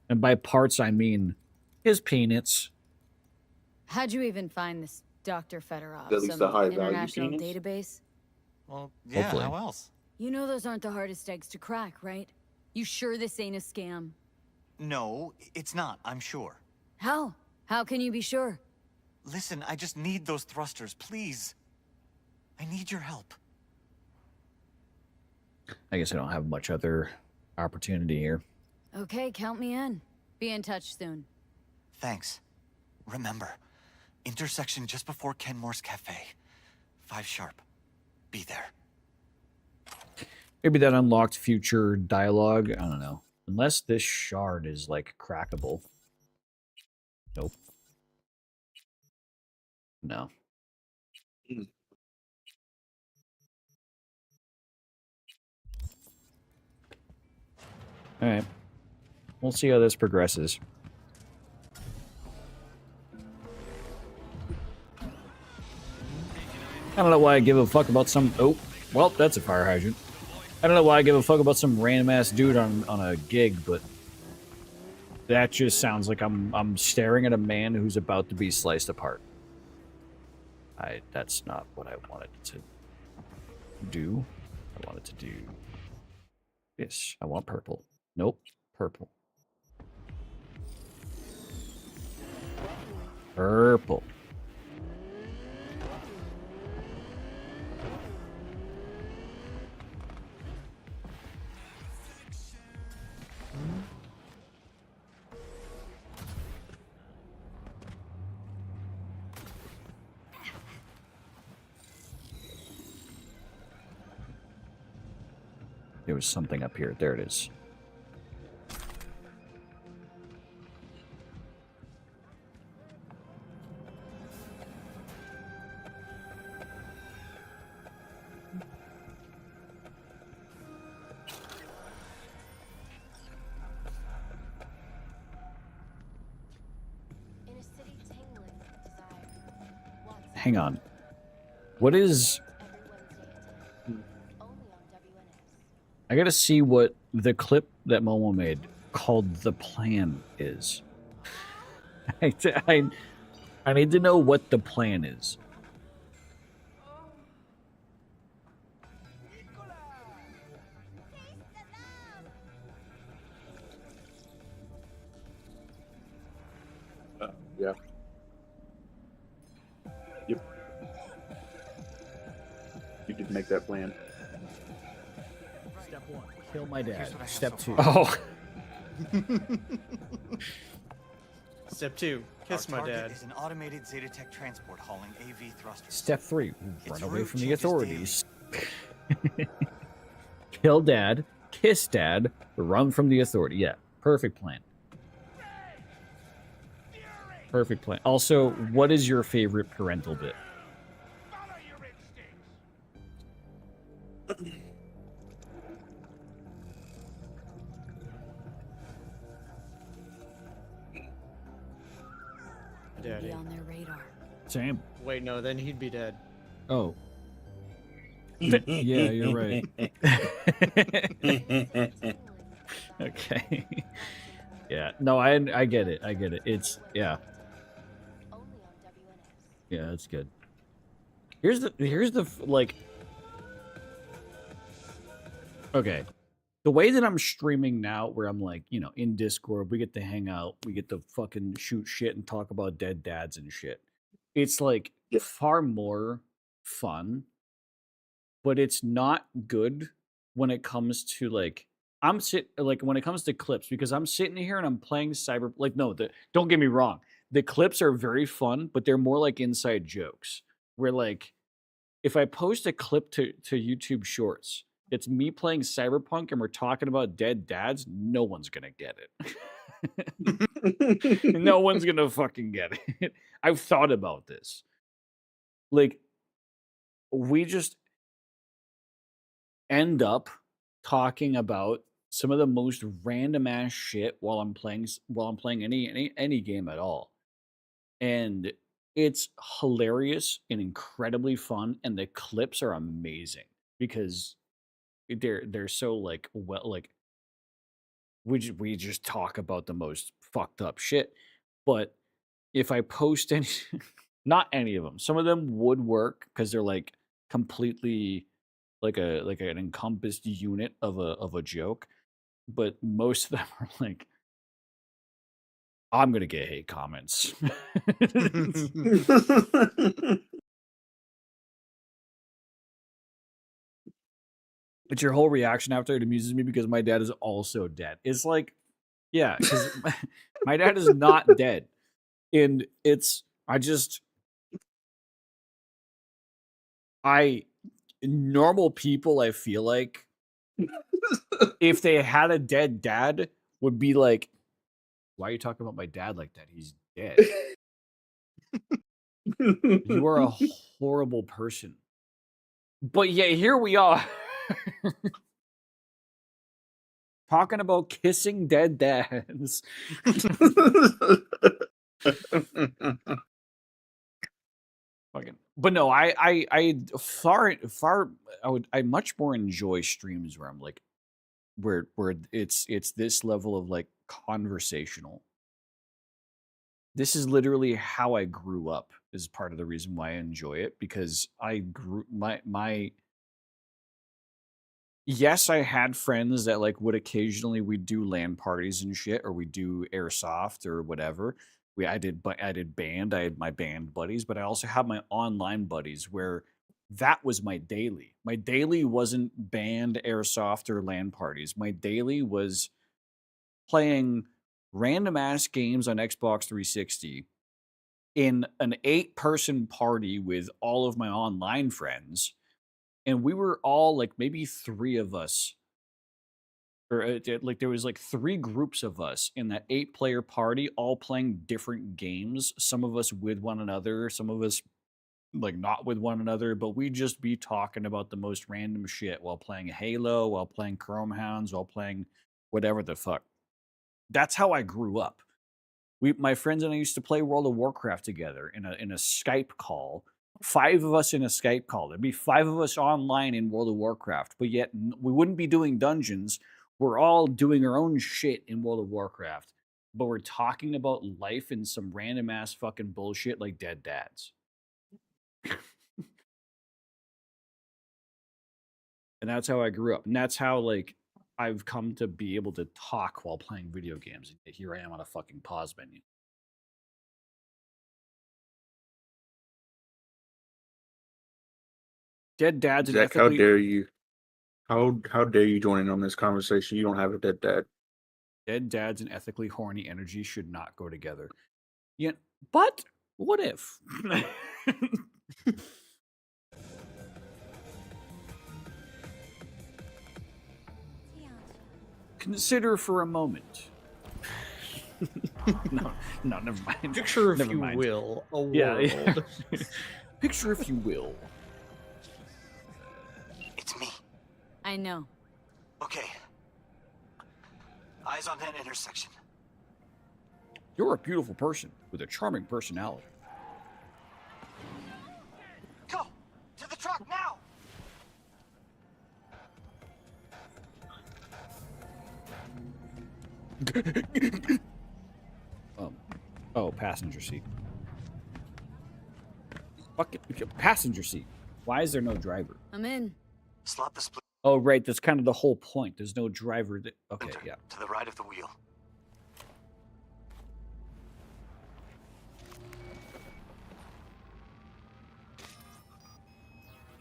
And by parts, I mean his peanuts. How'd you even find this Dr. Fedorov? At least Some a high-value international penis? database? Well, yeah, Hopefully. how else? You know those aren't the hardest eggs to crack, right? You sure this ain't a scam? No, it's not, I'm sure. How? How can you be sure? Listen, I just need those thrusters, please. I need your help. I guess I don't have much other opportunity here. Okay, count me in. Be in touch soon. Thanks. Remember, intersection just before Kenmore's Cafe. 5 sharp. Be there. Maybe that unlocked future dialogue. I don't know. Unless this shard is, like, crackable. Nope. No. Alright. We'll see how this progresses. I don't know why I give a fuck about some... Oh, well, that's a fire hydrant. I don't know why I give a fuck about some random-ass dude on a gig, but... That just sounds like I'm staring at a man who's about to be sliced apart. That's not what I wanted to do. I wanted to do this. I want purple. Nope. Purple. Purple. There was something up here. There it is. hang on. What is... I gotta see what the clip that Momo made called The Plan is. I need to know what the plan is. Yeah. Yep. You did make that plan. Step 1, kill my dad. Step so 2. Oh. Step 2, kiss Our my target dad. is an automated Zetatech transport hauling AV thrusters. Step 3, Its run away route from the changes authorities. Kill dad, kiss dad, run from the authority. Yeah, perfect plan. Perfect plan. Also, what is your favorite parental bit? Daddy. Be on their radar. Same. Wait, no, then he'd be dead. Oh. Yeah, you're right. Okay. Yeah. No, I get it. I get it. It's yeah. Yeah, that's good. Here's the like. Okay. The way that I'm streaming now, where I'm like, you know, in Discord, we get to hang out, we get to fucking shoot shit and talk about dead dads and shit. It's like far more fun, but it's not good when it comes to like when it comes to clips, because I'm sitting here and I'm playing don't get me wrong, the clips are very fun, but they're more like inside jokes. Where like if I post a clip to YouTube Shorts, it's me playing Cyberpunk and we're talking about dead dads, no one's gonna get it. No one's gonna fucking get it. I've thought about this. Like, we just end up talking about some of the most random ass shit while I'm playing any game at all. And it's hilarious and incredibly fun, and the clips are amazing because they're so like we just talk about the most fucked up shit. But if I post any not any of them, some of them would work because they're like completely like an encompassed unit of a joke, but most of them are like, I'm gonna get hate comments. But your whole reaction after it amuses me because my dad is also dead. It's like, yeah, because my dad is not dead. And normal people, I feel like, if they had a dead dad, would be like, why are you talking about my dad like that? He's dead. You are a horrible person. But yeah, here we are. Talking about kissing dead dads. Fucking, but no, I much more enjoy streams where I'm like, where it's this level of like conversational. This is literally how I grew up, is part of the reason why I enjoy it, because I grew my yes, I had friends that like would occasionally we do LAN parties and shit, or we do airsoft or whatever. I did band, I had my band buddies, but I also had my online buddies where that was my daily. My daily wasn't band, airsoft, or LAN parties. My daily was playing random ass games on Xbox 360 in an 8-person party with all of my online friends. And we were all like maybe 3 of us, or like there was like 3 groups of us in that 8-player party, all playing different games. Some of us with one another, some of us like not with one another, but we'd just be talking about the most random shit while playing Halo, while playing Chrome Hounds, while playing whatever the fuck. That's how I grew up. My friends and I used to play World of Warcraft together in a Skype call 5 of us in a Skype call. There'd be 5 of us online in World of Warcraft, but yet we wouldn't be doing dungeons. We're all doing our own shit in World of Warcraft, but we're talking about life and some random ass fucking bullshit like dead dads. And that's how I grew up. And that's how, like, I've come to be able to talk while playing video games. And here I am on a fucking pause menu. Dead dads and Zach, how ethically dare you? How dare you join in on this conversation? You don't have a dead dad. dead dads and ethically horny energy should not go together. Yeah, but what if? Consider for a moment. no, never mind. Picture, if Never you mind. will, a world. Yeah. Picture, if you will. It's me. I know. Okay. Eyes on that intersection. You're a beautiful person with a charming personality. Go! To the truck now! Oh, passenger seat. Fuck it. Passenger seat. Why is there no driver? I'm in. Slot the split Oh, right. That's kind of the whole point. There's no driver. Okay, yeah. to the right of the wheel.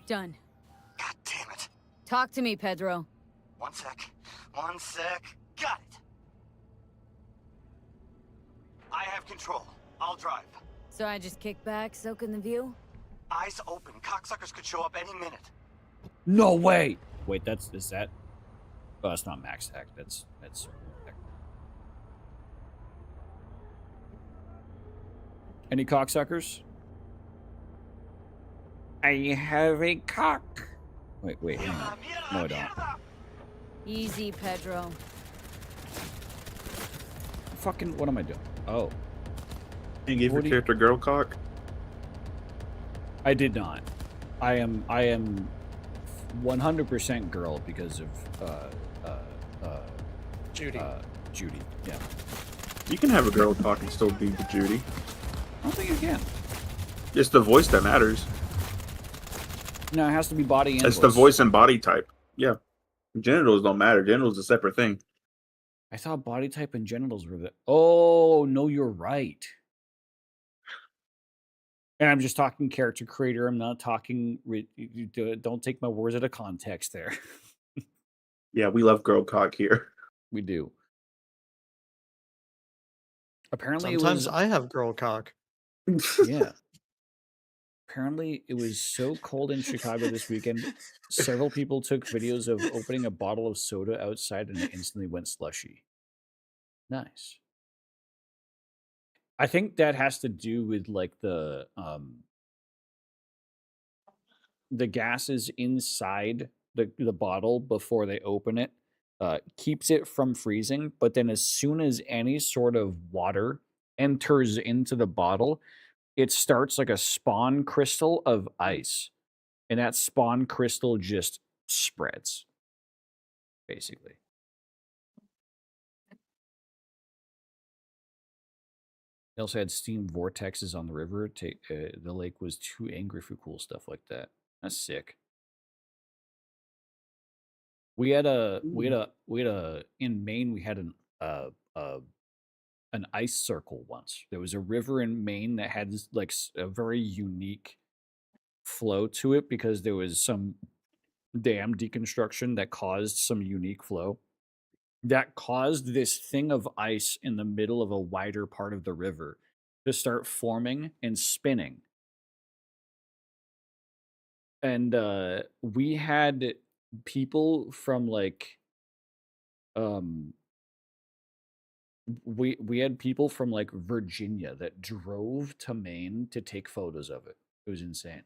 Done. God damn it. Talk to me, Pedro. One sec. One sec. Got it. I have control. I'll drive. So I just kick back, soak in the view? Eyes open. Cocksuckers could show up any minute. No way. Wait, is that? Oh, that's not max tech. That's. Any cocksuckers? I have a cock. Wait. Hang on. No, I don't. Easy, Pedro. Fucking, what am I doing? Oh, You gave your character girl cock? I did not. I am 100% girl because of Judy. Judy. Yeah. You can have a girl cock and still be the Judy. I don't think you can. It's the voice that matters. No, it has to be body and It's the voice and body type. Yeah. Genitals don't matter. Genitals is a separate thing. I thought body type and genitals were the. Oh no, you're right. And I'm just talking character creator. I'm not talking. Don't take my words out of context there. Yeah, we love girl cock here. We do. Apparently, Sometimes it was. I have girl cock. Yeah. Apparently, it was so cold in Chicago this weekend. Several people took videos of opening a bottle of soda outside and it instantly went slushy. Nice. I think that has to do with like the gases inside the bottle before they open it keeps it from freezing. But then as soon as any sort of water enters into the bottle, it starts like a spawn crystal of ice. And that spawn crystal just spreads, basically. They also had steam vortexes on the river. The lake was too angry for cool stuff like that. That's sick. We had in Maine. We had an ice circle once. There was a river in Maine that had like a very unique flow to it because there was some dam deconstruction that caused some unique flow that caused this thing of ice in the middle of a wider part of the river to start forming and spinning. And we had people from like we had people from like Virginia that drove to Maine to take photos of it. It was insane.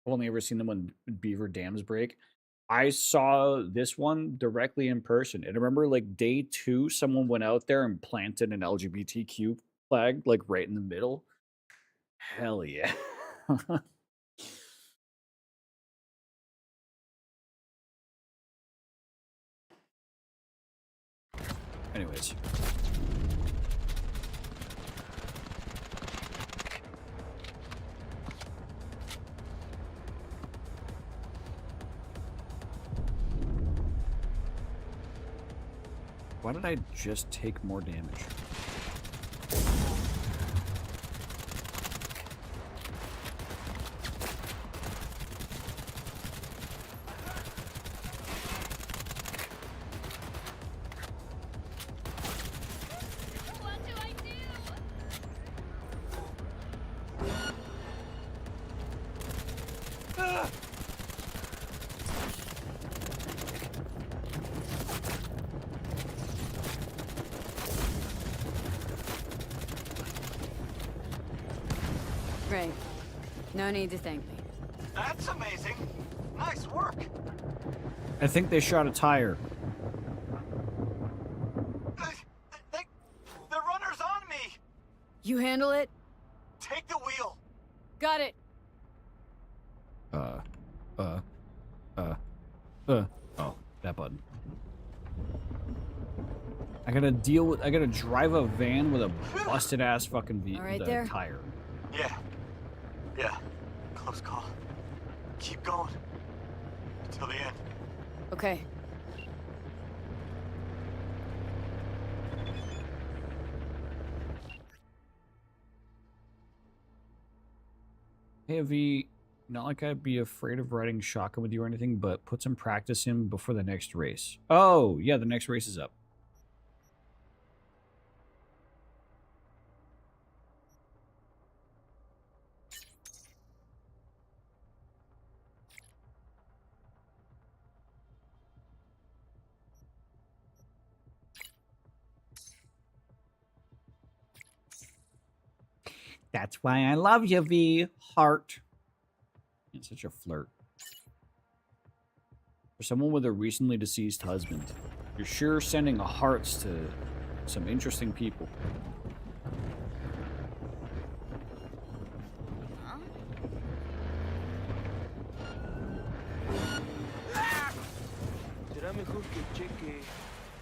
I've only ever seen them when beaver dams break. I saw this one directly in person. And I remember like day 2, someone went out there and planted an LGBTQ flag, like right in the middle. Hell yeah. Anyways. Why did I just take more damage? Great. No need to thank me. That's amazing. Nice work. I think they shot a tire. The runner's on me. You handle it? Take the wheel. Got it. Oh, that button. I gotta drive a van with a busted ass fucking All right there. tire. Yeah. Close call. Keep going. Until the end. Okay. Hey, V, not like I'd be afraid of riding shotgun with you or anything, but put some practice in before the next race. Oh, yeah, the next race is up. That's why I love you, V. Heart. You're such a flirt. For someone with a recently deceased husband, you're sure sending hearts to some interesting people.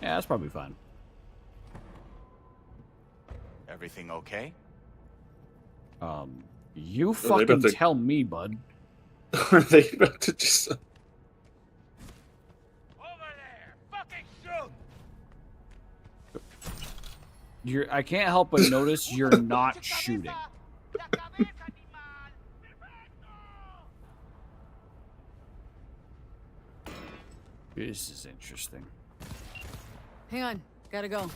Yeah, that's probably fine. Everything okay? You Are they fucking about to- tell me, bud. Are they about to just? I can't help but notice you're not shooting. This is interesting. Hang on. Gotta go.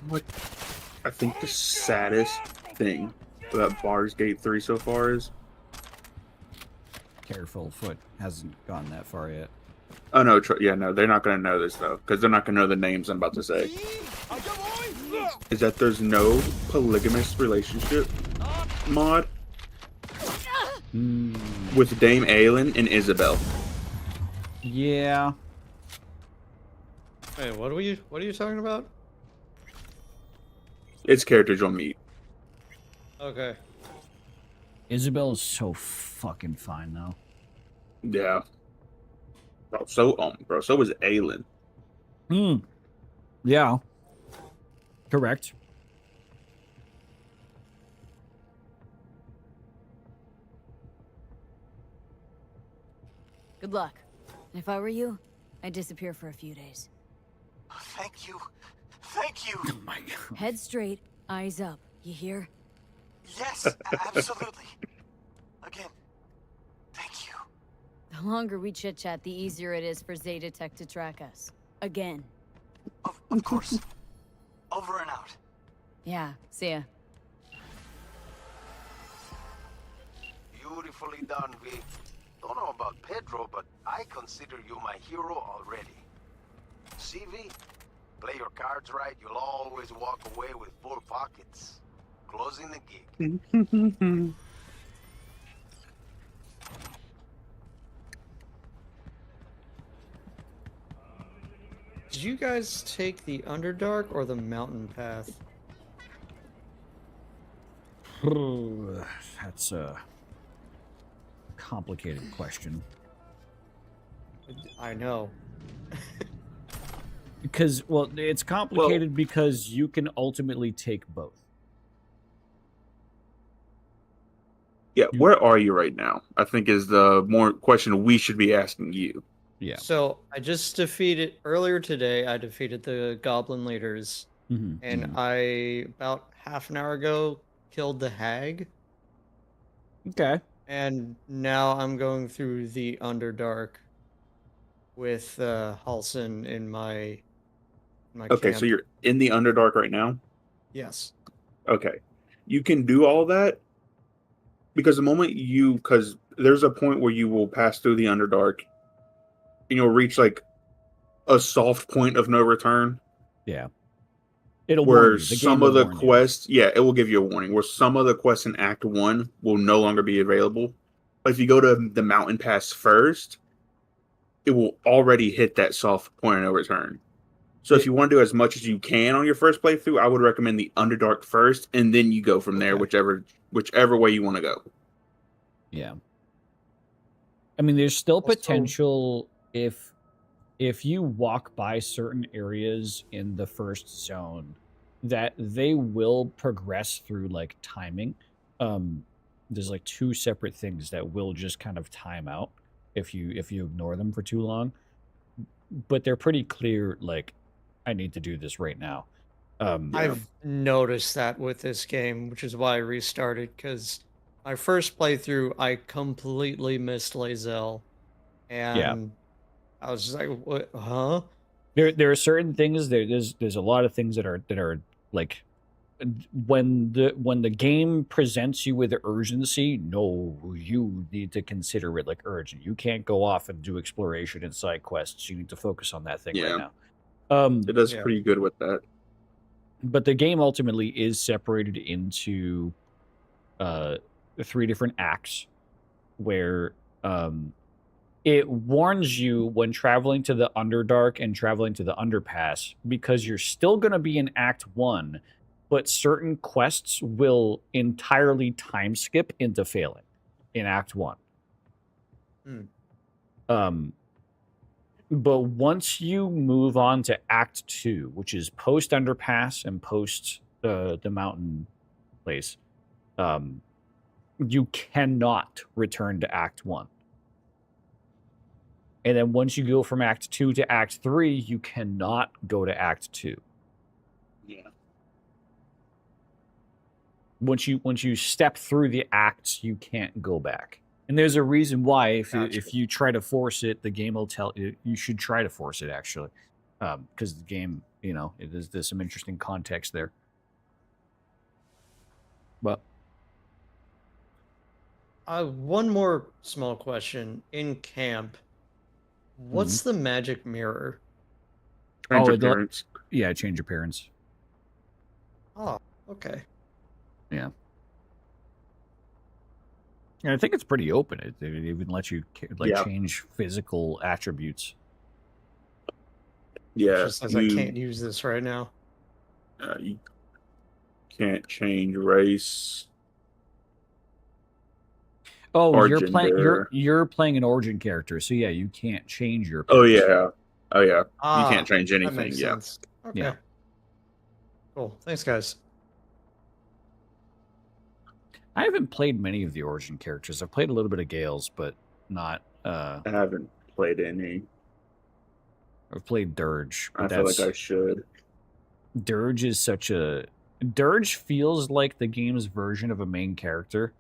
What? I think the saddest thing about Bard's Gate 3 so far is. Careful, Foot hasn't gone that far yet. Oh no, yeah, no, they're not gonna know this though, because they're not gonna know the names I'm about to say. Is that there's no polygamous relationship mod with Dame Aelin and Isabel. Yeah. Wait, what are you talking about? It's characters you'll meet. Okay. Isabel is so fucking fine, though. Yeah. Bro, so was Aelin. Yeah. Correct. Good luck. And if I were you, I'd disappear for a few days. Thank you. Thank you. Oh my god. Head straight, eyes up. You hear? Yes, absolutely. Again, thank you. The longer we chit-chat, the easier it is for Zeta Tech to track us. Again. Of course. Over and out. Yeah, see ya. Beautifully done, V. Don't know about Pedro, but I consider you my hero already. See, V? Play your cards right, you'll always walk away with full pockets. Closing the gig. Did you guys take the Underdark or the Mountain Path? That's a complicated question. I know. Because, well, it's complicated because you can ultimately take both. Yeah, where are you right now? I think is the more question we should be asking you. Yeah. So I just defeated earlier today. I defeated the Goblin leaders, and I about half an hour ago killed the hag. Okay. And now I'm going through the Underdark with Halson in my Okay, camp. so you're in the Underdark right now? Yes. Okay. You can do all that because because there's a point where you will pass through the Underdark and you'll reach like a soft point of no return. Yeah. It'll warn Where you. The game some will of the warn you. quests, yeah, it will give you a warning. Where some of the quests in Act 1 will no longer be available. But if you go to the Mountain Pass first, it will already hit that soft point of no return. So if you want to do as much as you can on your first playthrough, I would recommend the Underdark first, and then you go from there, whichever way you want to go. Yeah. I mean, there's still potential if you walk by certain areas in the first zone that they will progress through like timing. There's like two separate things that will just kind of time out if you ignore them for too long. But they're pretty clear, like, I need to do this right now. I've noticed that with this game, which is why I restarted, because my first playthrough, I completely missed Lae'zel. And I was just like, what, huh? There are certain things there's a lot of things that are like when the game presents you with urgency, no, you need to consider it like urgent. You can't go off and do exploration and side quests. You need to focus on that thing right now. It does pretty good with that. But the game ultimately is separated into 3 different acts where it warns you when traveling to the Underdark and traveling to the Underpass because you're still going to be in Act 1, but certain quests will entirely time skip into failing in Act 1. But once you move on to Act 2, which is post Underpass and post the mountain place, you cannot return to Act 1. And then once you go from Act 2 to Act 3, you cannot go to Act 2. Yeah. Once you step through the acts, you can't go back. And there's a reason why if you try to force it, the game will tell you you should try to force it actually. Because the game, there's some interesting context there. But one more small question. In camp, what's the magic mirror? Change appearance. Yeah, change appearance. Oh, okay. Yeah. And I think it's pretty open. It even lets you change physical attributes. Yeah. It just says I can't use this right now. You can't change race. Oh, you're playing an origin character, so yeah, you can't change your appearance. Oh yeah. You can't change anything. That makes sense. Okay. Yeah. Cool. Thanks, guys. I haven't played many of the origin characters. I've played a little bit of Gale's, but not. I haven't played any. I've played Dirge. I feel like I should. Dirge is such a. Dirge feels like the game's version of a main character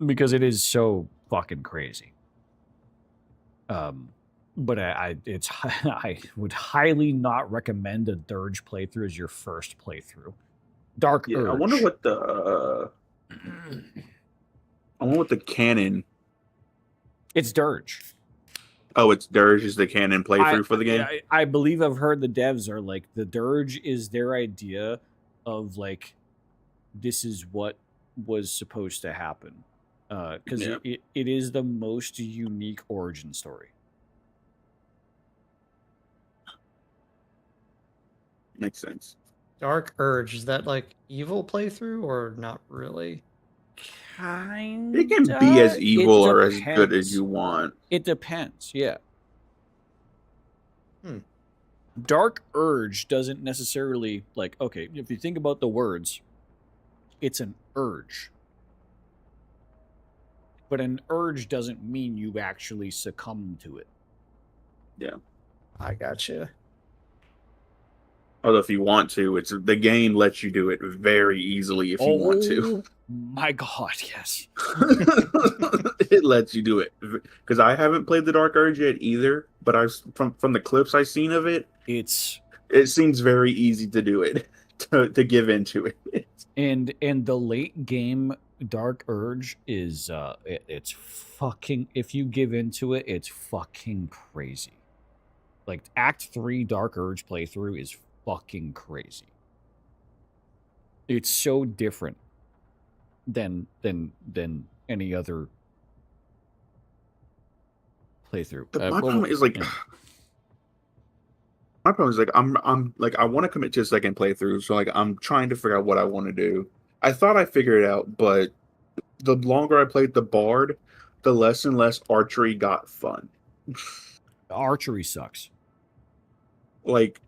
because it is so fucking crazy. But I would highly not recommend a Dirge playthrough as your first playthrough. Dark Urge. I wonder what the canon. It's Dirge. Oh, it's Dirge is the canon playthrough for the game? I believe I've heard the devs are like, the Dirge is their idea of like, this is what was supposed to happen. Because it is the most unique origin story. Makes sense. Dark Urge, is that like evil playthrough or not really? It can be as Kinda. evil It or as good as depends. you want. It depends. Yeah. Hmm. Dark Urge doesn't necessarily like. Okay, if you think about the words, it's an urge. But an urge doesn't mean you actually succumb to it. Yeah. I gotcha. Although if you want to, it's the game lets you do it very easily if you want to. Oh my god, yes. It lets you do it because I haven't played the Dark Urge yet either. But I've from the clips I've seen of it, it seems very easy to do it to give into it. And the late game Dark Urge is it's fucking, if you give into it, it's fucking crazy. Like Act 3 Dark Urge playthrough is fucking crazy. It's so different than any other playthrough. My problem is like my problem is like I'm like I want to commit to a second playthrough, so like I'm trying to figure out what I want to do. I thought I figured it out, but the longer I played the Bard, the less and less archery got fun. Archery sucks. Like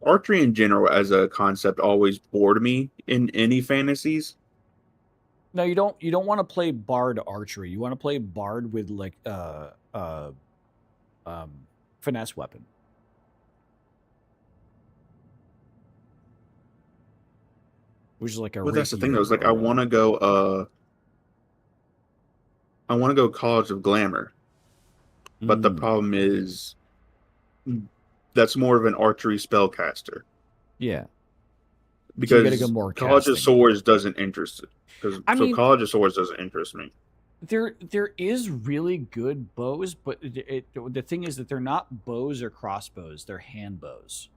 archery in general as a concept always bored me in any fantasies. No, you don't want to play Bard archery. You want to play Bard with like finesse weapon. Which is like a Well, that's the thing though, is like I want to go College of Glamour. But the problem is that's more of an archery spellcaster. Yeah. Because so you go more College of Swords doesn't interest it. College of Swords doesn't interest me. There is really good bows, but the thing is that they're not bows or crossbows; they're hand bows.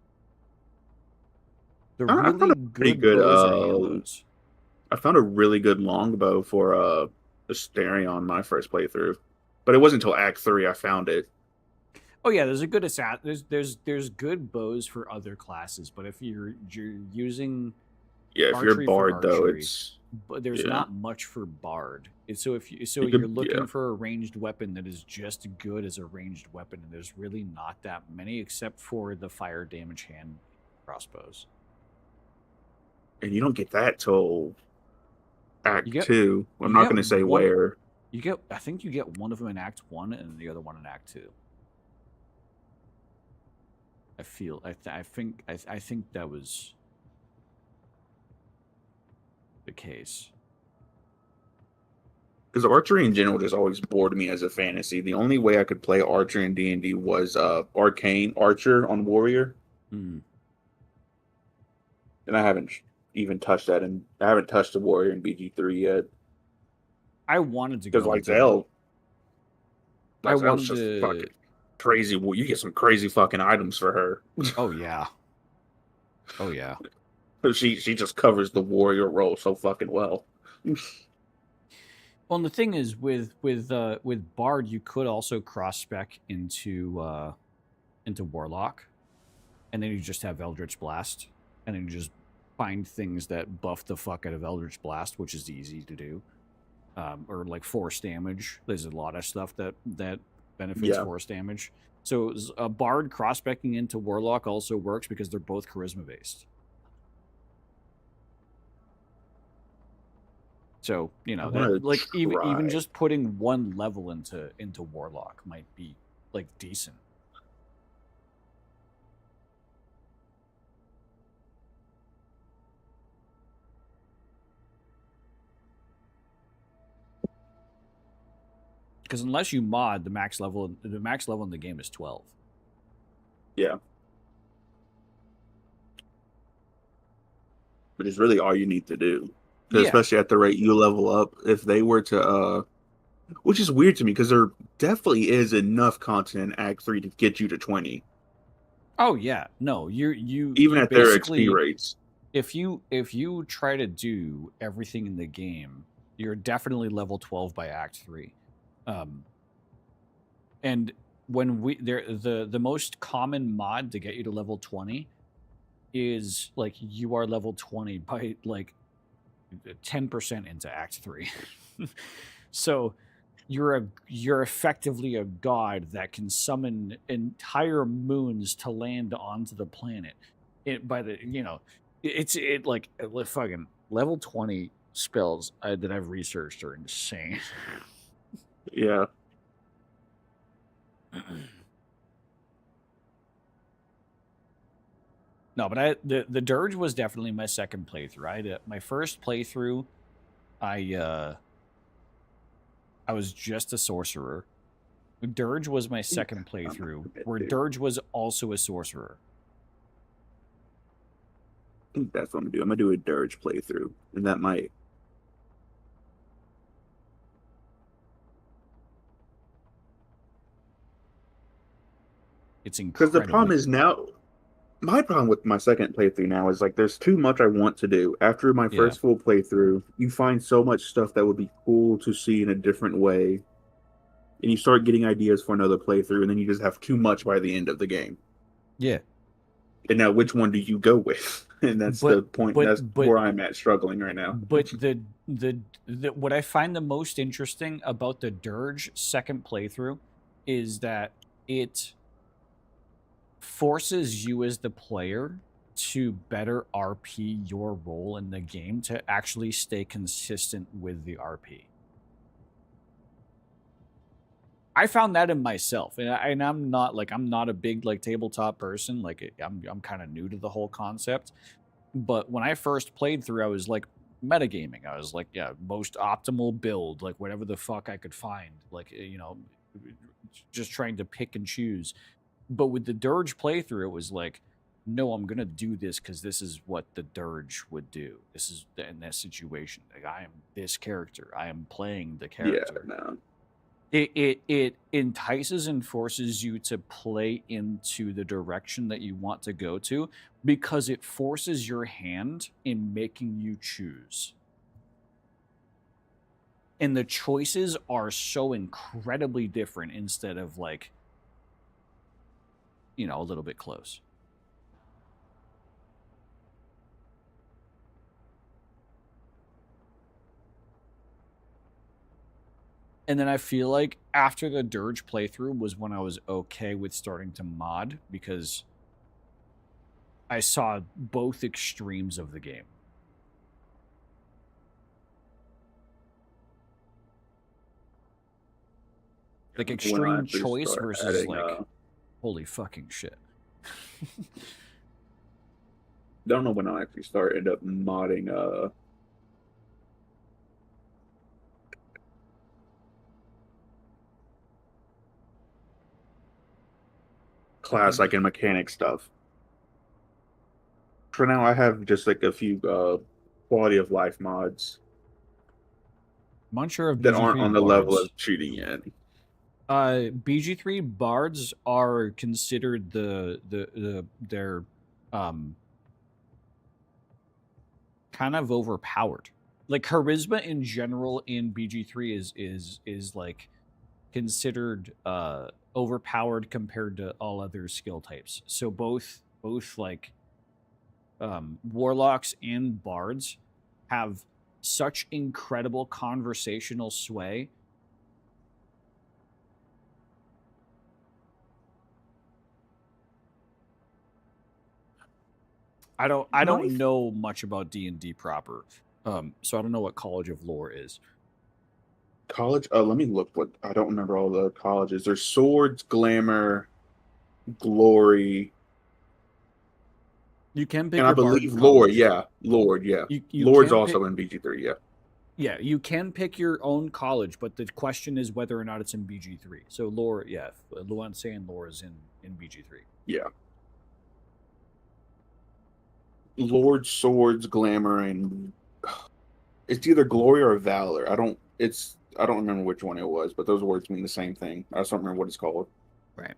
They're really good bows or hand bows. I found a really good longbow for Asterion my first playthrough, but it wasn't until Act 3 I found it. Oh yeah, there's a good there's good bows for other classes, but if you're using if you're Bard though, it's but there's not much for Bard. So if you're looking for a ranged weapon that is just good as a ranged weapon, and there's really not that many except for the fire damage hand crossbows. And you don't get that till Act 2. I'm not going to say where. I think you get one of them in Act 1 and the other one in Act 2. I think that was the case. Because archery in general just always bored me as a fantasy. The only way I could play archer in D&D was Arcane Archer on Warrior. Mm. And I haven't even touched that, and I haven't touched the Warrior in BG3 yet. I wanted to go because like Zell, just fucking crazy. Well, you get some crazy fucking items for her. Oh yeah. Oh yeah. She just covers the warrior role so fucking well. Well, and the thing is, with Bard, you could also cross spec into Warlock, and then you just have Eldritch Blast, and then you just find things that buff the fuck out of Eldritch Blast, which is easy to do, or like force damage. There's a lot of stuff that benefits force damage. So a Bard cross specking into Warlock also works because they're both charisma based. So, you know, that, like even just putting one level into Warlock might be like decent. Because unless you mod, the max level in the game is 12. Yeah. But it's really all you need to do. Especially at the rate you level up, if they were to which is weird to me because there definitely is enough content in Act 3 to get you to 20. Oh yeah. No, you even at their XP rates. If you try to do everything in the game, you're definitely level 12 by Act 3. And when the most common mod to get you to level 20 is like you are level 20 by like 10% into Act 3. So you're effectively a god that can summon entire moons to land onto the planet. It like fucking level 20 spells that I've researched are insane. Yeah. No, but the Dirge was definitely my second playthrough. My first playthrough, I was just a sorcerer. Dirge was my second playthrough, where Dirge was also a sorcerer. I think that's what I'm gonna do. I'm gonna do a Dirge playthrough, and that might. It's Because the problem incredible. is now, my problem with my second playthrough now is like there's too much I want to do. After my Yeah. first full playthrough, you find so much stuff that would be cool to see in a different way, and you start getting ideas for another playthrough, and then you just have too much by the end of the game. Yeah. And now, which one do you go with? And that's the point. That's where I'm at, struggling right now. But the what I find the most interesting about the Dirge second playthrough is that it forces you as the player to better RP your role in the game to actually stay consistent with the RP. I found that in myself, and I'm not a big like tabletop person. Like I'm kind of new to the whole concept. But when I first played through, I was like metagaming. I was like, yeah, most optimal build, like whatever the fuck I could find, like just trying to pick and choose. But with the Dirge playthrough, it was like, no, I'm gonna do this because this is what the Dirge would do. This is in this situation. Like I am this character. I am playing the character. Yeah, no. It entices and forces you to play into the direction that you want to go to because it forces your hand in making you choose. And the choices are so incredibly different instead of like, a little bit close. And then I feel like after the Dirge playthrough was when I was okay with starting to mod because I saw both extremes of the game. Like extreme choice versus like holy fucking shit. Don't know when I'll actually end up modding class like in mechanic stuff. For now I have just like a few quality of life mods. I'm unsure of that aren't on the level of cheating yet. BG3 bards are considered their kind of overpowered. Like charisma in general in BG3 is like considered overpowered compared to all other skill types. So both like warlocks and bards have such incredible conversational sway. I don't know much about D&D proper. So I don't know what College of Lore is. College? Let me look. What I don't remember all the colleges. There's Swords, Glamour, Glory. You can pick and your I believe bard Lord. college. Yeah, Lord. Yeah, you Lord's can also pick, in BG3. Yeah. Yeah, you can pick your own college, but the question is whether or not it's in BG3. So Lore, yeah, Luan's saying Lore is in BG3. Yeah. Lord, Swords, Glamour, and it's either Glory or Valor. I don't remember which one it was, but those words mean the same thing. I just don't remember what it's called. Right.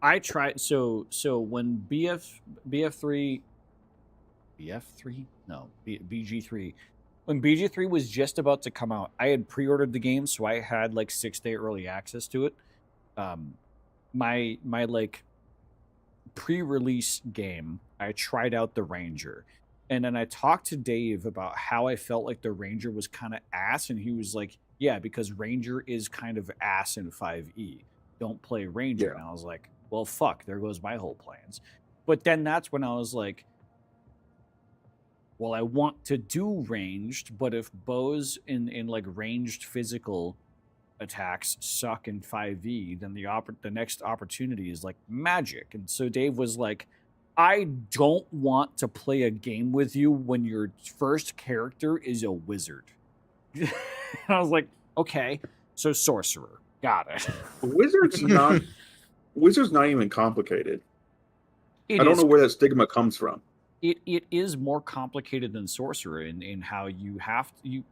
I tried so when BG3 no, BG3 when BG3 was just about to come out, I had pre-ordered the game, so I had like 6-day early access to it. My like pre-release game, I tried out the Ranger, and then I talked to Dave about how I felt like the Ranger was kind of ass, and he was like, "Yeah, because Ranger is kind of ass in 5e. Don't play Ranger." Yeah. And I was like, "Well, fuck, there goes my whole plans." But then that's when I was like, well, I want to do ranged, but if bows in like ranged physical attacks suck in 5e, then the next opportunity is like magic. And so Dave was like, I don't want to play a game with you when your first character is a wizard. And I was like, okay, so sorcerer. Got it. Wizard's not even complicated. It I don't is know where that stigma comes from. it is more complicated than sorcerer in how you have to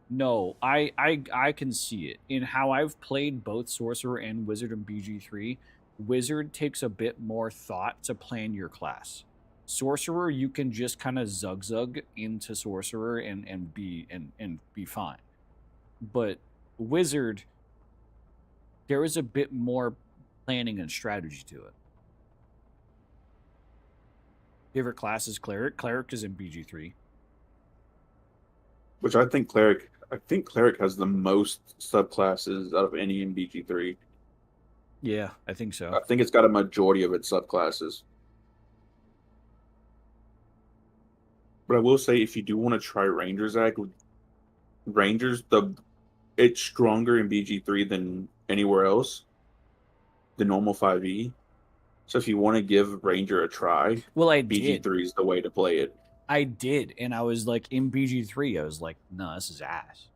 no, I can see it in how I've played both sorcerer and wizard in BG3. Wizard takes a bit more thought to plan your class. Sorcerer, you can just kind of zug into sorcerer and be fine. But wizard, there is a bit more planning and strategy to it. Favorite class is cleric. Cleric is in BG3. Which I think cleric has the most subclasses out of any in BG3. Yeah, I think so. I think it's got a majority of its subclasses. But I will say, if you do want to try Rangers, Rangers, it's stronger in BG3 than anywhere else. The normal 5e. So if you want to give Ranger a try, well, BG3 is the way to play it. I did, and I was like in BG3. I was like, no, this is ass.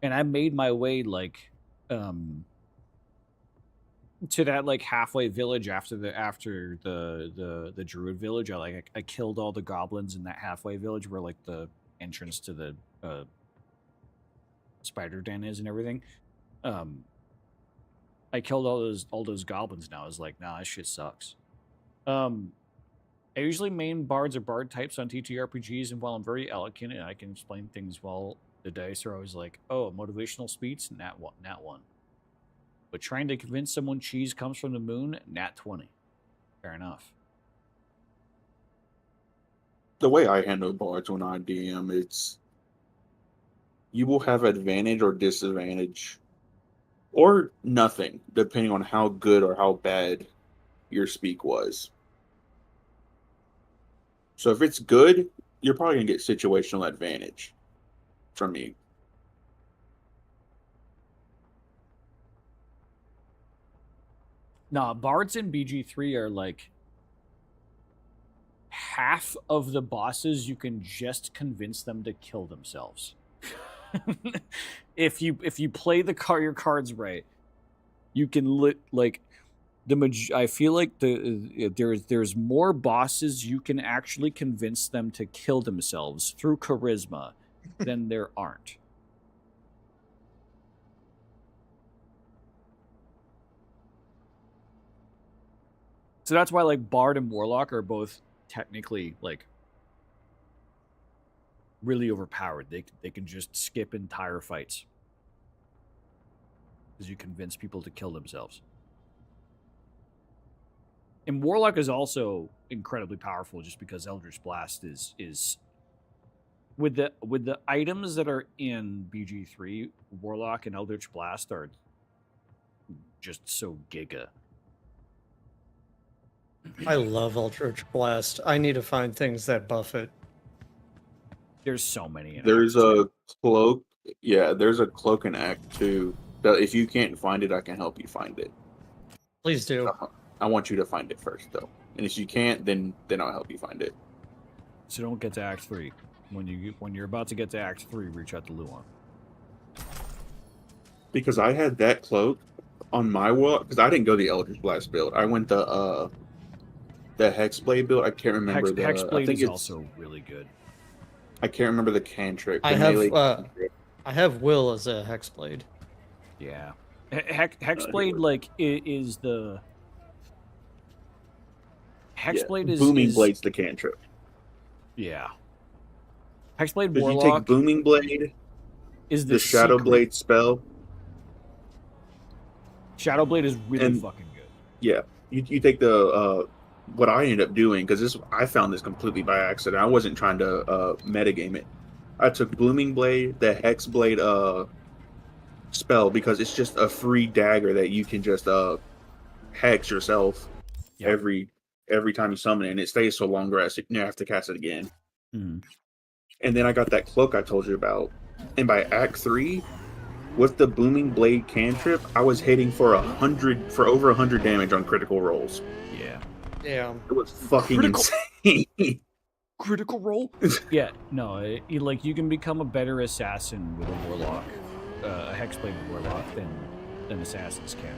And I made my way like to that like halfway village after the druid village. I killed all the goblins in that halfway village where like the entrance to the spider den is and everything. I killed all those goblins. Now I was like, nah, this shit sucks. I usually main bards or bard types on TTRPGs, and while I'm very eloquent and I can explain things well, the dice are always like, oh, motivational speech, nat one. But trying to convince someone cheese comes from the moon, nat 20. Fair enough. The way I handle bards when I DM, it's you will have advantage or disadvantage, or nothing, depending on how good or how bad your speak was. So if it's good, you're probably going to get situational advantage from me. Nah, bards in BG3 are like half of the bosses you can just convince them to kill themselves. if you play your cards right, you can I feel like there's more bosses you can actually convince them to kill themselves through charisma than there aren't. So that's why like Bard and Warlock are both technically like really overpowered. They can just skip entire fights because you convince people to kill themselves. And Warlock is also incredibly powerful just because Eldritch Blast is with the items that are in BG3, Warlock and Eldritch Blast are just so giga. I love Eldritch Blast. I need to find things that buff it. There's so many. There's a cloak. Yeah, there's a cloak in Act 2. That if you can't find it, I can help you find it. Please do. I want you to find it first, though. And if you can't, then I'll help you find it. So don't get to Act 3. When you're about to get to Act 3, reach out to Luan. Because I had that cloak on my wall, because I didn't go the Eldritch Blast build. I went the Hexblade build. I can't remember Hexblade is also really good. I can't remember the cantrip. I have Will as a Hexblade. Yeah, Hexblade like is the Hexblade is Booming Blade's the cantrip. Yeah, Hexblade Because you take Warlock Booming Blade, is the Shadow secret. Blade spell. Shadow Blade is really And fucking good. yeah, you take the what I ended up doing, because I found this completely by accident. I wasn't trying to metagame it. I took Blooming Blade, the Hex Blade spell, because it's just a free dagger that you can just hex yourself Yep. every time you summon it, and it stays so long grass you have to cast it again. Mhm. And then I got that cloak I told you about. And by Act 3, with the Booming Blade cantrip, I was hitting for over 100 damage on critical rolls. Yeah. Damn. It was fucking Critical- insane. Critical roll? Yeah, no, like you can become a better assassin with a warlock, a hexblade warlock than assassins can.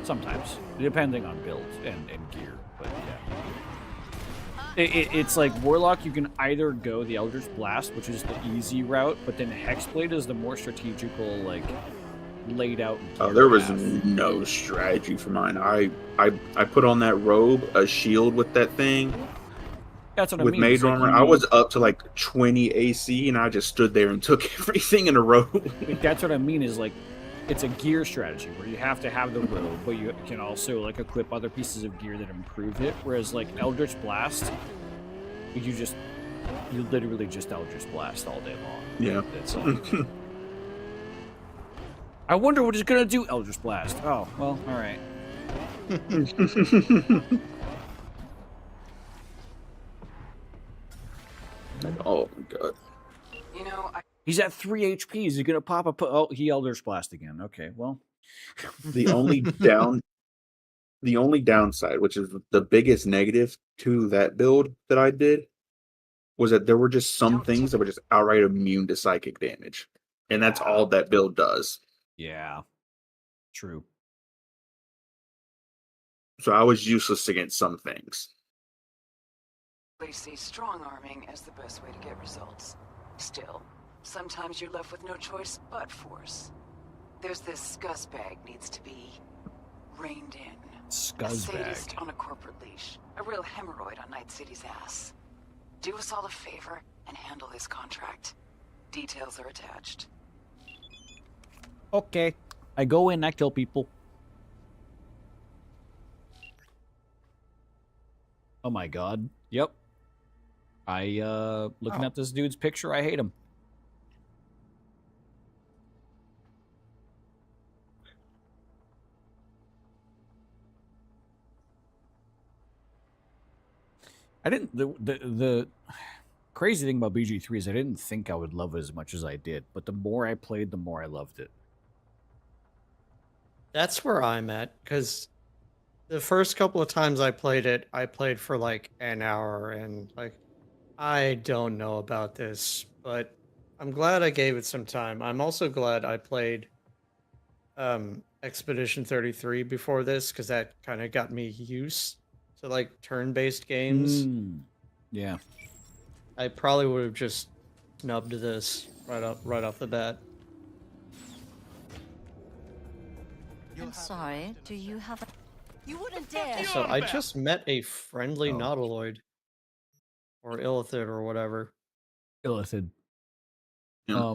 Sometimes, depending on build and gear, but yeah. It's like warlock. You can either go the Eldritch Blast, which is the easy route, but then hexblade is the more strategical, like laid out. Oh, there was path. no strategy for mine. I put on that robe, a shield with that thing. That's what With I mean. mage Like armor, I was up to like 20 AC, and I just stood there and took everything in a row. Like, that's what I mean. Is like, it's a gear strategy where you have to have the robe, but you can also like equip other pieces of gear that improve it. Whereas like Eldritch Blast, you literally just Eldritch Blast all day long. Yeah. It's like, I wonder what it's gonna do, Eldritch Blast. Oh, well, all right. Oh my god. You know, He's at 3 HP. Is he gonna pop a? Oh, he Eldritch Blast again. Okay, well. The only downside, which is the biggest negative to that build that I did, was that there were just some things that were just outright immune to psychic damage. And that's all that build does. Yeah. True. So I was useless against some things. they see strong arming as the best way to get results. Still, sometimes you're left with no choice but force. There's this scuzzbag needs to be reined in. A sadist Scuzzbag. on a corporate leash. A real hemorrhoid on Night City's ass. Do us all a favor and handle this contract. Details are attached. Okay. I go in, I kill people. Oh my god. Yep. Looking at this dude's picture, I hate him. I didn't the crazy thing about BG3 is I didn't think I would love it as much as I did, but the more I played, the more I loved it. That's where I'm at, because the first couple of times I played it, I played for like an hour, and like, I don't know about this, but I'm glad I gave it some time. I'm also glad I played Expedition 33 before this, because that kind of got me used to like turn-based games. Yeah. I probably would have just snubbed this right off the bat. I'm sorry, do you have a... You wouldn't dare! So I just met a friendly Nautiloid. Or Illithid or whatever. Illithid. Yeah.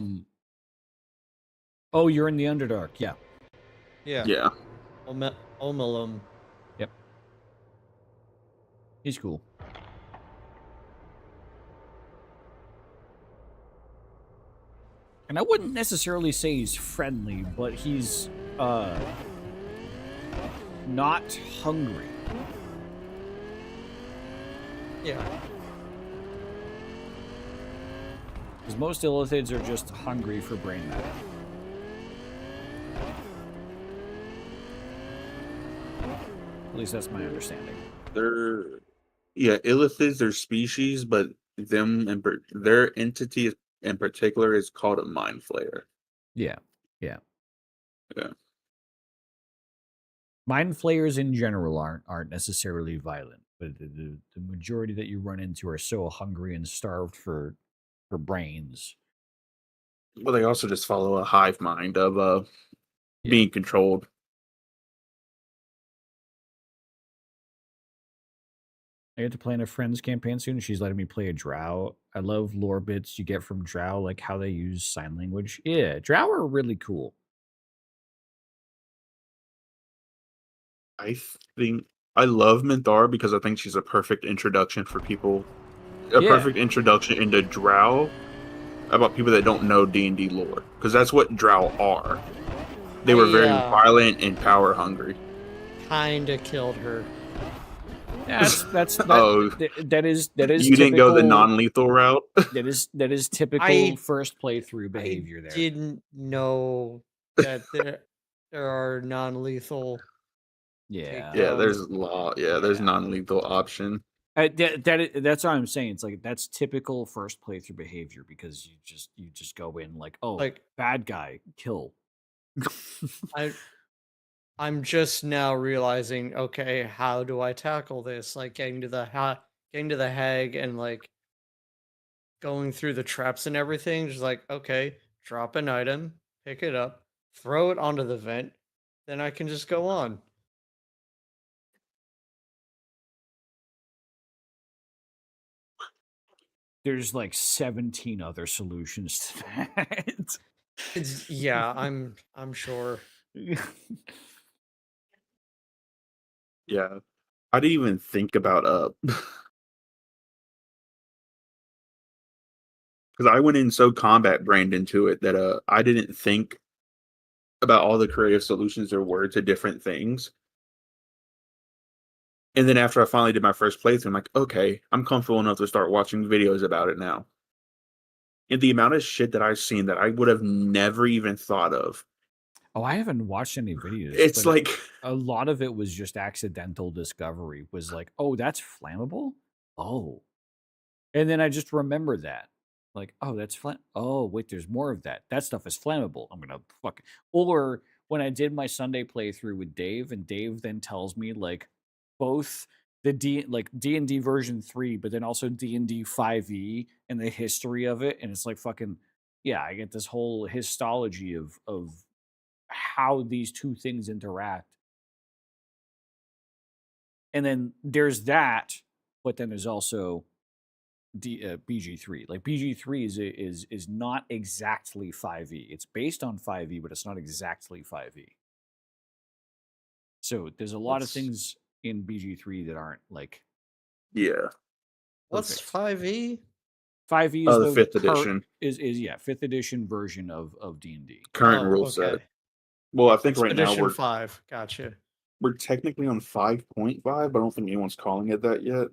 Oh, you're in the Underdark, yeah. Yeah. Yeah. Omelum. Yep. He's cool. And I wouldn't necessarily say he's friendly, but he's not hungry. Yeah. Because most Illithids are just hungry for brain matter. At least that's my understanding. Illithids are species, but their entity in particular is called a mind flayer. Yeah. Yeah. Yeah. Mind flayers in general aren't necessarily violent, but the majority that you run into are so hungry and starved for brains. Well, they also just follow a hive mind of being controlled. I get to play in a friend's campaign soon. She's letting me play a drow. I love lore bits you get from Drow, like how they use sign language. Yeah, Drow are really cool. I think I love Minthara because I think she's a perfect introduction for people. A Yeah. perfect introduction into Drow about people that don't know D&D lore, because that's what Drow are. They were very violent and power hungry. Kinda killed her. Yeah, that Oh, that is you didn't go the non-lethal route. that is typical first playthrough behavior. I didn't know that there are non-lethal. Yeah, there's there's non-lethal option. That's what I'm saying. It's like that's typical first playthrough behavior because you just go in like, oh, Like, bad guy, kill. I'm just now realizing, okay, how do I tackle this? Like getting to the hag and like going through the traps and everything. Just like, okay, drop an item, pick it up, throw it onto the vent, then I can just go on. There's like 17 other solutions to that. Yeah, I'm sure. Yeah, I didn't even think about because I went in so combat brained into it that I didn't think about all the creative solutions there were to different things. And then after I finally did my first playthrough, I'm like, okay, I'm comfortable enough to start watching videos about it now. And the amount of shit that I've seen that I would have never even thought of. Oh, I haven't watched any videos. It's like a lot of it was just accidental discovery. Was like, oh, that's flammable. Oh, and then I just remember that. Like, oh, that's flam. Oh, wait, there's more of that. That stuff is flammable. I'm gonna fuck. Or when I did my Sunday playthrough with Dave, and Dave then tells me like both the D&D version 3, but then also D&D 5e and the history of it, and it's like fucking yeah. I get this whole histology of how these two things interact. And then there's that, but then there's also BG3. Like BG3 is not exactly 5e. It's based on 5e, but it's not exactly 5e. So there's a lot of things in BG3 that aren't like What's 5e? 5e is the 5th edition. Is 5th edition version of D&D. Current rule set. Well, I think right now we're 5. Gotcha. We're technically on 5.5, but I don't think anyone's calling it that yet.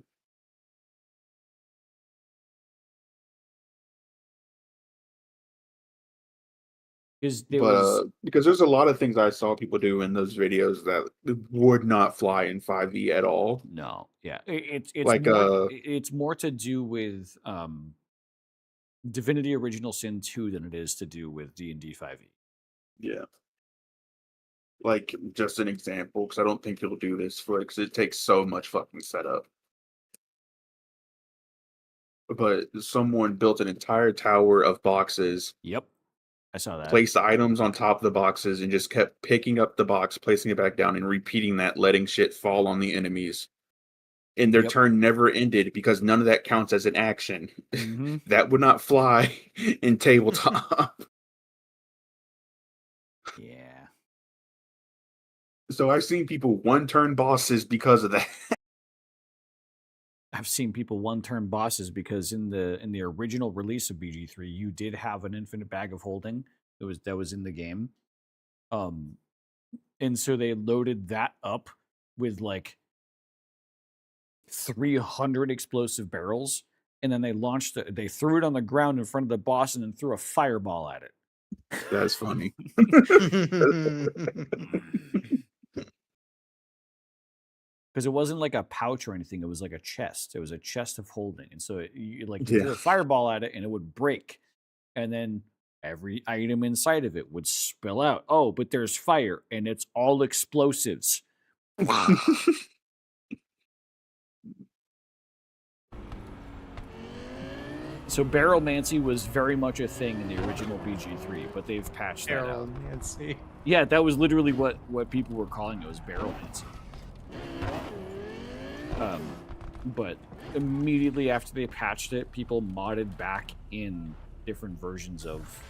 Because there's a lot of things I saw people do in those videos that would not fly in 5e at all. No, yeah, it's like it's more to do with Divinity Original Sin 2 than it is to do with D&D 5e. Yeah. Like, just an example, because I don't think he'll do this because it takes so much fucking setup. But someone built an entire tower of boxes. Yep. I saw that. Placed items on top of the boxes and just kept picking up the box, placing it back down, and repeating that, letting shit fall on the enemies. And their turn never ended because none of that counts as an action. Mm-hmm. That would not fly in tabletop. Yeah. So I've seen people one-turn bosses because of that. I've seen people one-turn bosses because in the original release of BG3, you did have an infinite bag of holding that was in the game, and so they loaded that up with like 300 explosive barrels, and then they threw it on the ground in front of the boss, and then threw a fireball at it. That's funny. Because it wasn't like a pouch or anything. It was like a chest. It was a chest of holding. And so you threw a fireball at it and it would break. And then every item inside of it would spill out. Oh, but there's fire and it's all explosives. So barrelmancy was very much a thing in the original BG3, but they've patched that out. Barrelmancy. Yeah, that was literally what people were calling it, was barrelmancy. but immediately after they patched it, people modded back in different versions of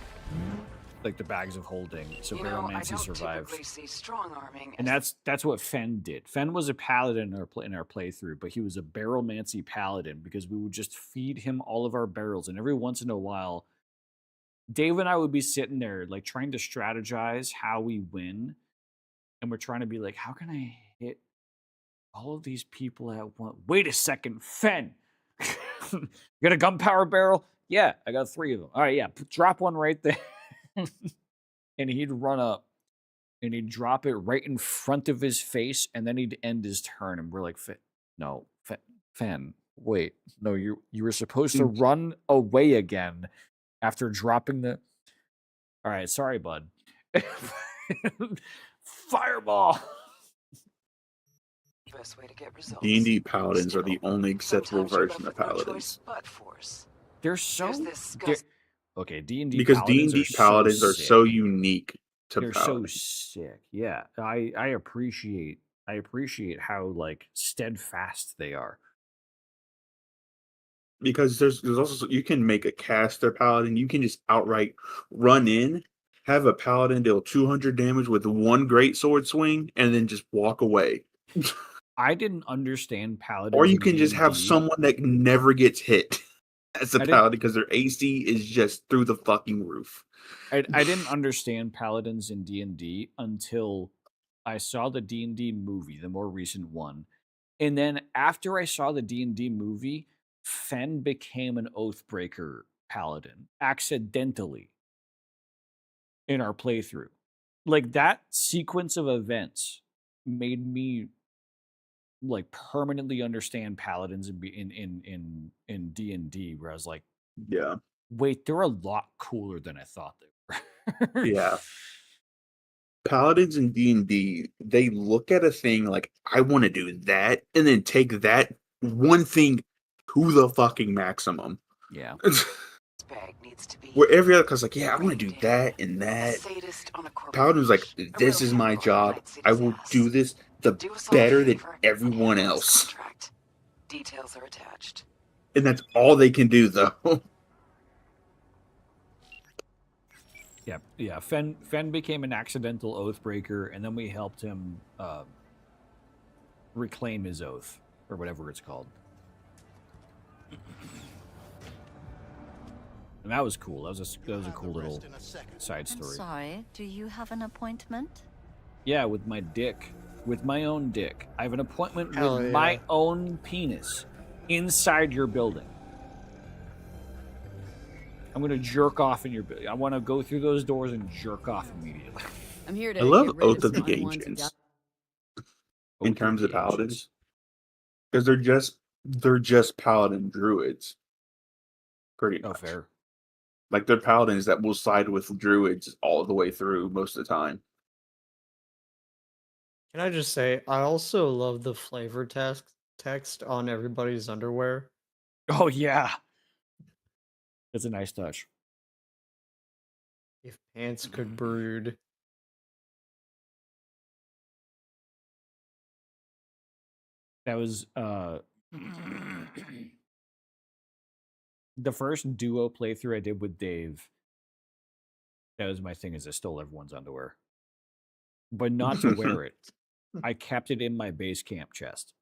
like the bags of holding, so You know, I Baromancy don't survived. typically see strong arming And as that's what Fen did. Fen was a paladin in our playthrough, but he was a Baromancy paladin because we would just feed him all of our barrels, and every once in a while, Dave and I would be sitting there like trying to strategize how we win, and we're trying to be like, how can I hit all of these people at once? Wait a second, Fen. You got a gunpowder barrel? Yeah, I got 3 of them. All right, yeah, drop one right there. And he'd run up and he'd drop it right in front of his face, and then he'd end his turn. And we're like, no, Fen, wait, no, you were supposed to run away again after dropping the. All right, sorry, bud. Fireball. best way to get results. D&D paladins are the only acceptable Sometimes you're version left of with no choice paladins. but force. They're There's so. this Okay, D&D Because paladins D&D are paladins so are sick. so unique to They're so paladins. sick. Yeah, I appreciate how like steadfast they are. Because there's also you can make a caster paladin. You can just outright run in, have a paladin deal 200 damage with 1 great sword swing, and then just walk away. I didn't understand paladins. Or you in can just have D&D. someone that never gets hit as a I paladin because their AC is just through the fucking roof. I didn't understand paladins in D&D until I saw the D&D movie, the more recent one. And then after I saw the D&D movie, Fen became an Oathbreaker paladin accidentally in our playthrough. Like that sequence of events made me like permanently understand paladins in D&D, where I was like, Yeah. wait, they're a lot cooler than I thought they were. Yeah. Paladins in D&D, they look at a thing like, I want to do that, and then take that one thing to the fucking maximum. Yeah. Bag needs to be Where every other class like, yeah, I want to do that and that. Paladin's like, this is my job. I will do this the better than everyone else. Details are attached. And that's all they can do, though. Yeah. Fen became an accidental Oathbreaker, and then we helped him reclaim his oath, or whatever it's called. And that was cool. That was a cool little side story. I'm sorry, do you have an appointment? Yeah, with my dick. With my own dick. I have an appointment Hell with yeah. my own penis inside your building. I'm going to jerk off in your building. I want to go through those doors and jerk off immediately. I'm here to I love get rid Oath of some the unwanted Ancients Oath in of terms the of paladins. Because they're just paladin druids. Pretty much. Oh, fair. Like they're paladins that will side with druids all the way through most of the time. Can I just say, I also love the flavor text on everybody's underwear. Oh, yeah. It's a nice touch. If pants could brood. That was the first duo playthrough I did with Dave. That was my thing, is I stole everyone's underwear. But not to wear it. I kept it in my base camp chest.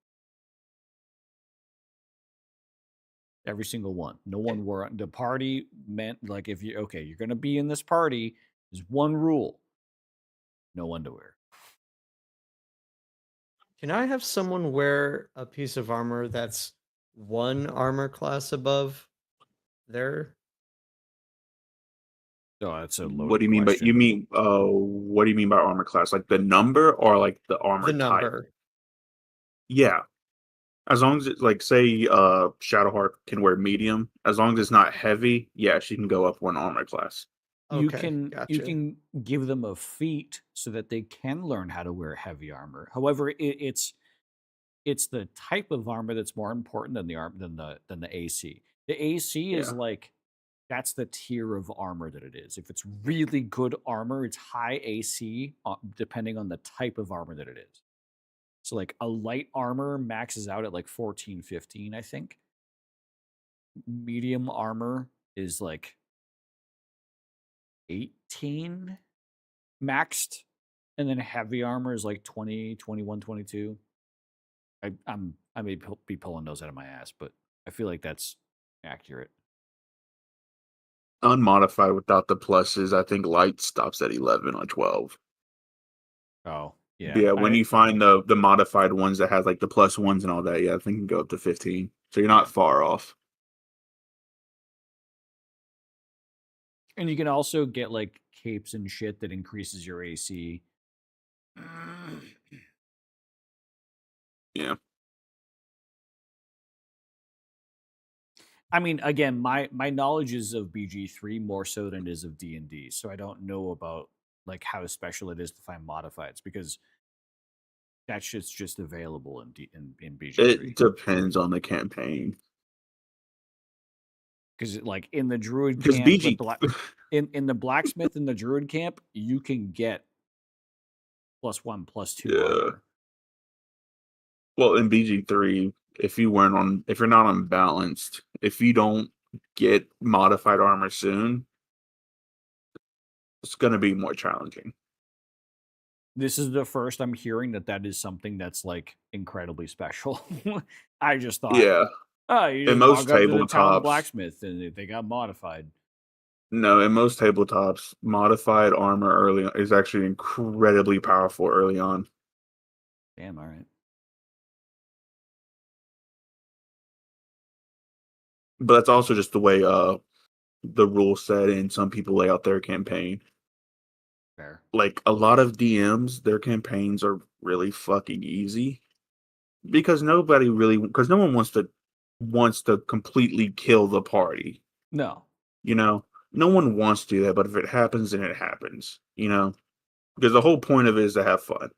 Every single one. No one wore it. The party meant, like, if you're going to be in this party, there's one rule. No underwear. Can I have someone wear a piece of armor that's 1 armor class above their? Oh, that's a loaded What do you mean? question. What do you mean by armor class? Like the number or like the armor The type? number. Yeah. As long as it's like, say, Shadowheart can wear medium. As long as it's not heavy, yeah, she can go up 1 armor class. You Okay, can gotcha. give them a feat so that they can learn how to wear heavy armor. However, it's the type of armor that's more important than the AC. The AC is Yeah. like, that's the tier of armor that it is. If it's really good armor, it's high AC, depending on the type of armor that it is. So like a light armor maxes out at like 14, 15, I think. Medium armor is like 18 maxed. And then heavy armor is like 20, 21, 22. I may be pulling those out of my ass, but I feel like that's accurate. Unmodified without the pluses, I think light stops at 11 or 12. Oh, yeah. Yeah, when you find the modified ones that has like the plus ones and all that, yeah, I think it can go up to 15. So you're not far off. And you can also get like capes and shit that increases your AC. Yeah. I mean, again, my knowledge is of BG3 more so than it is of D&D, so I don't know about like how special it is to find modifieds because that shit's just available in BG3. It depends on the campaign. Because like in the druid Because camp, BG in the blacksmith in the druid camp, you can get +1, +2 yeah. armor. Well, in BG3, if you're not unbalanced, if you don't get modified armor soon, it's going to be more challenging. This is the first I'm hearing that is something that's like incredibly special. I just thought, Yeah. oh, you In just most walk up to the town tabletops, blacksmith and they got modified. no, in most tabletops, modified armor early on is actually incredibly powerful early on. Damn, all right. But that's also just the way the rule set and some people lay out their campaign. Fair. Like a lot of DMs, their campaigns are really fucking easy because no one wants to completely kill the party. No. You know, no one wants to do that, but if it happens, then it happens. You know, because the whole point of it is to have fun.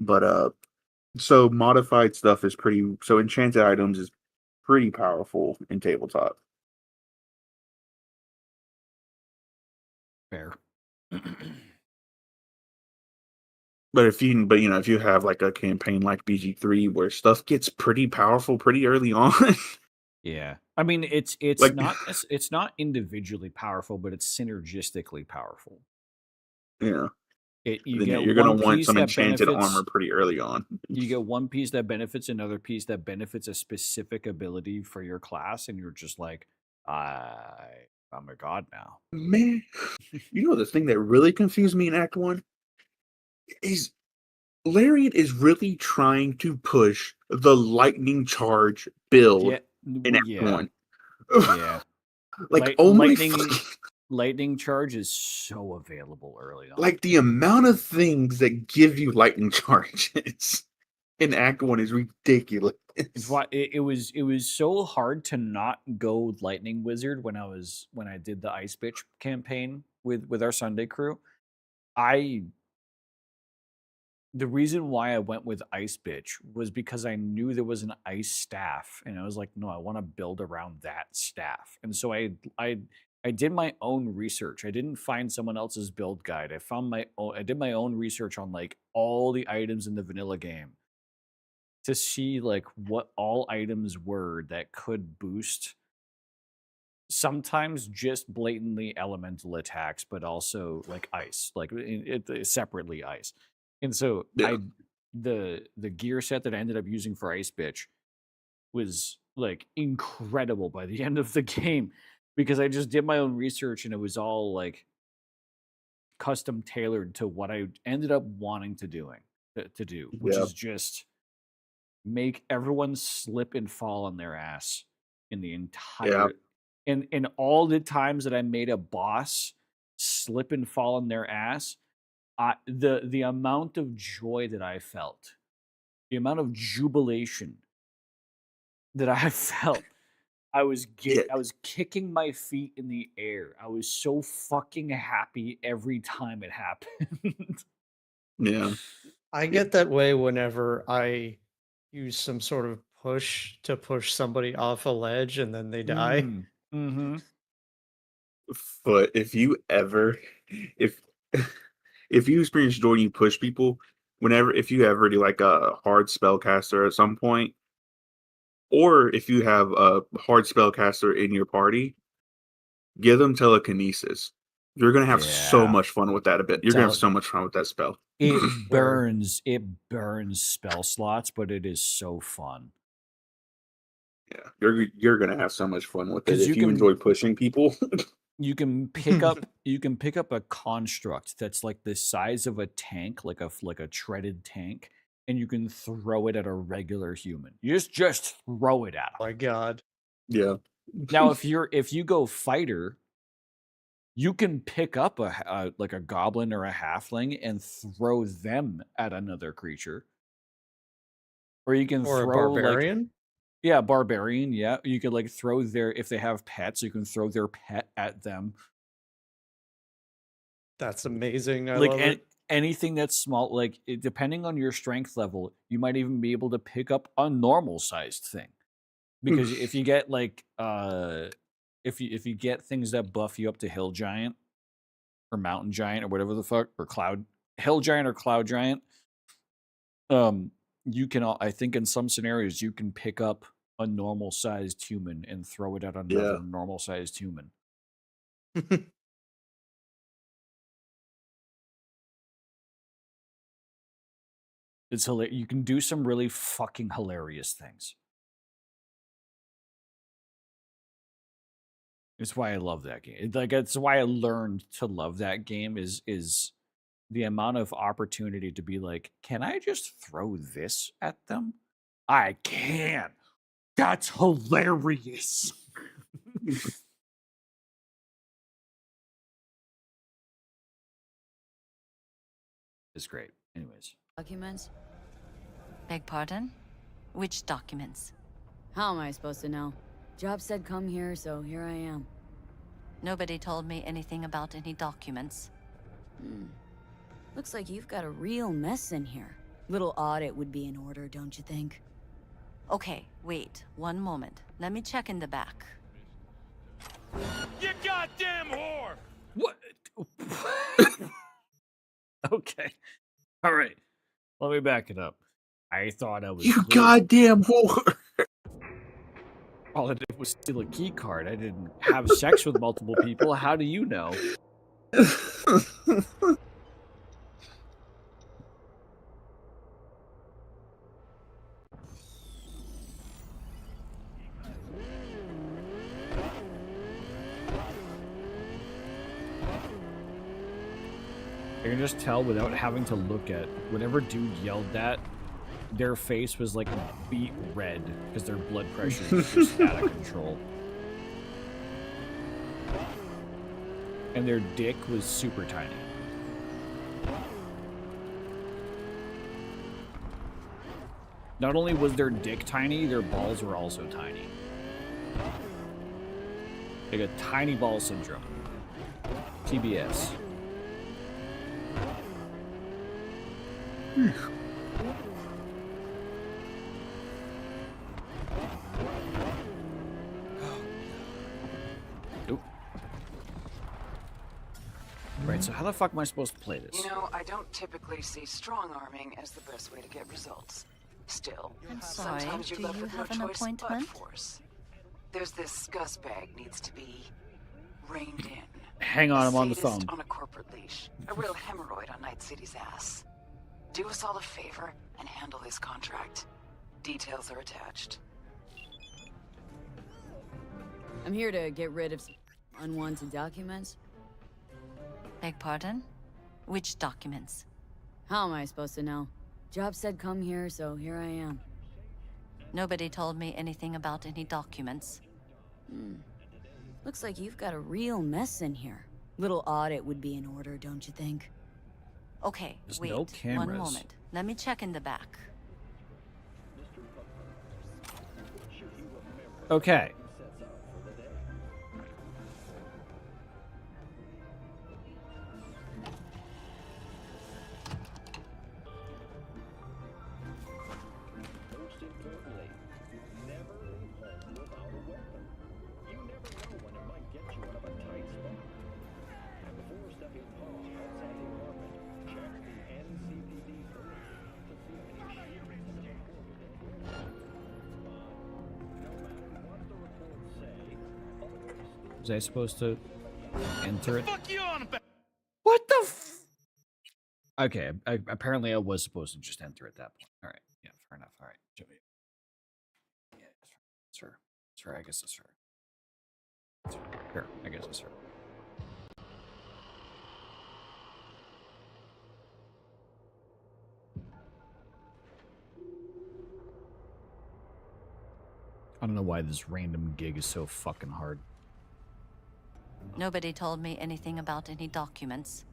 But so modified stuff is so enchanted items is pretty powerful in tabletop. Fair. But if you have like a campaign like BG3 where stuff gets pretty powerful pretty early on. Yeah. I mean, it's Like- not individually powerful, but it's synergistically powerful. Yeah. You Then get you're gonna one want piece some that enchanted benefits armor pretty early on. you get one piece that benefits another piece that benefits a specific ability for your class, and you're just like, I'm a god now. Man, you know the thing that really confused me in Act 1 is Lariat is really trying to push the lightning charge build Yeah, in Act yeah, 1. yeah. Like, oh my lightning charge is so available early on. like the amount of things that give you lightning charges in Act 1 is ridiculous. It's why it was so hard to not go lightning wizard when I did the Ice Bitch campaign with our Sunday crew. The reason why I went with Ice Bitch was because I knew there was an ice staff, and I was like, no, I want to build around that staff. And so I did my own research. I didn't find someone else's build guide. I did my own research on like all the items in the vanilla game to see like what all items were that could boost sometimes just blatantly elemental attacks, but also like ice, like separately ice. And so Yeah. the gear set that I ended up using for Ice Bitch was like incredible by the end of the game because I just did my own research and it was all like custom tailored to what I ended up wanting to do, which is just make everyone slip and fall on their ass in the entire in all the times that I made a boss slip and fall on their ass. The amount of joy that I felt, the amount of jubilation that I felt, I was kicking my feet in the air. I was so fucking happy every time it happened. Yeah. I get that way whenever I use some sort of push to push somebody off a ledge and then they die. Mm-hmm. But if if you experience joy and you push people, if you ever do like a hard spellcaster at some point, or if you have a hard spellcaster in your party, give them telekinesis. You're gonna have so Yeah. much fun with that You're gonna have Tell so much fun with that spell. it burns spell slots, but it is so fun. Yeah, you're gonna have so much fun with it 'Cause if you enjoy pushing people. You can pick up a construct that's like the size of a tank, like a treaded tank, and you can throw it at a regular human. You just throw it at them. My God. Yeah. Now, if you go fighter, you can pick up like a goblin or a halfling and throw them at another creature, or you can Or a throw barbarian? yeah, barbarian. Yeah, you could like throw if they have pets, you can throw their pet at them. That's amazing. I Like love it. anything that's small, like depending on your strength level, you might even be able to pick up a normal sized thing. Because if you get like if you get things that buff you up to hill giant or mountain giant or whatever the fuck, or cloud hill giant or cloud giant, you can I think in some scenarios you can pick up a normal sized human and throw it at another normal sized human. It's hilarious. You can do some really fucking hilarious things. It's why I love that game. It's why I learned to love that game is the amount of opportunity to be like, can I just throw this at them? I can. That's hilarious. It's great. Anyways. Documents? Beg pardon? Which documents? How am I supposed to know? Job said come here, so here I am. Nobody told me anything about any documents. Looks like you've got a real mess in here. Little audit would be in order, don't you think? Okay, wait. One moment. Let me check in the back. You goddamn whore! What? Okay. All right. Let me back it up. I thought I was You goddamn whore. All I did was steal a key card. I didn't have sex with multiple people. How do you know? I can just tell without having to look at whatever dude yelled that, their face was like beet red because their blood pressure is just out of control. And their dick was super tiny. Not only was their dick tiny, their balls were also tiny. Like a tiny ball syndrome. TBS. Oop. Right, so how the fuck am I supposed to play this? You know, I don't typically see strong-arming as the best way to get results. Still, I'm sorry, sometimes you're do left you with have no an choice but appointment? force. There's this scuzzbag needs to be reined in. Hang on, A I'm on the sadist phone. on a corporate leash. A real hemorrhoid on Night City's ass. Do us all a favor and handle this contract. Details are attached. I'm here to get rid of some unwanted documents. Beg pardon? Which documents? How am I supposed to know? Job said come here, so here I am. Nobody told me anything about any documents. Looks like you've got a real mess in here. Little audit would be in order, don't you think? Okay, There's wait. no One cameras. moment. Let me check in the back. Okay. Most importantly, never leave home without a weapon. You never know when it might get you out of a tight spot. And before stepping paw outside the apartment, Was I supposed to enter it? Fuck you on about? What the f... Okay, apparently I was supposed to just enter at that point. All right, yeah, fair enough. All right, Jimmy. Yeah, sure. Sure, I guess it's her. Sure, I guess it's her. I don't know why this random gig is so fucking hard. Nobody told me anything about any documents.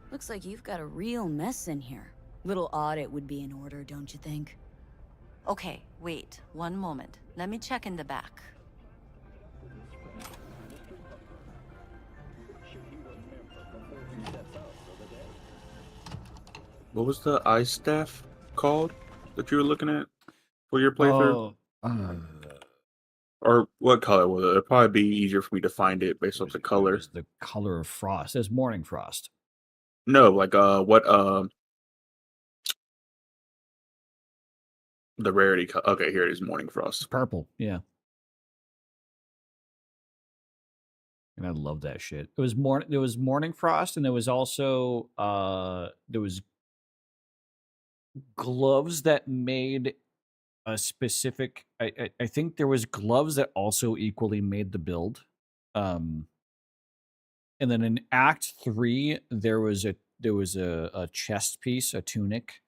Looks like you've got a real mess in here. Little audit would be in order, don't you think? Okay, wait, one moment. Let me check in the back. What was the ice staff called that you were looking at for your playthrough? Or what color was it? It'd probably be easier for me to find it based off the color. The color of frost. It's morning frost. No, like what the rarity. Okay, here it is. Morning frost. Purple. Yeah. And I love that shit. It was there was morning frost, and there was also there was gloves that made a specific. I think there was gloves that also equally made the build. And then in Act 3, there was a chest piece, a tunic,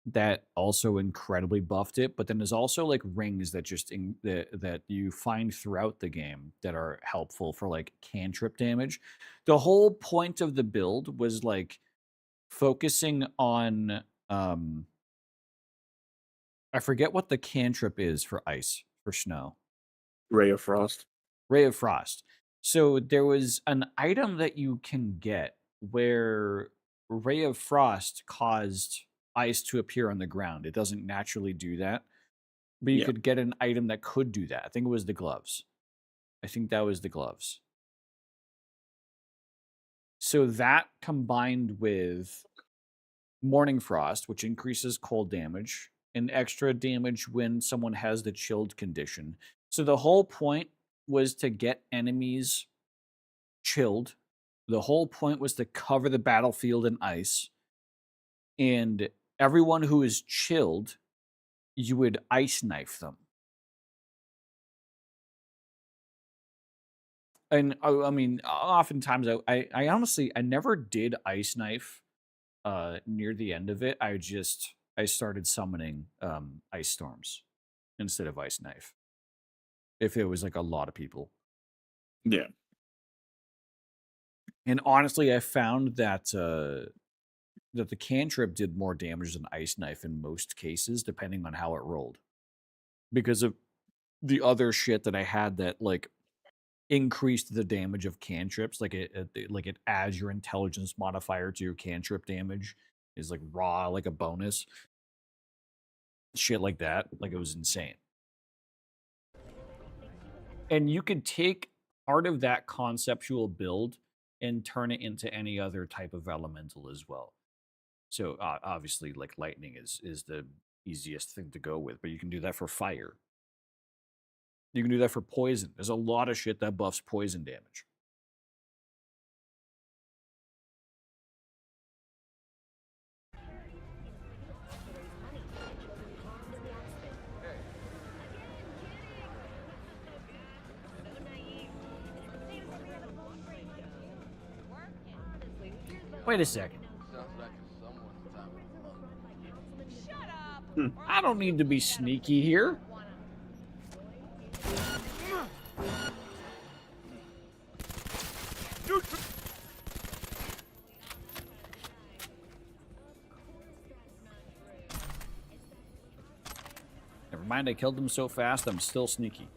that also incredibly buffed it. But then there's also like rings that just that you find throughout the game that are helpful for like cantrip damage. The whole point of the build was like focusing on I forget what the cantrip is for ice, for snow. Ray of Frost. Ray of Frost. So there was an item that you can get where Ray of Frost caused ice to appear on the ground. It doesn't naturally do that. But you could get an item that could do that. I think it was the gloves. I think that was the gloves. So that combined with Morning Frost, which increases cold damage, and extra damage when someone has the chilled condition. So the whole point was to get enemies chilled. The whole point was to cover the battlefield in ice. And everyone who is chilled, you would ice knife them. And I mean, oftentimes I honestly, I never did ice knife near the end of it. I started summoning ice storms instead of ice knife. If it was like a lot of people. Yeah. And honestly, I found that that the cantrip did more damage than ice knife in most cases, depending on how it rolled. Because of the other shit that I had that like increased the damage of cantrips, like it adds your intelligence modifier to your cantrip damage, is like raw, like a bonus. Shit like that. Like it was insane. And you could take part of that conceptual build and turn it into any other type of elemental as well. So obviously, like lightning is the easiest thing to go with, but you can do that for fire. You can do that for poison. There's a lot of shit that buffs poison damage. Wait a second. I don't need to be sneaky here. Never mind, I killed him so fast, I'm still sneaky.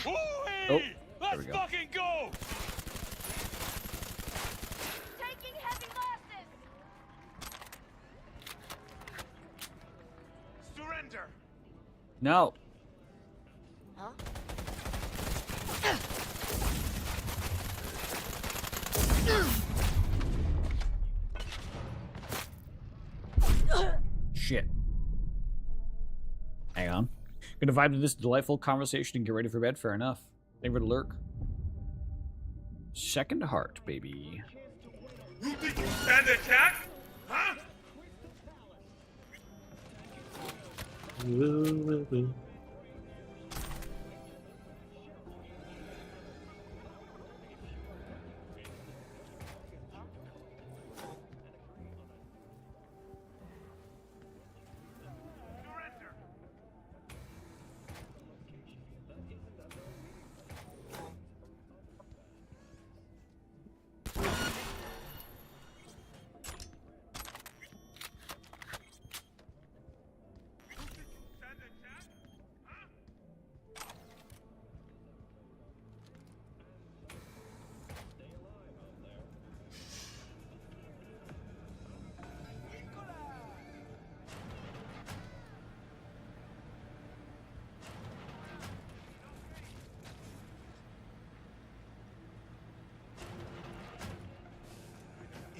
Oh, there we go. Fucking go! Taking heavy losses. Surrender! No. Huh? Shit. Hang on. Gonna vibe to this delightful conversation and get ready for bed. Fair enough. Thank you for the lurk. Second heart, baby. You think you stand a chance? Huh?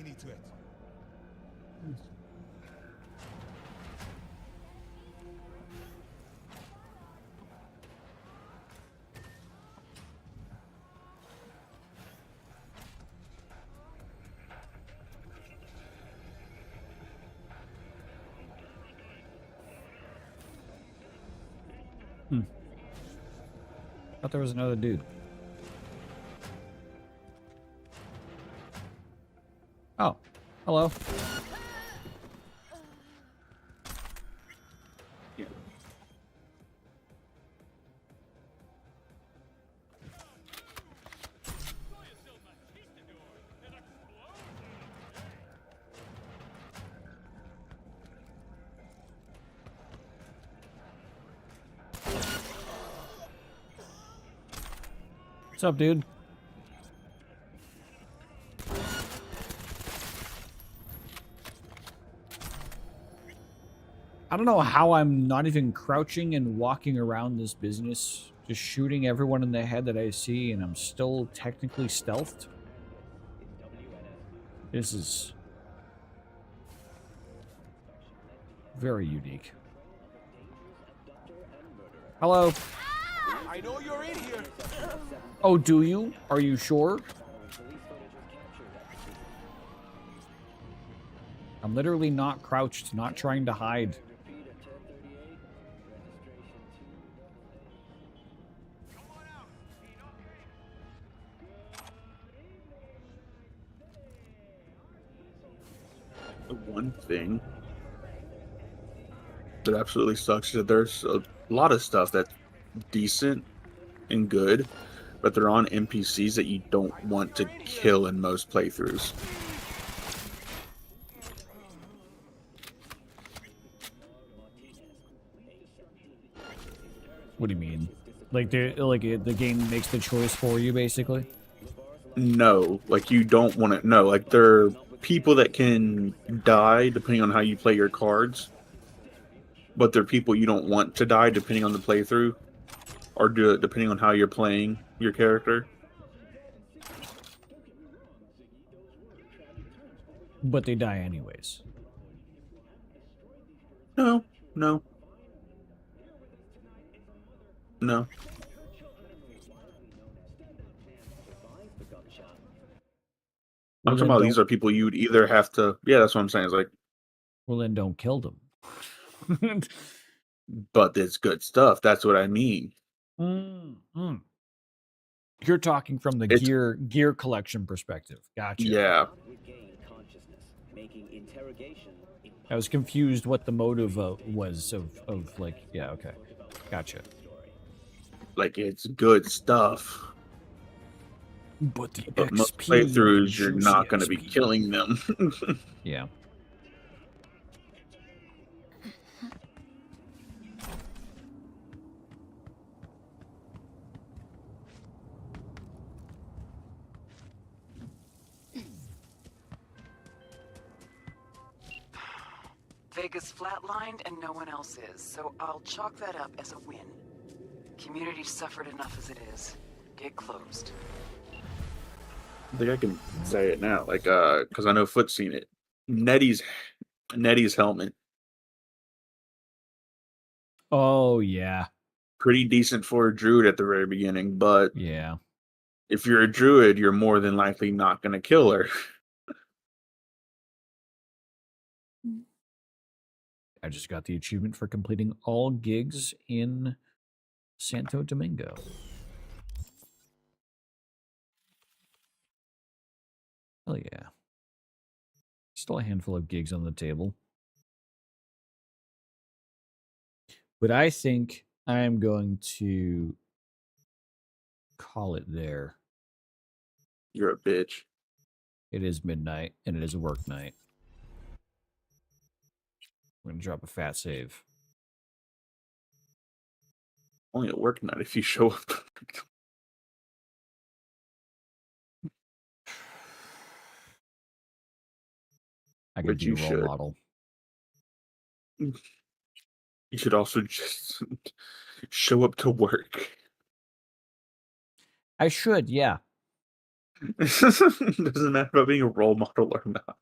Into it. Thought there was another dude. Oh, hello. Yeah. What's up, dude? I don't know how I'm not even crouching and walking around this business, just shooting everyone in the head that I see, and I'm still technically stealthed. This is very unique. Hello. I know you're in here. Oh, do you? Are you sure? I'm literally not crouched, not trying to hide. The one thing that absolutely sucks is that there's a lot of stuff that's decent and good, but they're on NPCs that you don't want to kill in most playthroughs. What do you mean? Like the game makes the choice for you, basically? No, like you don't want to. No, like there are people that can die depending on how you play your cards, but there are people you don't want to die depending on the playthrough, or depending on how you're playing your character. But they die anyways. No, no, no. I'm Well, talking then about these are people you'd either have to. Yeah, that's what I'm saying. It's like, well, then don't kill them. but it's good stuff. That's what I mean. Mm. You're talking from the It's gear collection perspective. Gotcha. yeah. I was confused what the motive was of like, yeah, okay. Gotcha. Like it's good stuff. But the But most XP, playthroughs, you're not going to be killing them. Yeah. Vegas flatlined and no one else is, so I'll chalk that up as a win. Community suffered enough as it is. Get closed. I think I can say it now, like, because I know Foot's seen it. Nettie's helmet. Oh yeah. pretty decent for a druid at the very beginning, but Yeah. if you're a druid, you're more than likely not going to kill her. I just got the achievement for completing all gigs in Santo Domingo. Hell yeah. Still a handful of gigs on the table. But I think I am going to call it there. You're a bitch. It is midnight, and it is a work night. I'm going to drop a fat save. Only a work night if you show up. I could But be you a role should. model. You should also just show up to work. I should, yeah. Doesn't matter about being a role model or not.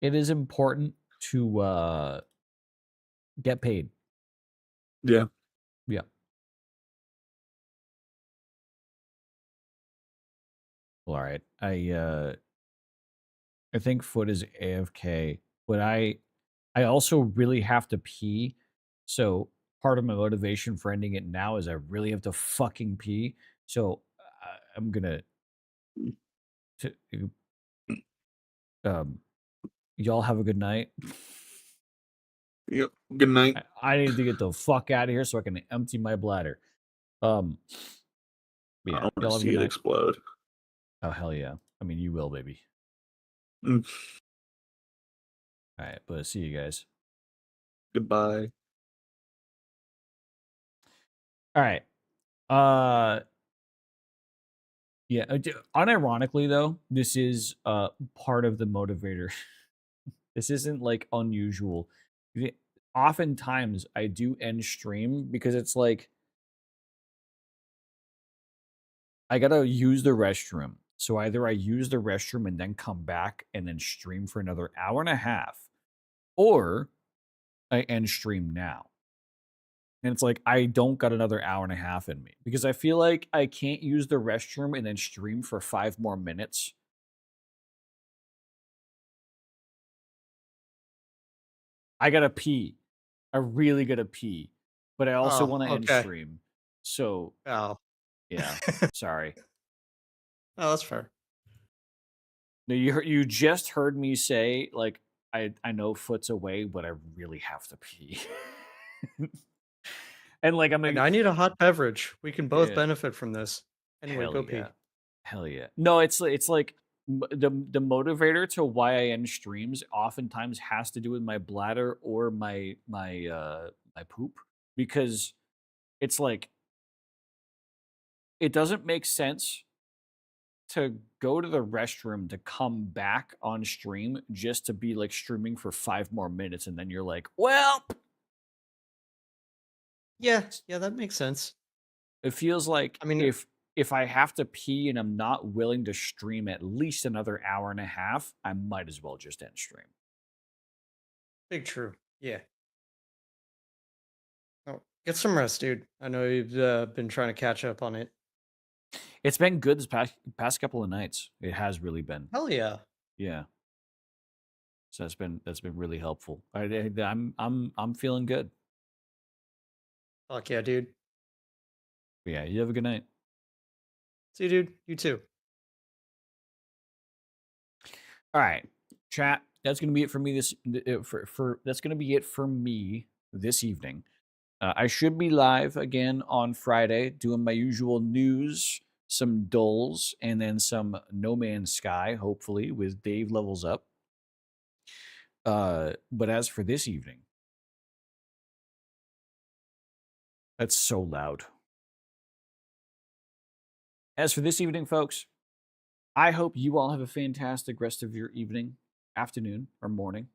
It is important to get paid. Yeah. Yeah. Well, all right. I think Foot is AFK, but I also really have to pee. So part of my motivation for ending it now is I really have to fucking pee. So I'm gonna y'all have a good night. Yep. Good night. I need to get the fuck out of here so I can empty my bladder. I Yeah, want to y'all have a see good it night. explode. Oh hell yeah! I mean, you will, baby. Mm. All right, but see you guys. Goodbye. All right. Yeah. Unironically, though, this is part of the motivator. This isn't like unusual. Oftentimes, I do end stream because it's like I gotta use the restroom. So either I use the restroom and then come back and then stream for another hour and a half, or I end stream now. And it's like I don't got another hour and a half in me because I feel like I can't use the restroom and then stream for 5 more minutes. I gotta pee. I really gotta pee, but I also want to end okay. stream. So Oh. yeah, sorry. Oh, that's fair. No, you just heard me say like I know Foot's away, but I really have to pee. And like And I need a hot beverage. We can both Yeah. benefit from this. Anyway, Hell go yeah. pee. Hell yeah. No, it's like the motivator to why I end streams oftentimes has to do with my bladder or my poop, because it's like it doesn't make sense to go to the restroom to come back on stream just to be like streaming for 5 more minutes and then you're like, well, Yeah, that makes sense. it feels like I mean, if I have to pee and I'm not willing to stream at least another hour and a half, I might as well just end stream. big true. Yeah. Oh, get some rest, dude. I know you've been trying to catch up on it. It's been good this past couple of nights. It has really been. Hell yeah. Yeah. So that's been really helpful. I'm feeling good. Fuck yeah, dude. But yeah, you have a good night. See you, dude. You too. All right, chat. That's gonna be it for me that's gonna be it for me this evening. I should be live again on Friday doing my usual news, some dulls, and then some No Man's Sky, hopefully, with Dave Levels Up. But as for this evening, that's so loud. As for this evening, folks, I hope you all have a fantastic rest of your evening, afternoon, or morning,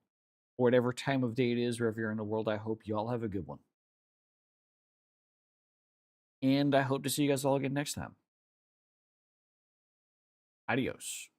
or whatever time of day it is, wherever you're in the world. I hope you all have a good one. And I hope to see you guys all again next time. Adios.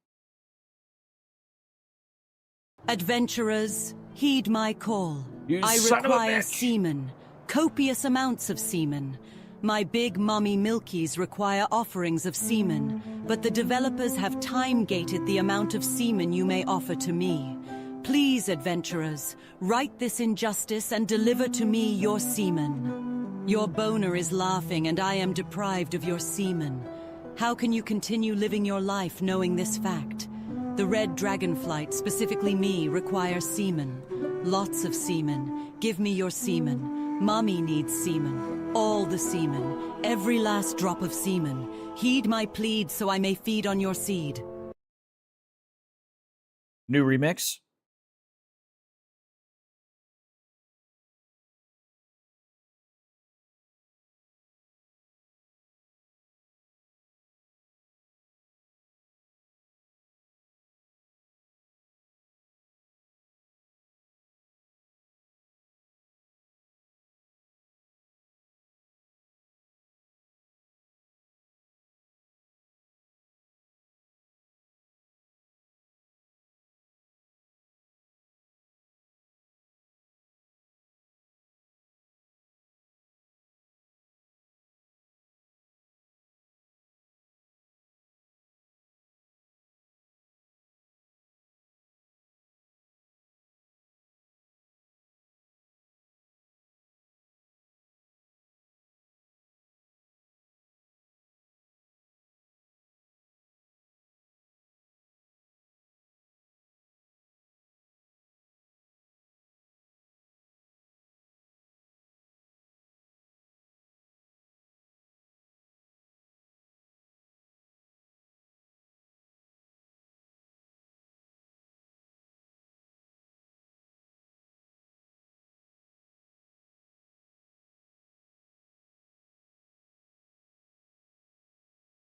Adventurers, heed my call. You I son of a require bitch. seamen, copious amounts of semen. My big mommy milkies require offerings of semen, but the developers have time-gated the amount of semen you may offer to me. Please, adventurers, right this injustice and deliver to me your semen. Your boner is laughing and I am deprived of your semen. How can you continue living your life knowing this fact? The red dragonflight, specifically me, requires semen. Lots of semen. Give me your semen. Mommy needs semen. All the semen. Every last drop of semen. Heed my plead so I may feed on your seed. New remix.